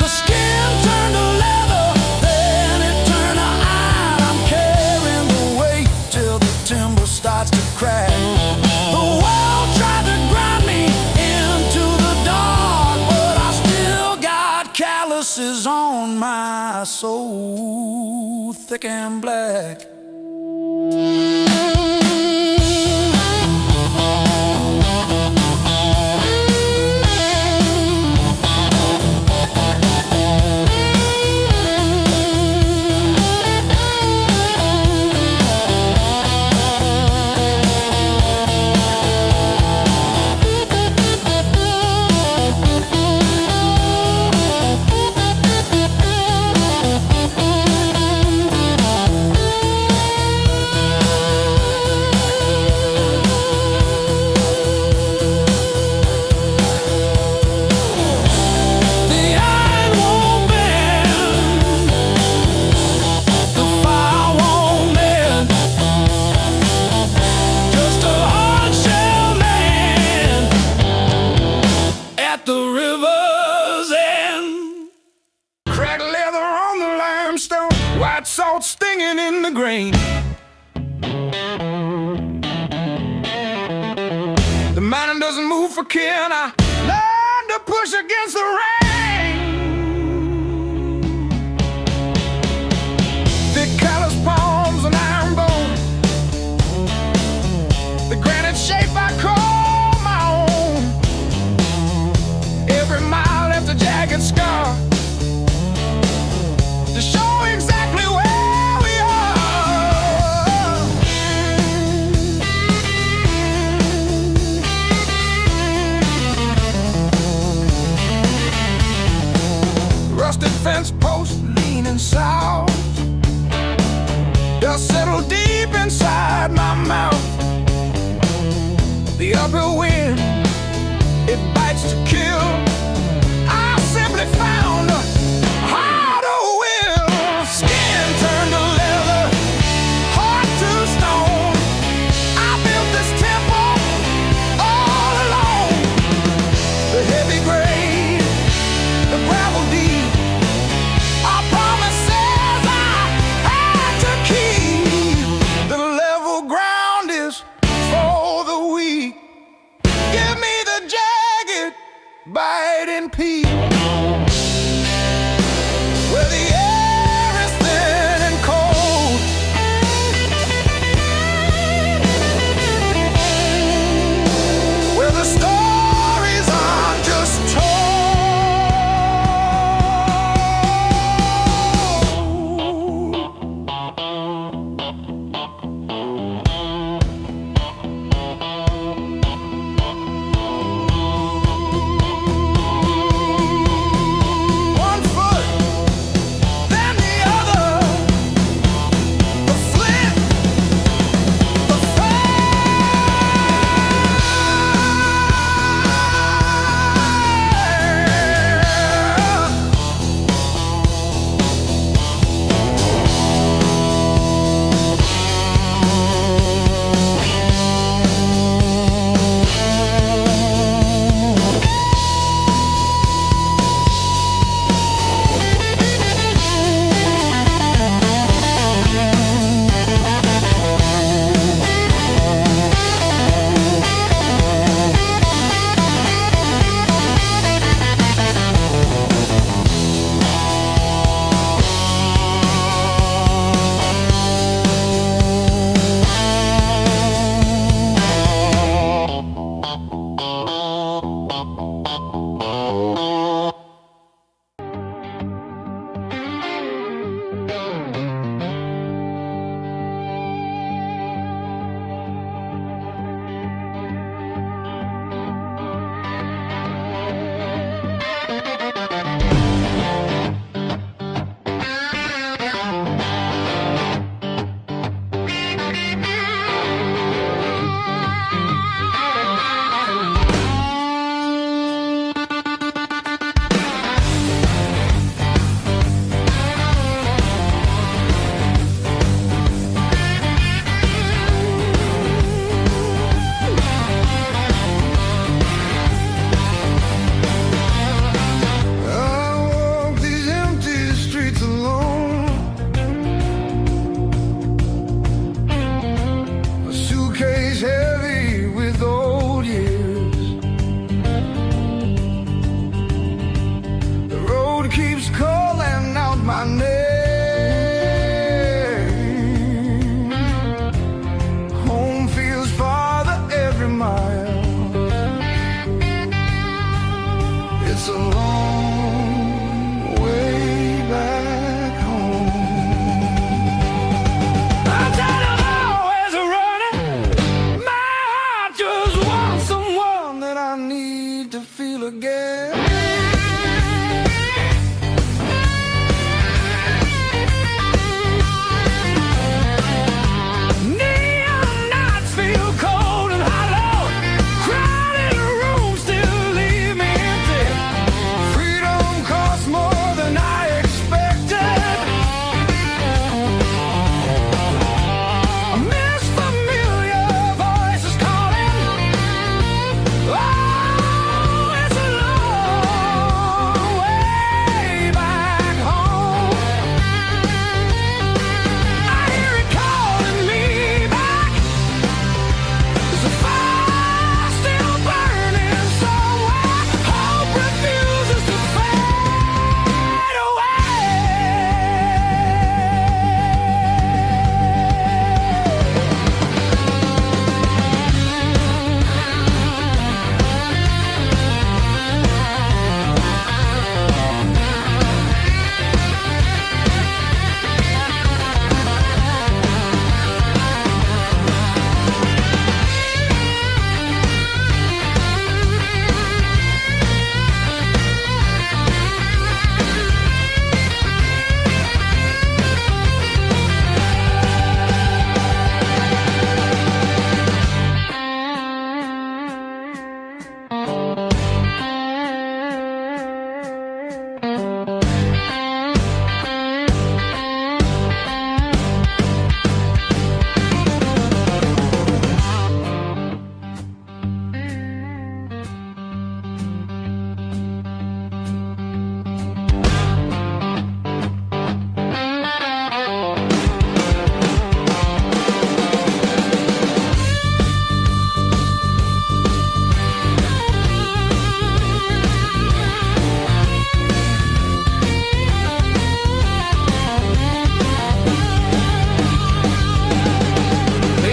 The skin turned to leather, then it turned to iron. I'm carrying the weight till the timber starts to crack. The world tried to grind me into the dark, but I still got calluses on my soul, thick and black. White salt stinging in the grain. The mountain doesn't move for kin. I learned to push against the rain. Thick callous palms and iron bone, the granite shape I call my own. Every mile left a jagged scar to show exactly where we are. suitcase heavy with old years. The road keeps calling out my name. Home feels farther every mile. It's a long way back home. I'm tired of always running. My heart just wants someone that I need to feel again. Neon nights feel cold and hollow. Crowded rooms still leave me empty. Freedom costs more than I expected. I miss familiar voices calling. Oh, it's a long way back home. I hear it calling me back. There's a fire still burning somewhere. Hope refuses to fade away.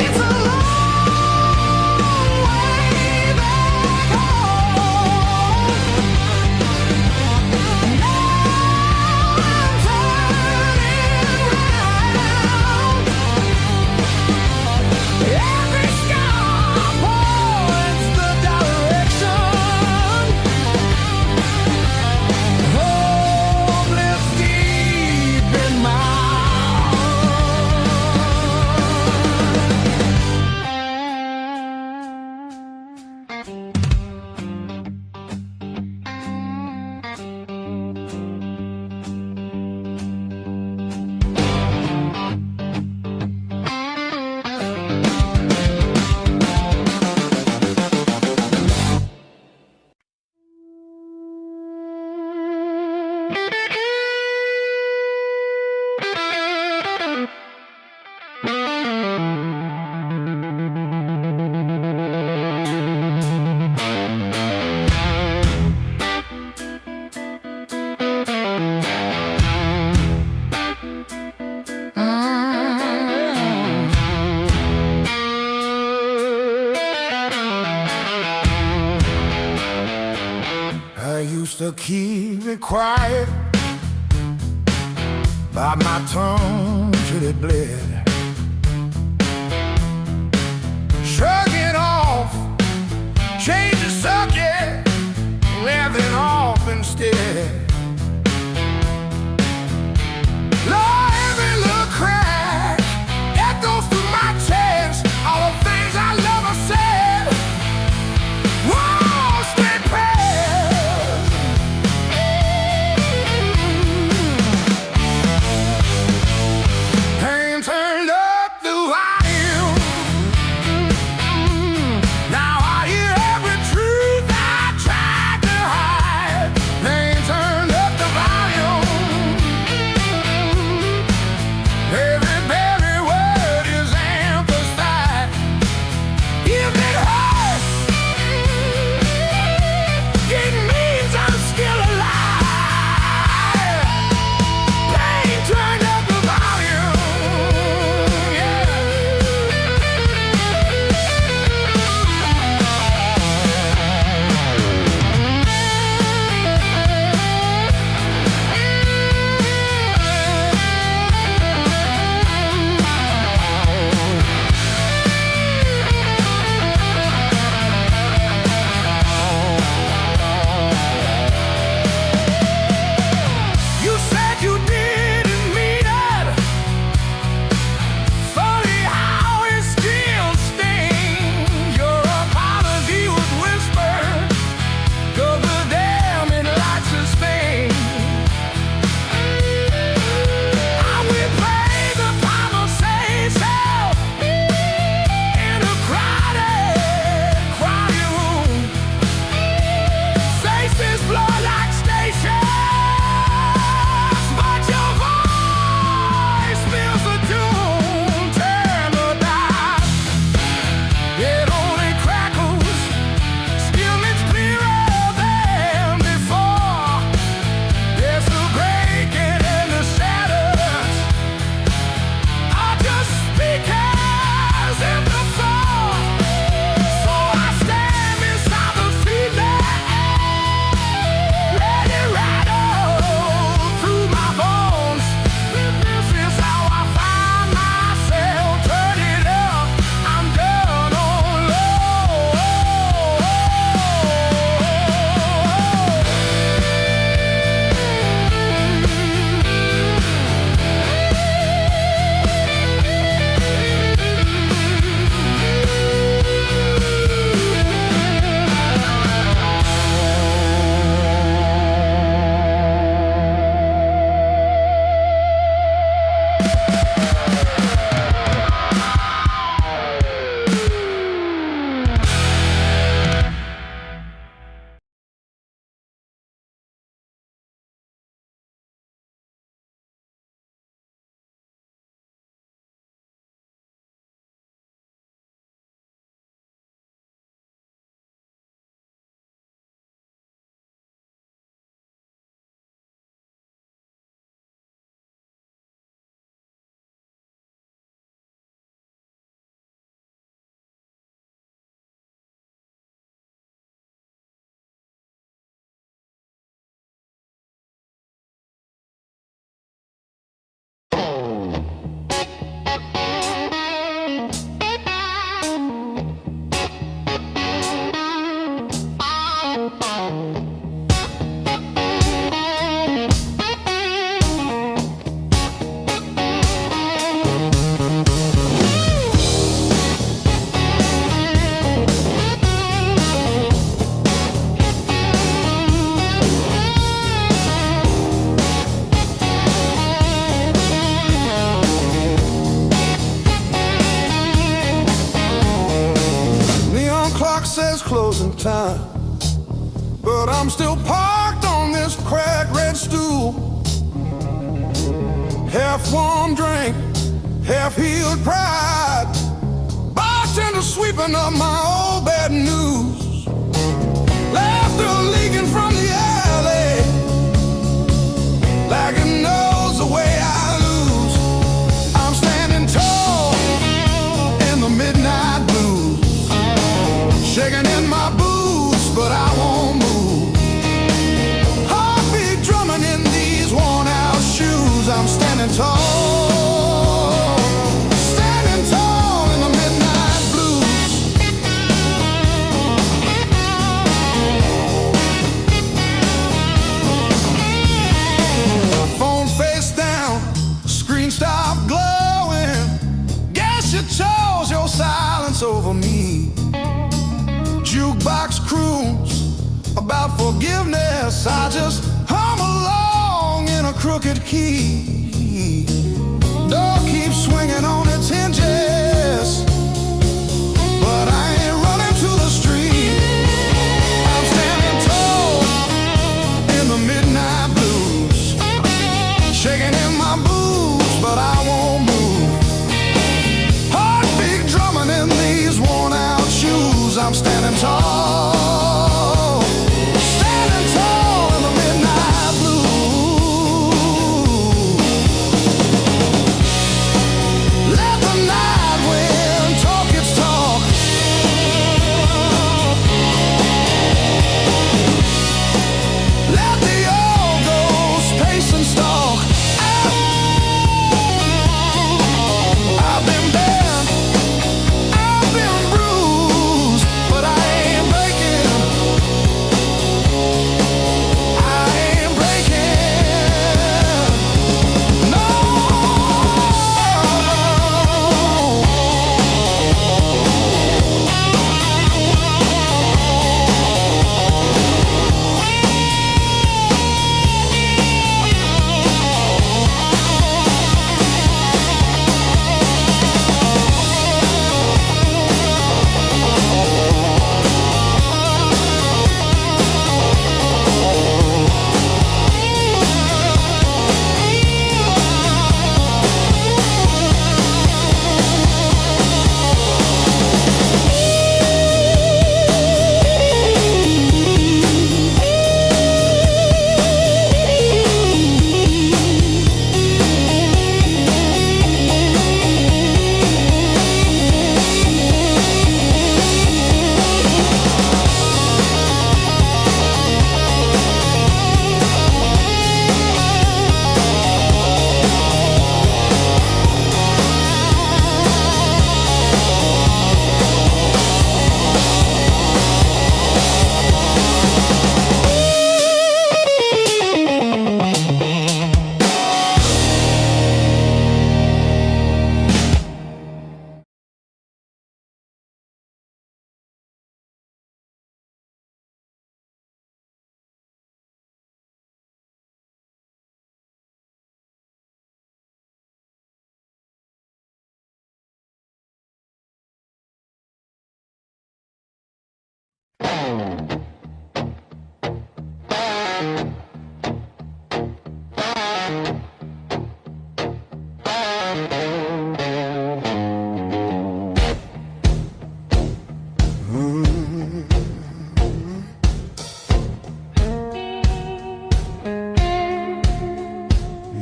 It's a long way back home. Now I'm turning round. Every scar points the direction. Homeless deep in my I used to keep it quiet, bite my tongue till it bled. Shrug it off, change the subject, laughing off instead. Lord, every little crack echoes through my chest. All the things I love are said. Whoa, stay past. Pain turns says closing time, but I'm still parked on this cracked red stool. Half warm drink, half healed pride, bartender sweeping up my old bad news. Laughter leaking from the alley, like it knows the way I lose. I'm standing tall in the midnight blues, shaking in my boots, but I won't move. Heartbeat drumming in these worn out shoes. I'm standing tall, standing tall in the midnight blues. Phone face down, screen stopped glowing. Guess you chose your silence over me. Jukebox croons about forgiveness, I just hum along in a crooked key. Door keeps swinging on its hinges, but I ain't running to the street. I'm standing tall in the midnight blues, shaking in my boots, but I won't move. Heartbeat drumming in these worn out shoes. I'm standing tall, standing tall in the midnight blue. Let the night wind talk its talk. Let the old ghost pace and stalk. I've been bent, I've been bruised, but I ain't breaking. I ain't breaking. No.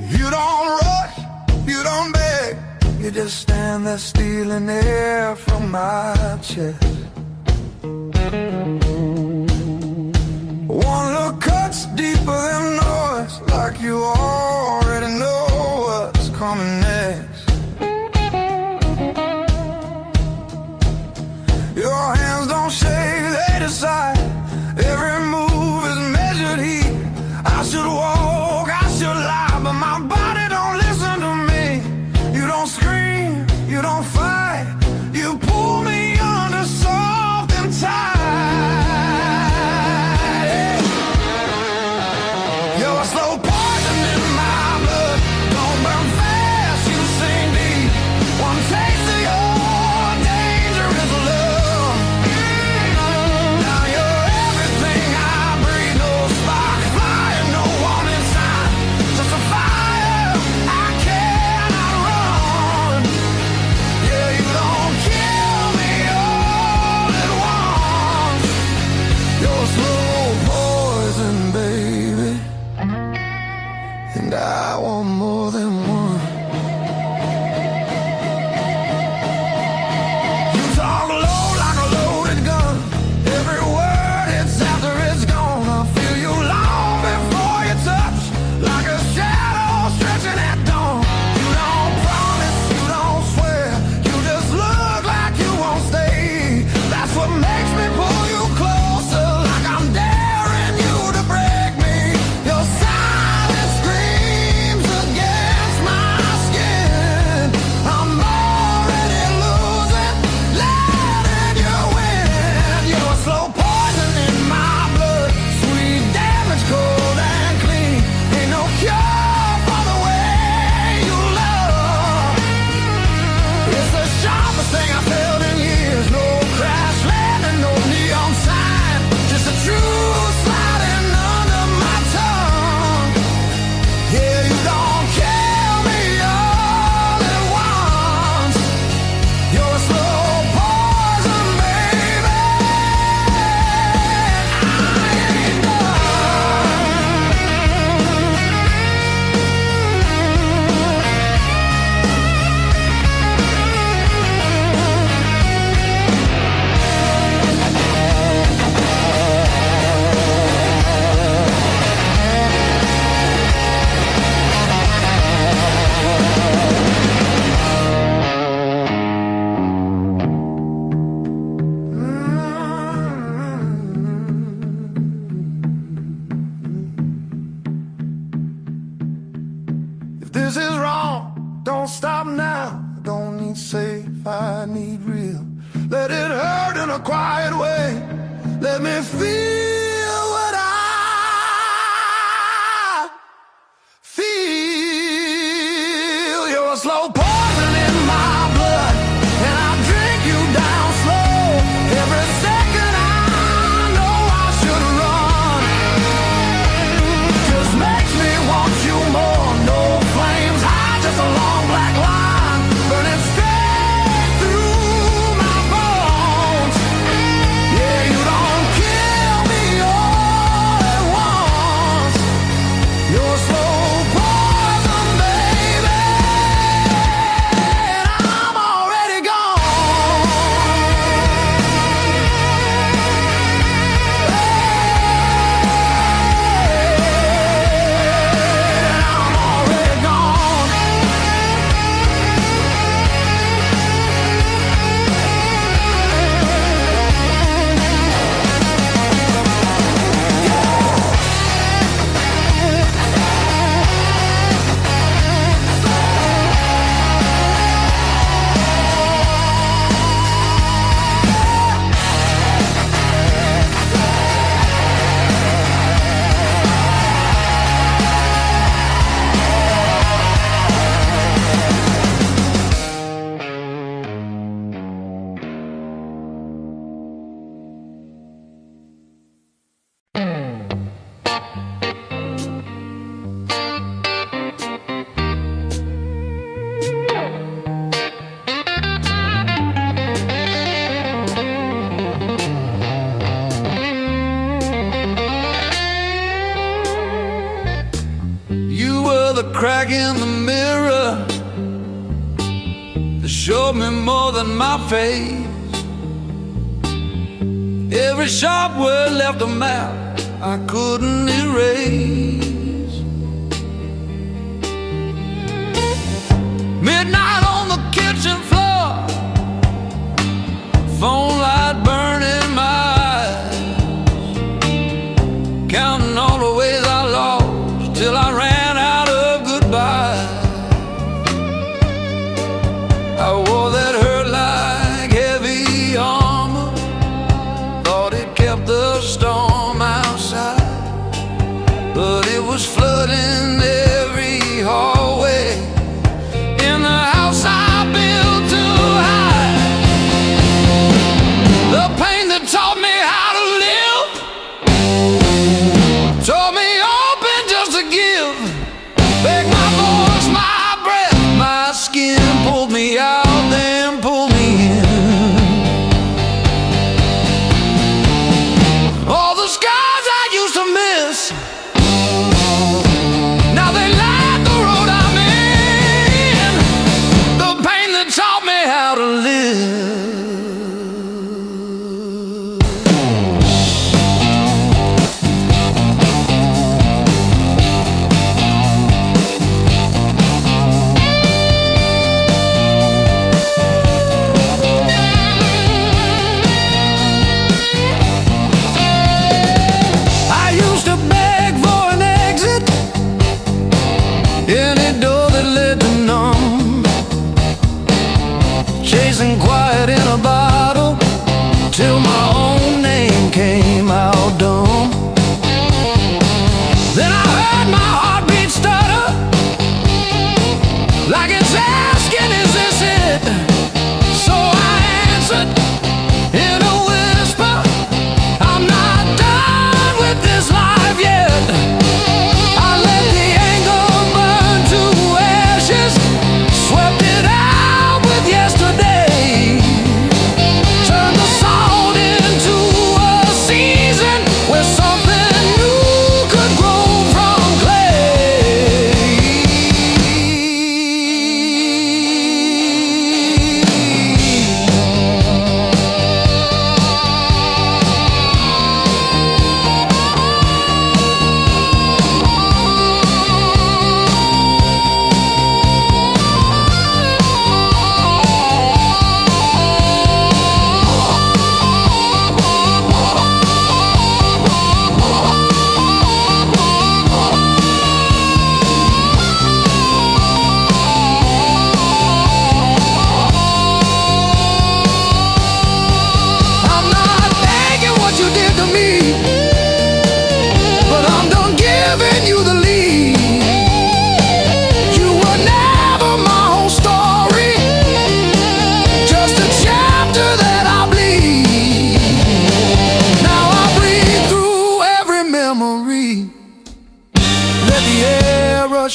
You don't rush, you don't beg, you just stand there stealing air from my chest. One look cuts deeper than noise, like you already know what's coming next. Your hands don't shake, they decide. Every move is measured heat. I should walk, I should lie, but my body don't listen to me. You don't scream, you don't fight, you pull me under soft and tight. You're a slow poison in my blood. Don't burn fast, you sink deep. One taste of your dangerous love. a quiet way. Let me feel what I feel. You're a slow poison in my blood, and I drink you down slow. Every second I know I should run. Just makes me want you more. No flames high, just a long black line burning straight through my bones. Yeah, you don't kill me all at once. You're slow poison, baby, and I'm already gone. I'm already gone. You were the crack in the mirror that showed me more than my face. Every sharp word left a map I couldn't erase. Midnight on the kitchen floor, phone light burning my eyes, counting all the ways I lost till I ran out of goodbye. I wore that hurt like heavy armor, thought it kept the storm outside, but it was flooding every hallway in the house I built too high.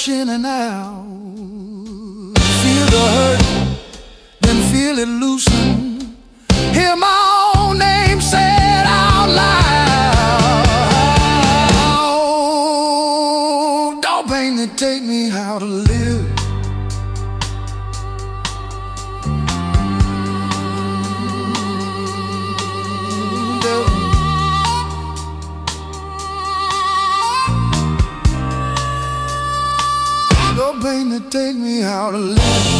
rush in and out. Feel the hurt, then feel it loosen. Hear my own name said out loud. Don't pain that take me how to live. Don't pain that take me how to live.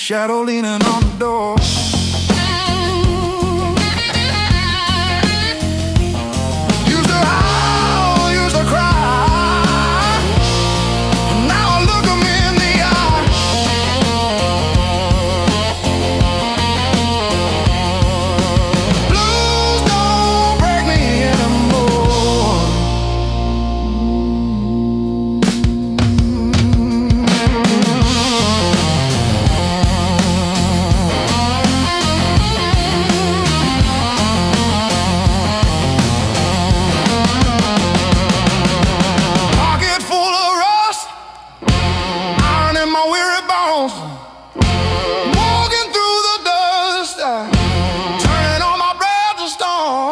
shadow leaning on the door. Used to howl, used to cry. Now I look 'em in the eye. Blues don't break me anymore. Pocket full of rust, iron in my weary bones. Walking through the dust, turning all my breath to stone.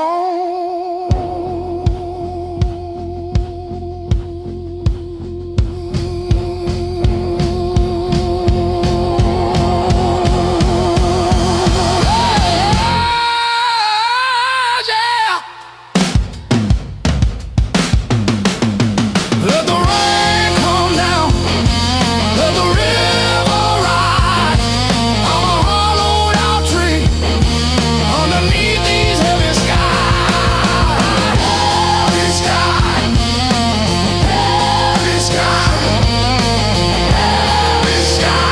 Yeah. Let the rain come down, let the river rise. I'm a hollowed out tree underneath these heavy skies. Heavy sky, heavy sky, heavy sky.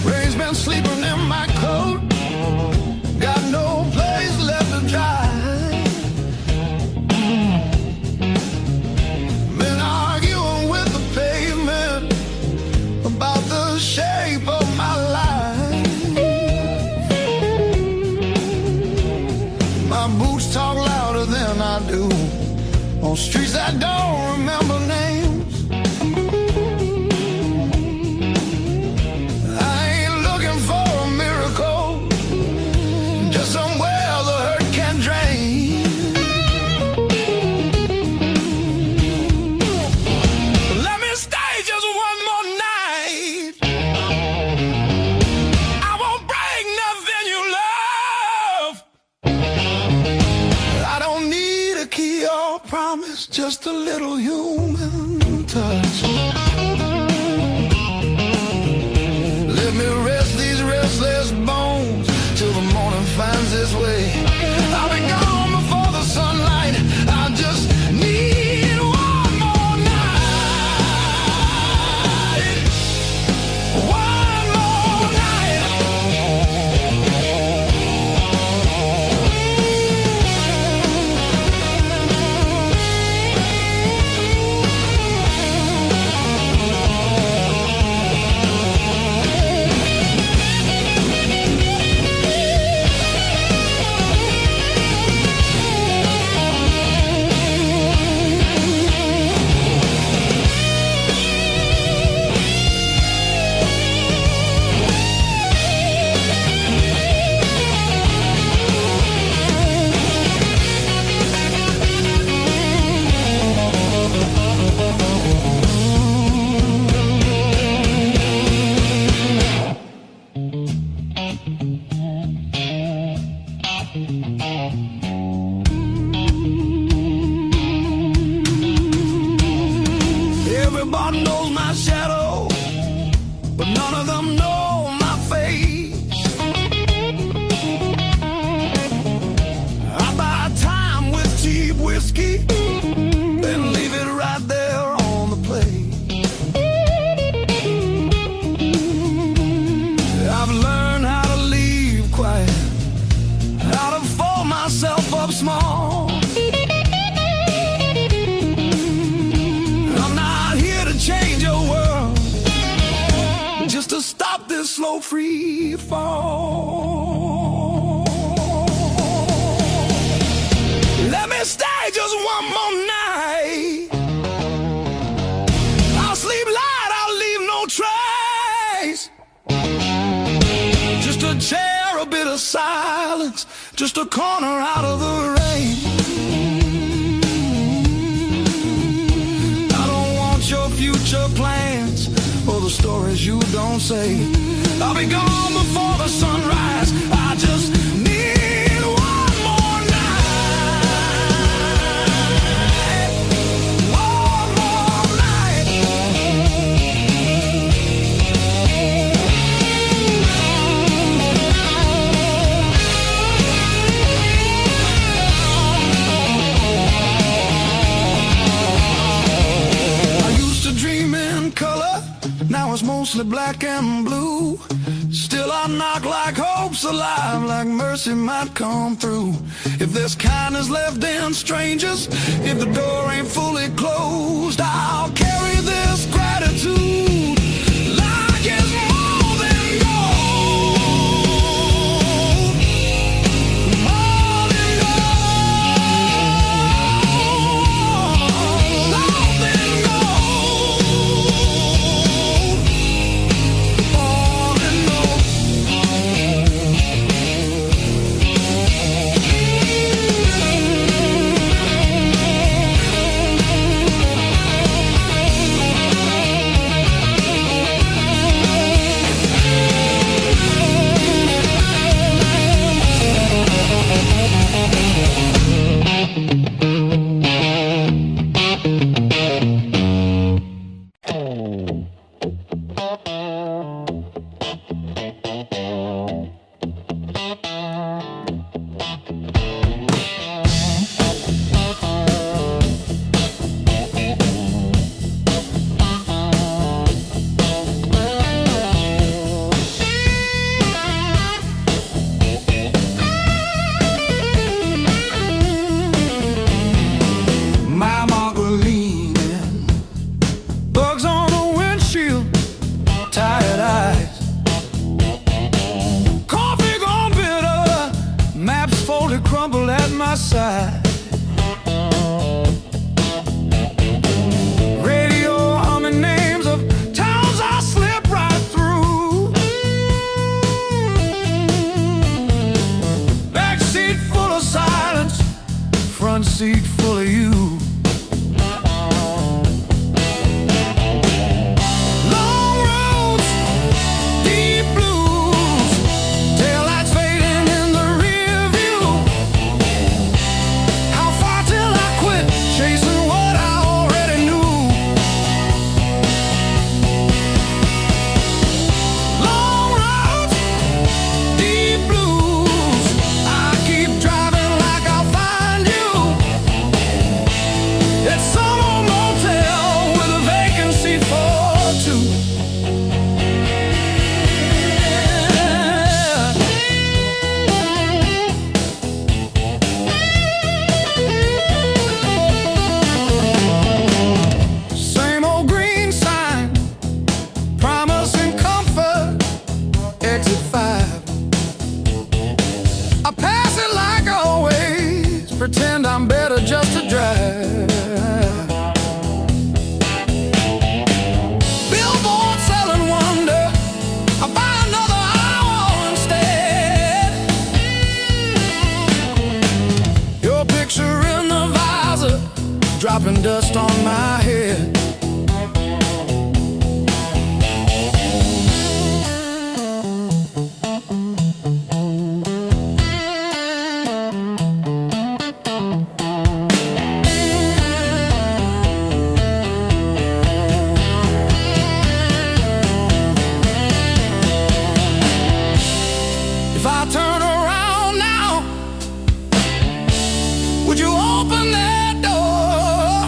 Rain's been sleeping in my coat, got no place left to dry. Been arguing with the pavement about the shape of my life. My boots talk louder than I do on streets I don't remember names. I ain't looking for a miracle, just somewhere the hurt can drain. Let me stay just one more night. I won't break nothing you love. I don't need a key or promise, just a little human touch. Let me rest these restless bones till the morning finds its way. I'll be gone before the sunlight. I just need one more night. One more night. myself up small. I'm not here to change your world, just to stop this slow free fall. Let me stay just one more night. I'll sleep light, I'll leave no trace. Just a chair, a bit of silence, just a corner out of the rain. I don't want your future plans or the stories you don't say. I'll be gone before the sunrise. I just need one more night. One more night. I used to dream in color, now it's mostly black and blue. Still I knock like hope's alive, like mercy might come through. If there's kindness left in strangers, if the door ain't fully closed, I'll carry this gratitude like it's more than gold. More than gold. More than gold. More than gold. My Margaret leaning, bugs on the windshield, tired eyes. Coffee gone bitter, maps folded crumbled at my side. Radio humming names of towns I slip right through. Back seat full of silence, front seat full of you. Long roads, deep blues, taillights fading in the rear view. How far till I quit chasing what I already knew? Long roads, deep blues, I keep driving like I'll find you. It's some old motel with a vacancy for two. Same old green sign, promising comfort, exit 5. I pass it like always, pretend I'm better just to drive. Billboard selling wonder, I buy another hour instead. Your picture in the visor, dropping dust on my head. If I turn around now, would you open that door?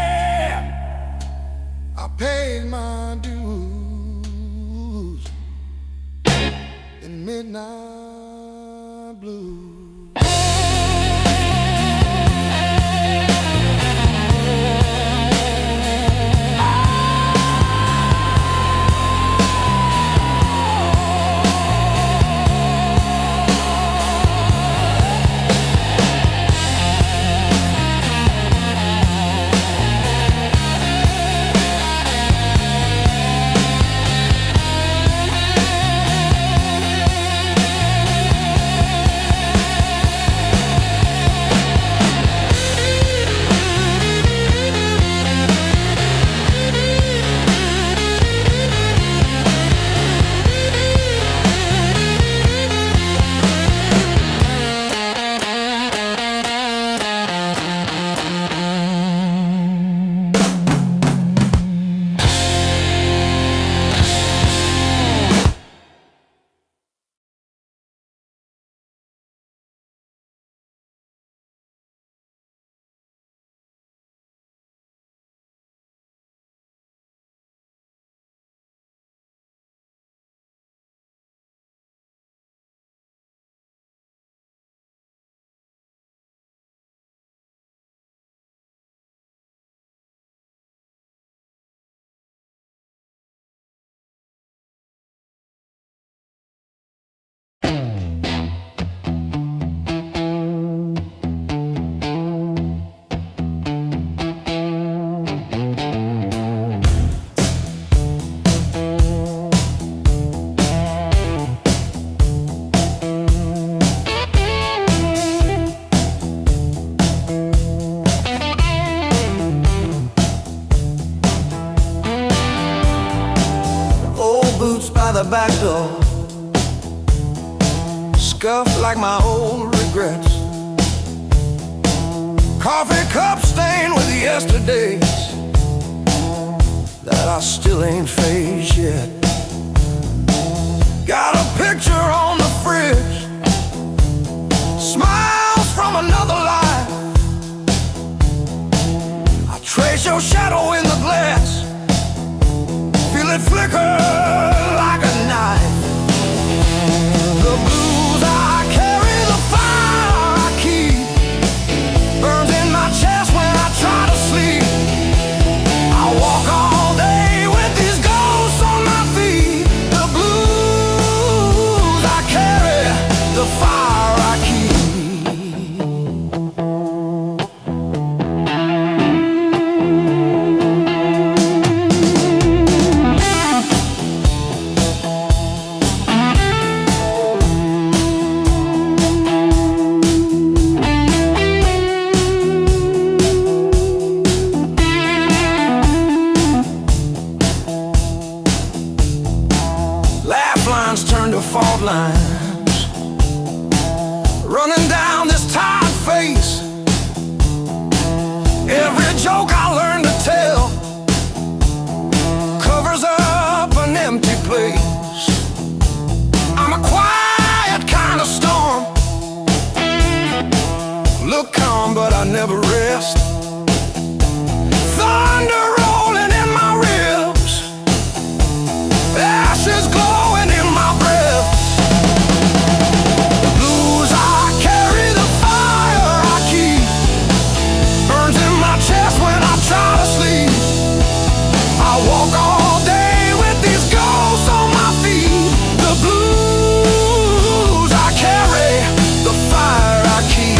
the back door, scuffed like my old regrets. Coffee cup stained with yesterdays that I still ain't faced yet. Got a picture on the fridge, smiles from another life. I trace your shadow in the glass, feel it flicker like a knife. The blues I carry, the fire I keep, burns in my chest when I try to sleep. I walk all day with these ghosts on my feet. The blues I carry, the fire I keep. Turn to fault lines, running down this tired face. Every joke I learned to tell covers up an empty place. I'm a quiet kind of storm, look calm but I never rest. Thunder rolling in my ribs, ashes glowing in my breath. The blues I carry, the fire I keep, burns in my chest when I try to sleep. I walk all day with these ghosts on my feet. The blues I carry, the fire I keep.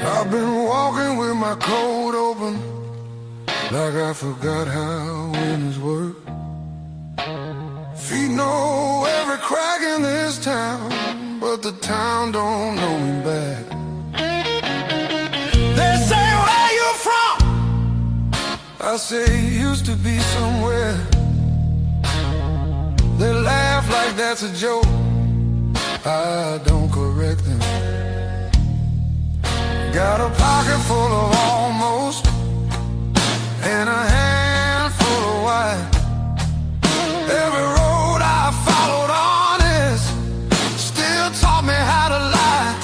I've been walking with my coat open, like I forgot how winners work. Feet know every crack in this town, but the town don't know me back. They say, where you from? I say, used to be somewhere. They laugh like that's a joke, I don't correct them. Got a pocket full of almost, and a handful of white. Every road I followed honest still taught me how to lie.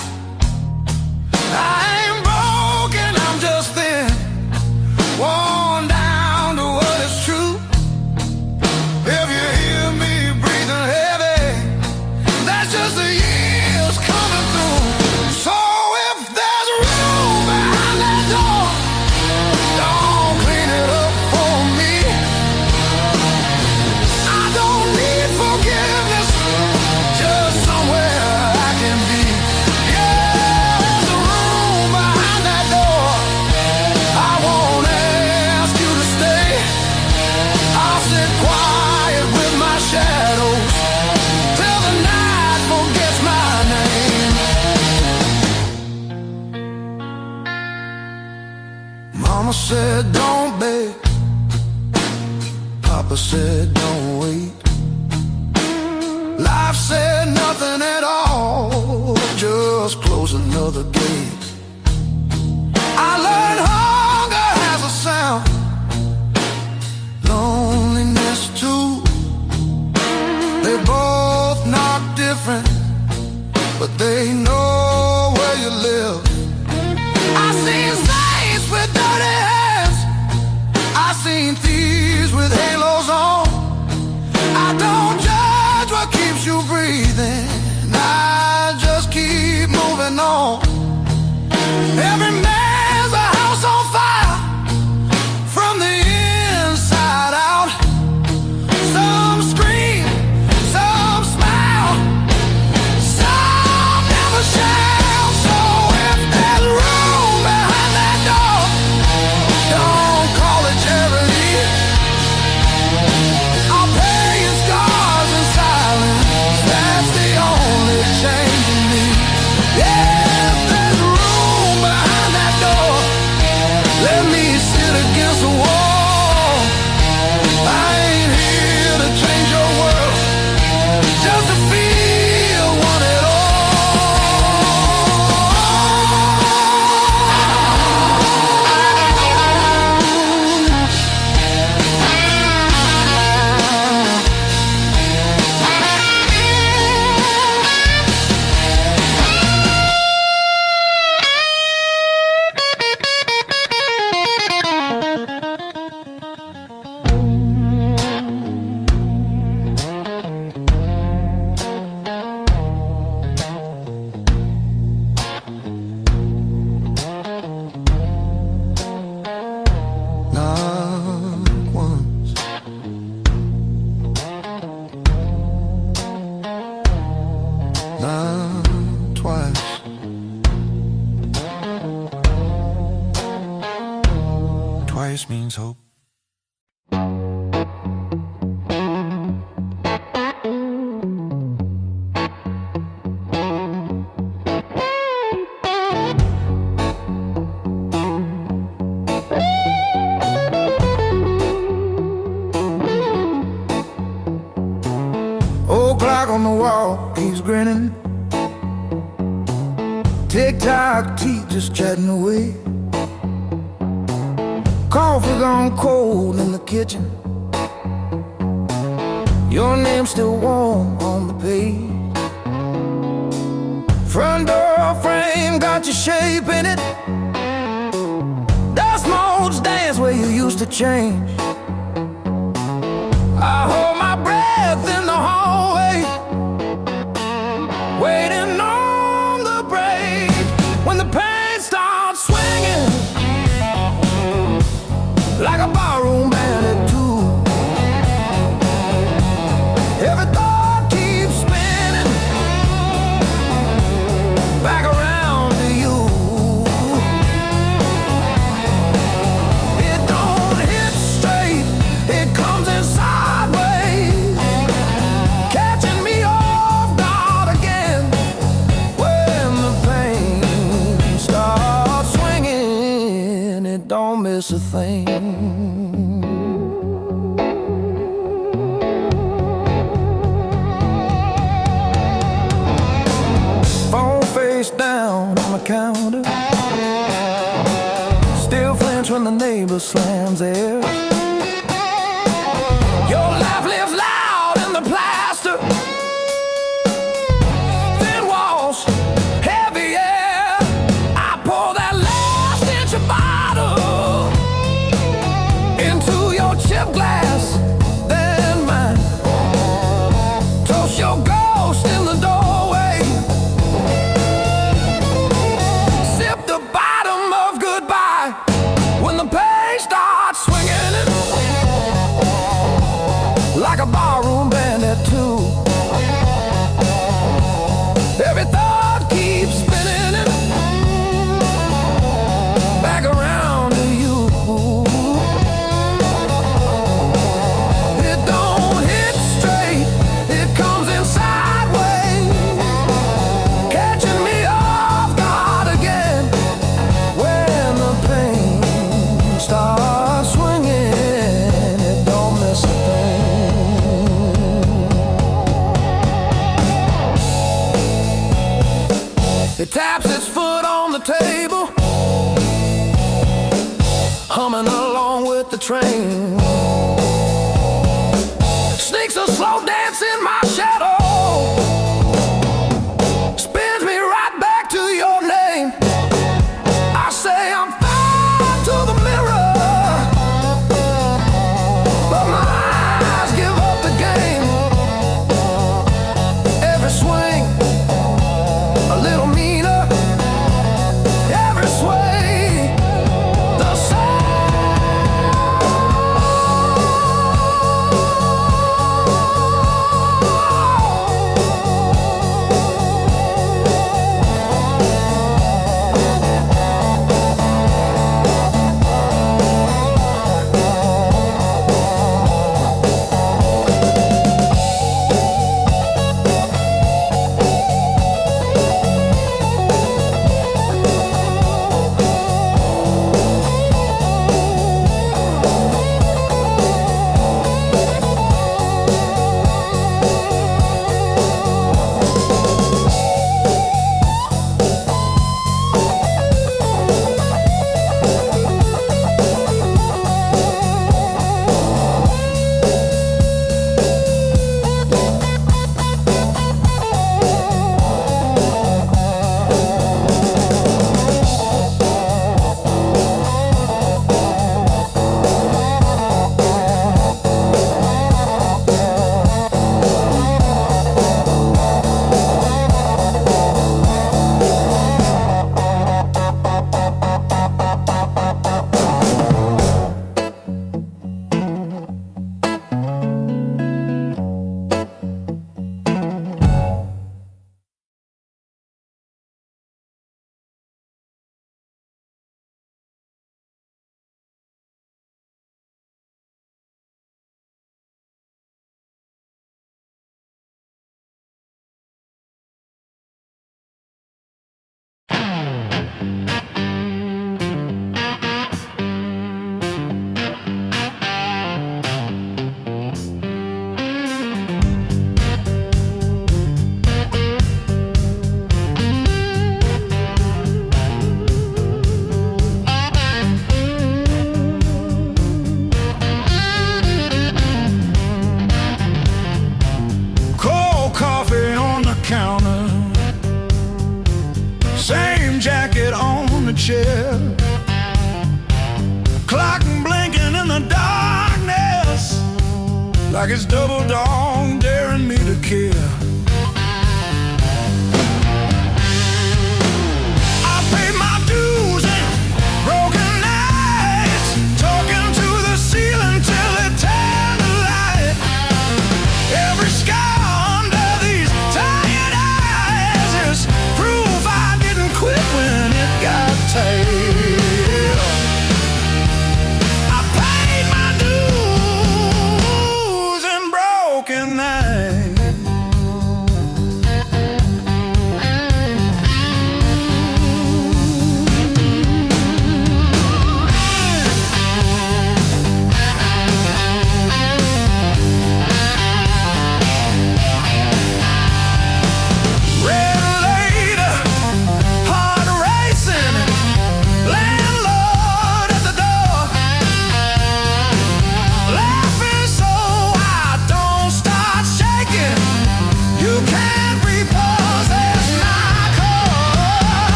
Papa said, don't wait. Life said nothing at all, just close another gate. I learned hunger has a sound, loneliness too. They both knock different, but they know where you live. I seen saints with dirty hands, I seen thieves with halos on. I don't judge what keeps you breathing, I just keep moving on. Every man's a house on fire, from the inside out. Some scream, some smile, some never shout. So if there's room behind that door, don't call it charity. I'll pay your scars in silence, that's the only change in me. Yeah, if there's room behind that door, let me sit against the wall. I ain't here to change your world, just to feel one at all. Not once, not twice. Twice means hope. Old clock on the wall, he's grinning. Tick-tock, teeth just chatting away. Coffee gone cold in the kitchen. Your name's still warm on the page. Front door frame got your shape in it. Dust motes dance where you used to change. I hold my breath in the hallway, waiting on the break. When the pain starts swinging like a barroom band at two, every thought keeps spinning back around to you. It don't hit straight, it comes in sideways, catching me off guard again. When the pain starts swinging, it don't miss a thing. Phone face down on the counter, still flinch when the neighbor slams theirs. Your laugh lives loud in the plaster, thin walls, heavy air. I pour that last inch of bottle into your chip glass, then mine. Toast your ghost in the doorway, sip the bottom of goodbye. When the pain starts swinging it like a barroom band at two, every thought keeps spinning it back around to you. It don't hit straight, it comes in sideways, It taps its foot on the table, humming along with the train. Sneaks a slow dance in my shadow, spins me right back to your name. I say I'm fine to the mirror, but my eyes give up the game. Every swing a little meaner, every sway the same. Chair, clock blinking in the darkness, like it's double dawn daring me to care. I paid my dues and broken nights, talking to the ceiling till it turned to light. Every scar under these tired eyes is proof I didn't quit when it got tight. I paid my dues and broken nights.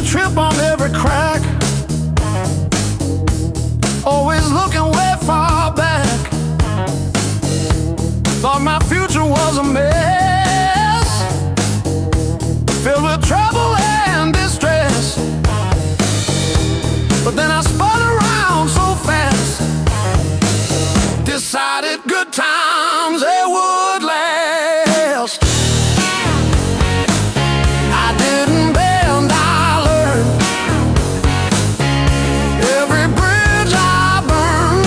to trip on every crack, always looking way far back. Thought my future was a mess, filled with trouble and distress. But then I spun around so fast, decided good times they would last. I didn't bend, I learned. Every bridge I burned,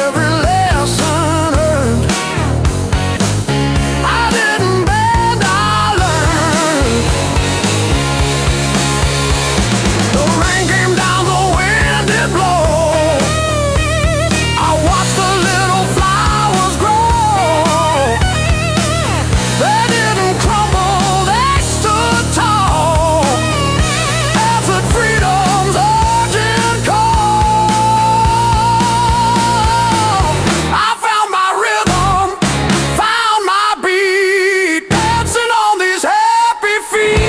every lesson earned. I didn't bend, I learned. The rain came down, the wind did blow. I watched the little flowers grow. They didn't crumble, they stood tall. Answered freedom's urgent call. I found my rhythm, found my beat, dancing on these happy feet.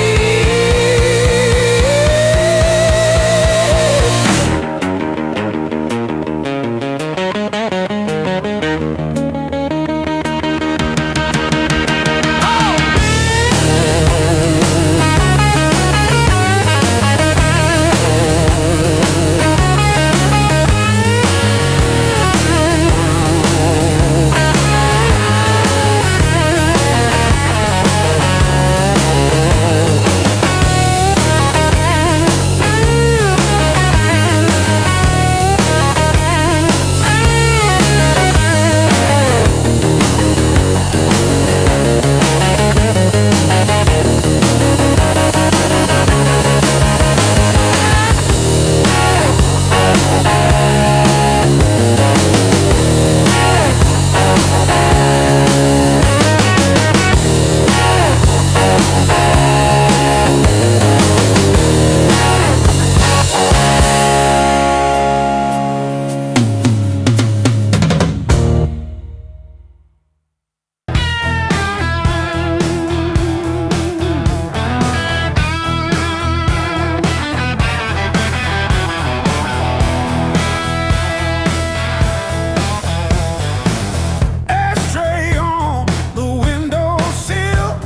Ashtray on the windowsill,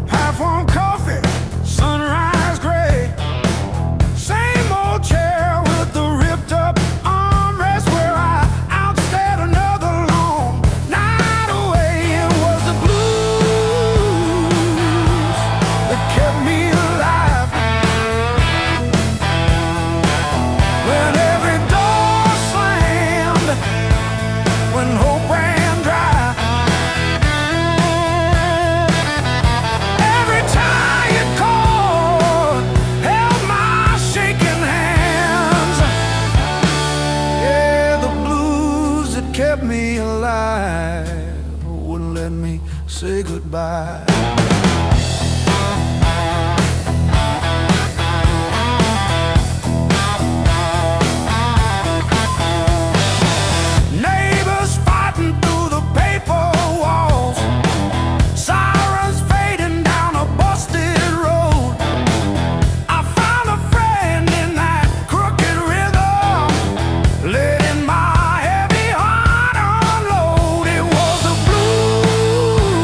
half-warm coffee, sunrise gray. Same old chair with the ripped-up armrest where I outstayed another long night away. It was the blues that kept me alive. When every door slammed, when hope ran dry, every time you called, held my shaking hands. Yeah, the blues that kept me alive wouldn't let me say goodbye. Neighbors fighting through the paper walls, sirens fading down a busted road. I found a friend in that crooked rhythm, letting my heavy heart unload. It was the blues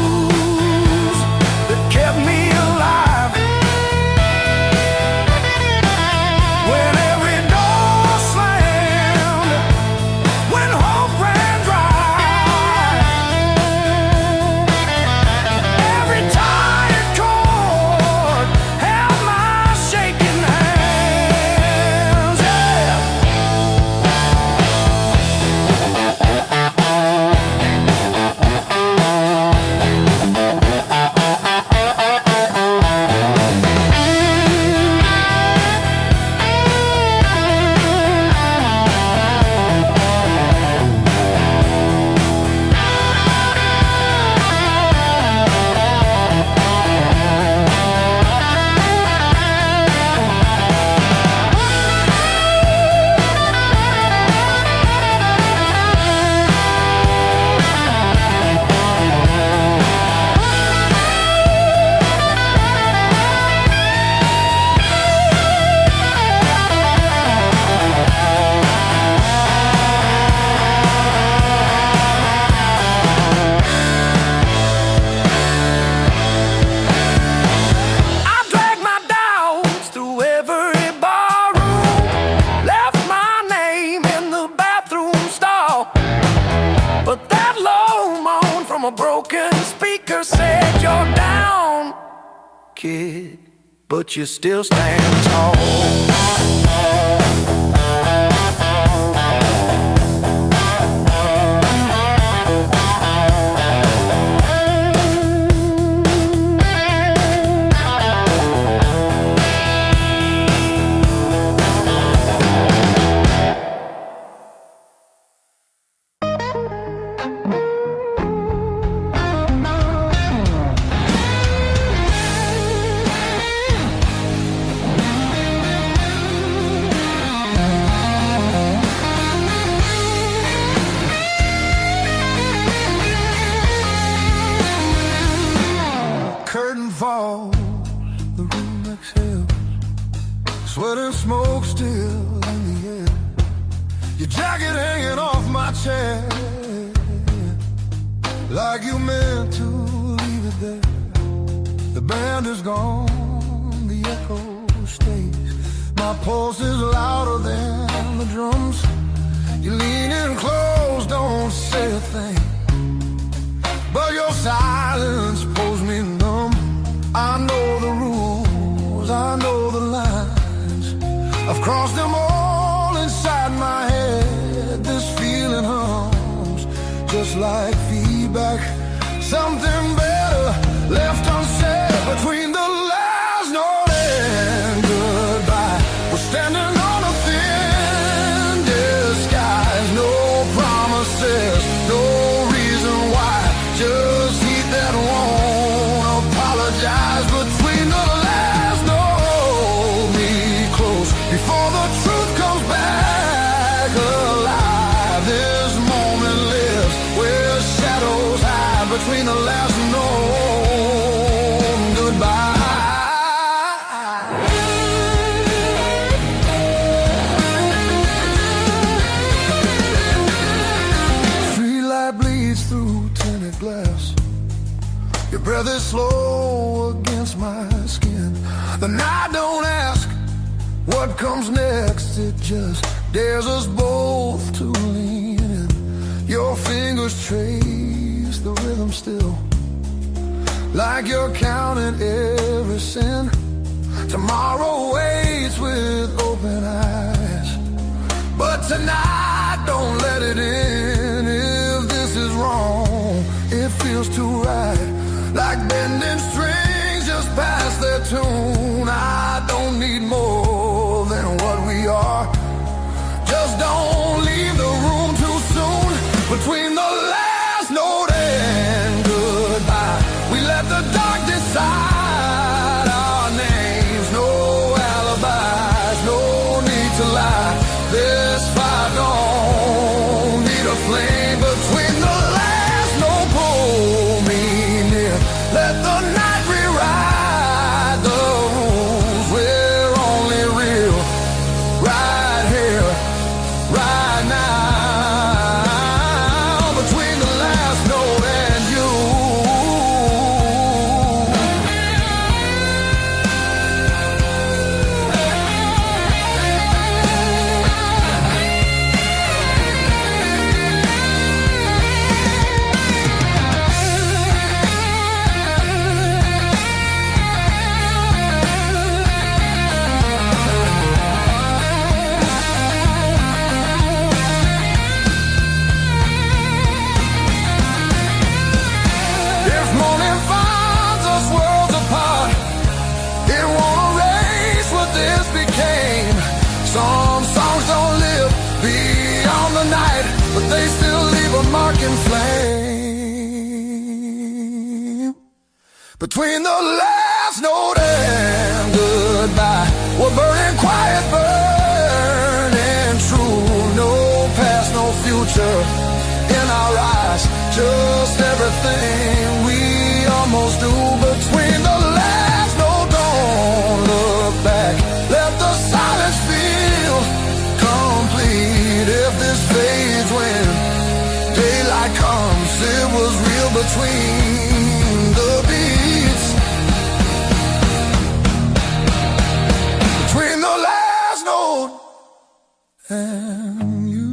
kid, but you still stand tall. Curtain falls, the room exhales, sweat and smoke still in the air. Your jacket hanging off my chair, like you meant to leave it there. The band is gone, the echo stays. My pulse is louder than the drums. You lean in close, don't say a thing, but your silence pulls me numb. I know the rules, I know the lines. I've crossed them all inside my head. This feeling hums just like feedback. Something better left unsaid between the last note and goodbye. We're standing on a thin disguise. No promises, no reason why. Just heat that won't apologize. Between the last note, me close before the truth comes back alive. This moment lives where shadows hide. Between the last note and goodbye. Street light bleeds through tinted glass. Your breath is slow against my skin. The night don't ask what comes next. It just dares us both to lean in. Your fingers trace the rhythm still, like you're counting every sin. Tomorrow waits with open eyes, but tonight don't let it in. If this is wrong, it feels too right, like bending strings just past their tune. I don't need more than what we are. Just don't leave the room too soon. Between the last note and goodbye, we let the dark decide our names. No alibis, no need to lie. This fire don't need a flame. Between the last note, pull me near. Let the night rewrite the rules. We're only real right here, right now. Between the last note and you. If morning finds us worlds apart, it won't erase what this became. Some songs don't live beyond the night, but they still leave a mark in flame. Between the last note and goodbye, we're burning quiet, burning true. No past, no future in our eyes, just everything we almost do. Between the last note, don't look back. Let the silence feel complete. If this fades when daylight comes, it was real between the beats. Between the last note and you.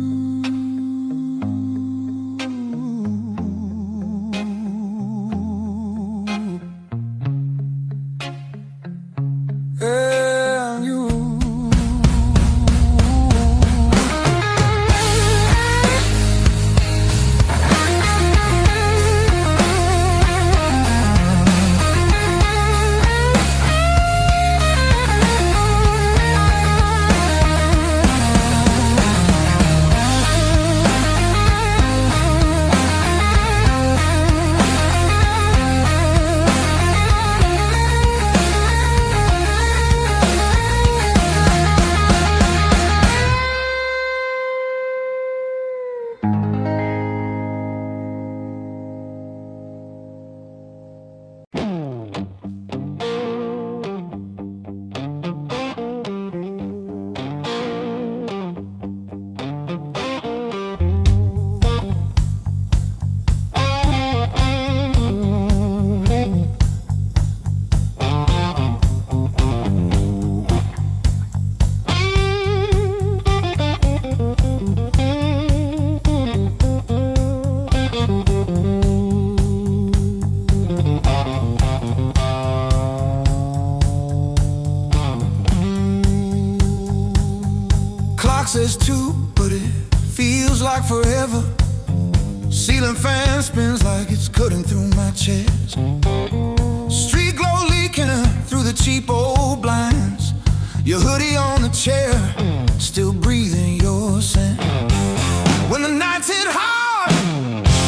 clock says 2, but it feels like forever. Ceiling fan spins like it's cutting through my chest. Street glow leaking through the cheap old blinds. Your hoodie on the chair, still breathing your scent. When the nights hit hard,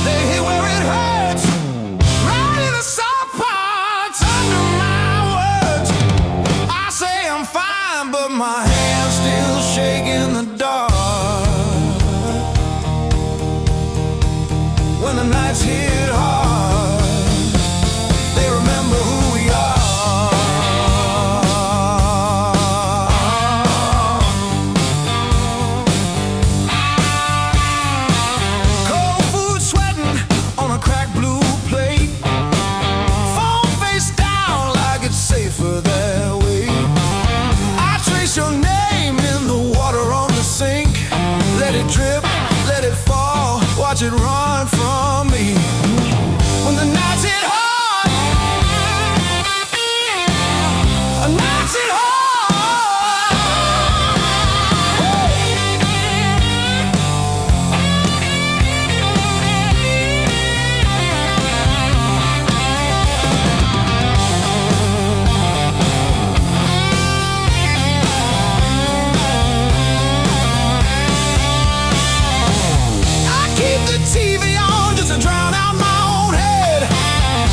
they hit where it hurts, right in the soft parts under my words. I say I'm fine, but my hands still shake in the dark. When the nights hit hard, they remember who we are. Cold food sweating on a cracked blue plate. Phone face down like it's safer that way. I trace your name in the water on the sink. Let it drip, let it fall, watch it run from me. When the nights hit hard, nights hit hard. I keep the TV on just to drown out my own head,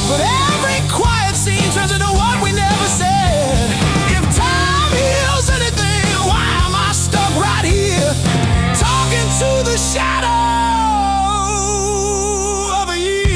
but every quiet scene turns into what we never said. If time heals anything, why am I stuck right here, talking to the shadow of a year?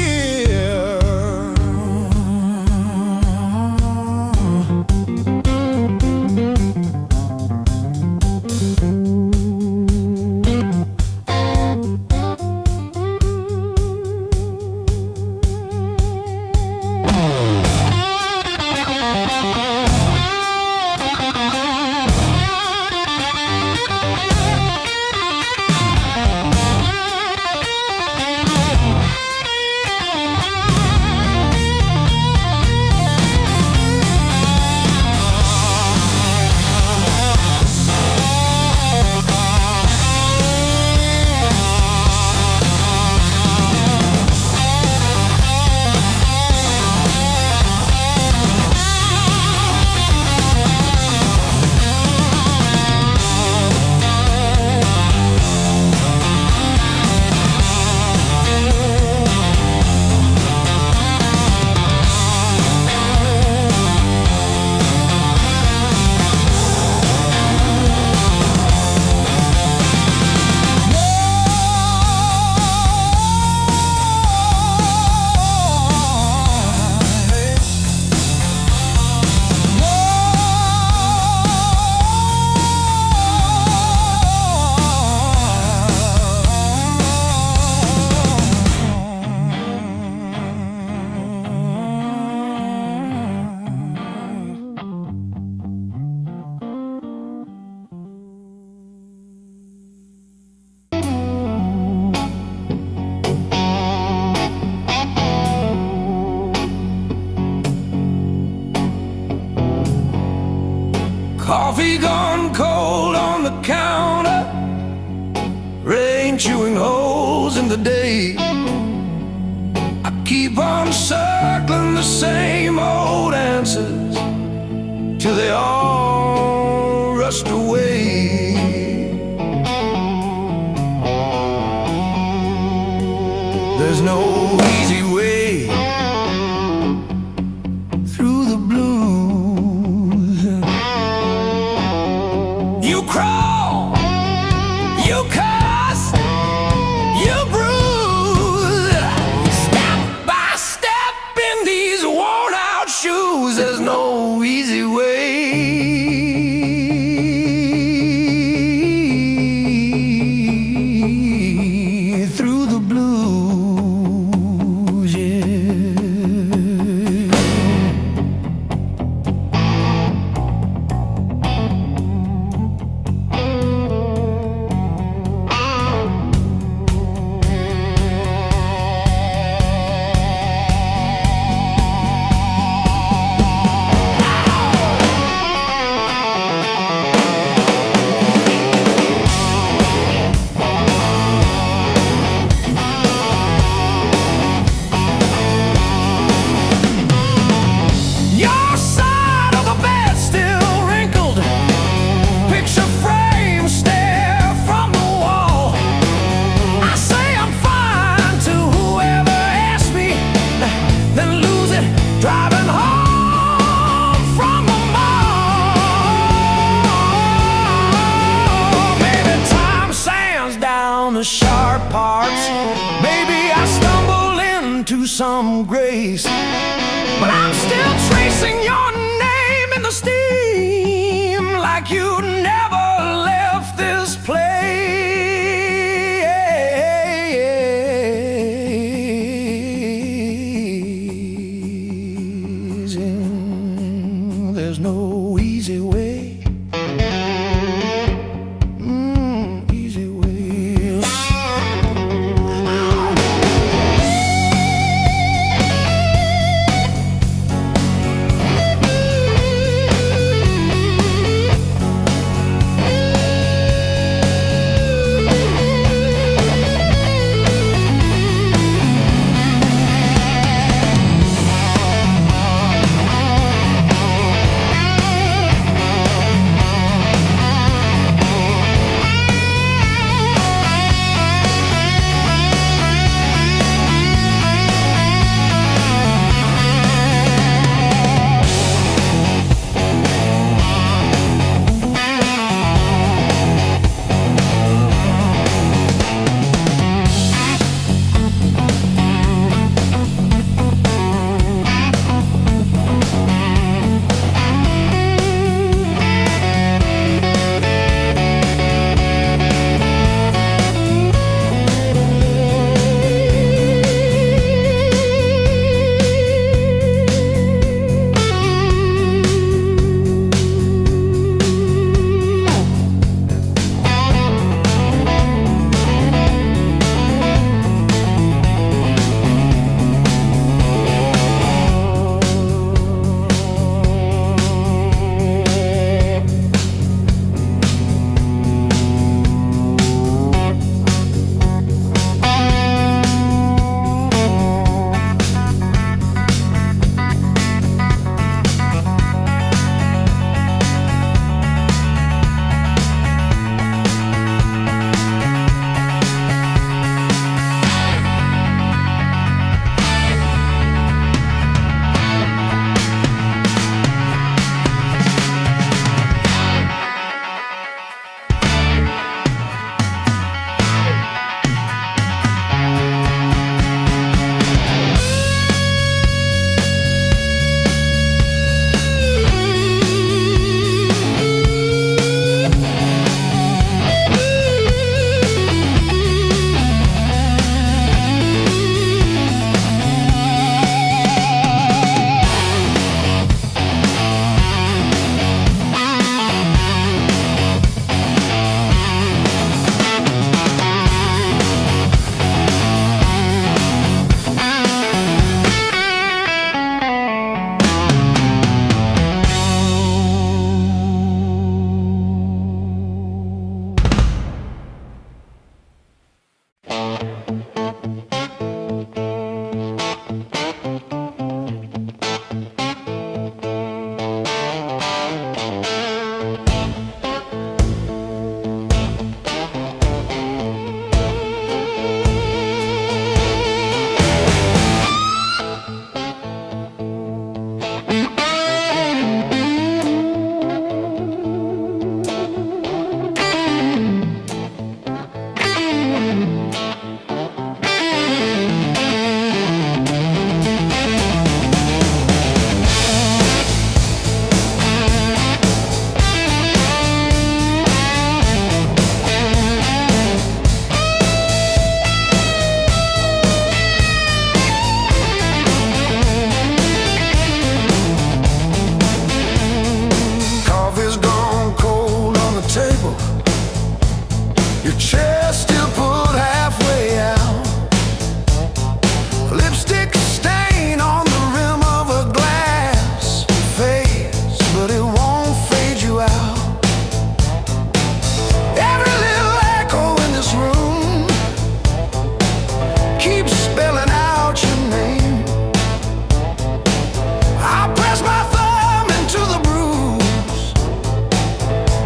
Coffee gone cold on the counter, rain chewing holes in the day. I keep on circling the same old answers till they all rust away. There's no easy way through the blues. You crawl, you cuss, you bruise, step by step in these worn out shoes. There's no easy way through the blues. the sharp parts. Maybe I stumble into some grace, but I'm still tracing your name in the steam, like you never left this place. And there's no easy way.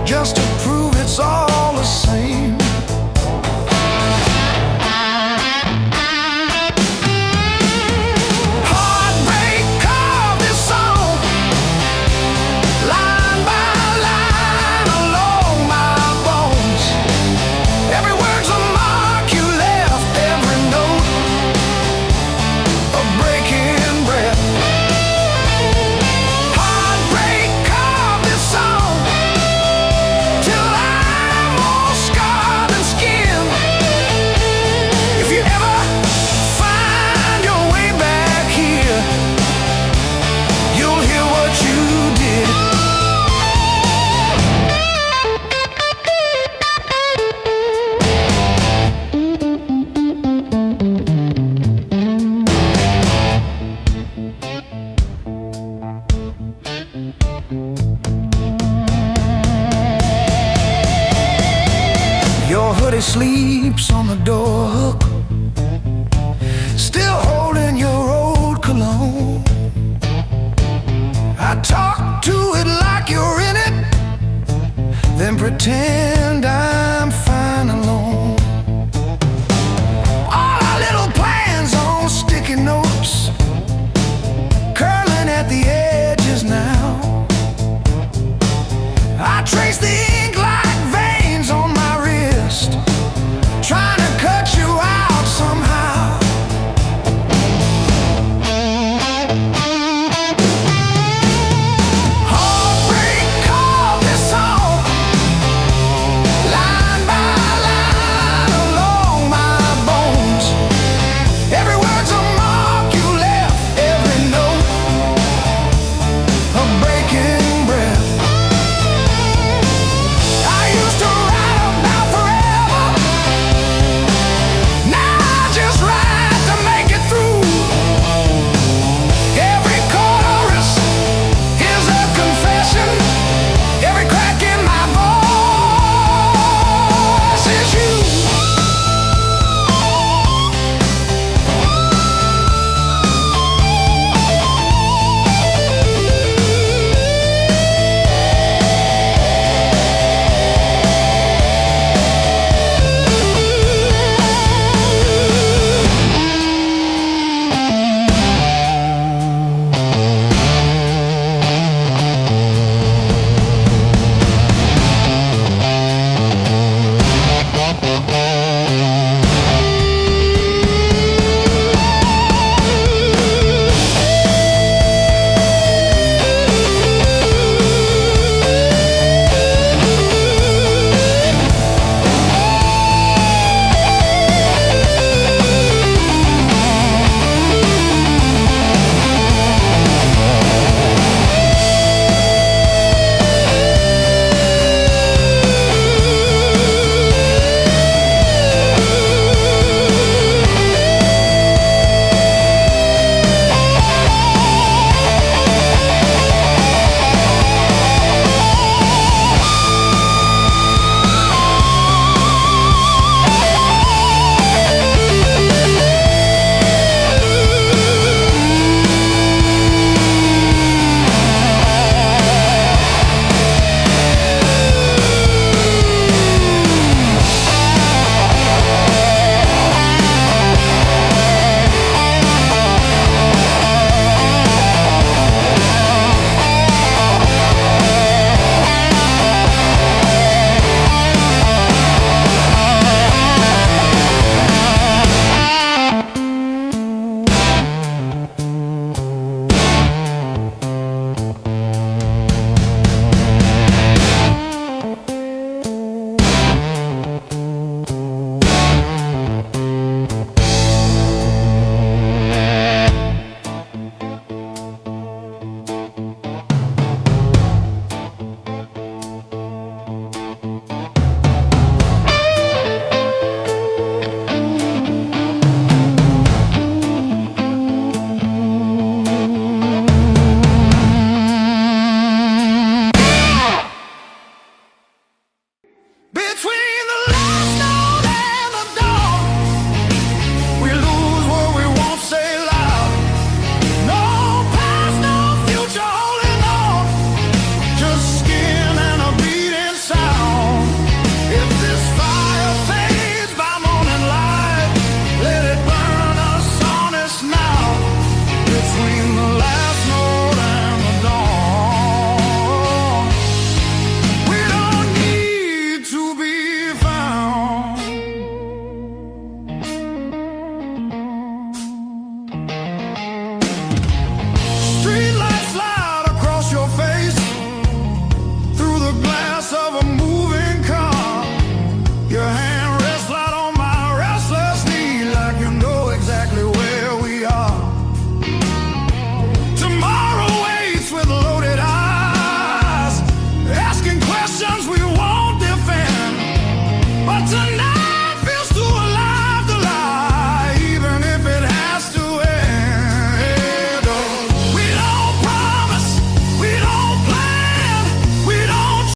Just to prove it's all the same. Your hoodie sleeps on the door hook, still holding your old cologne. I talk to it like you're in it, then pretend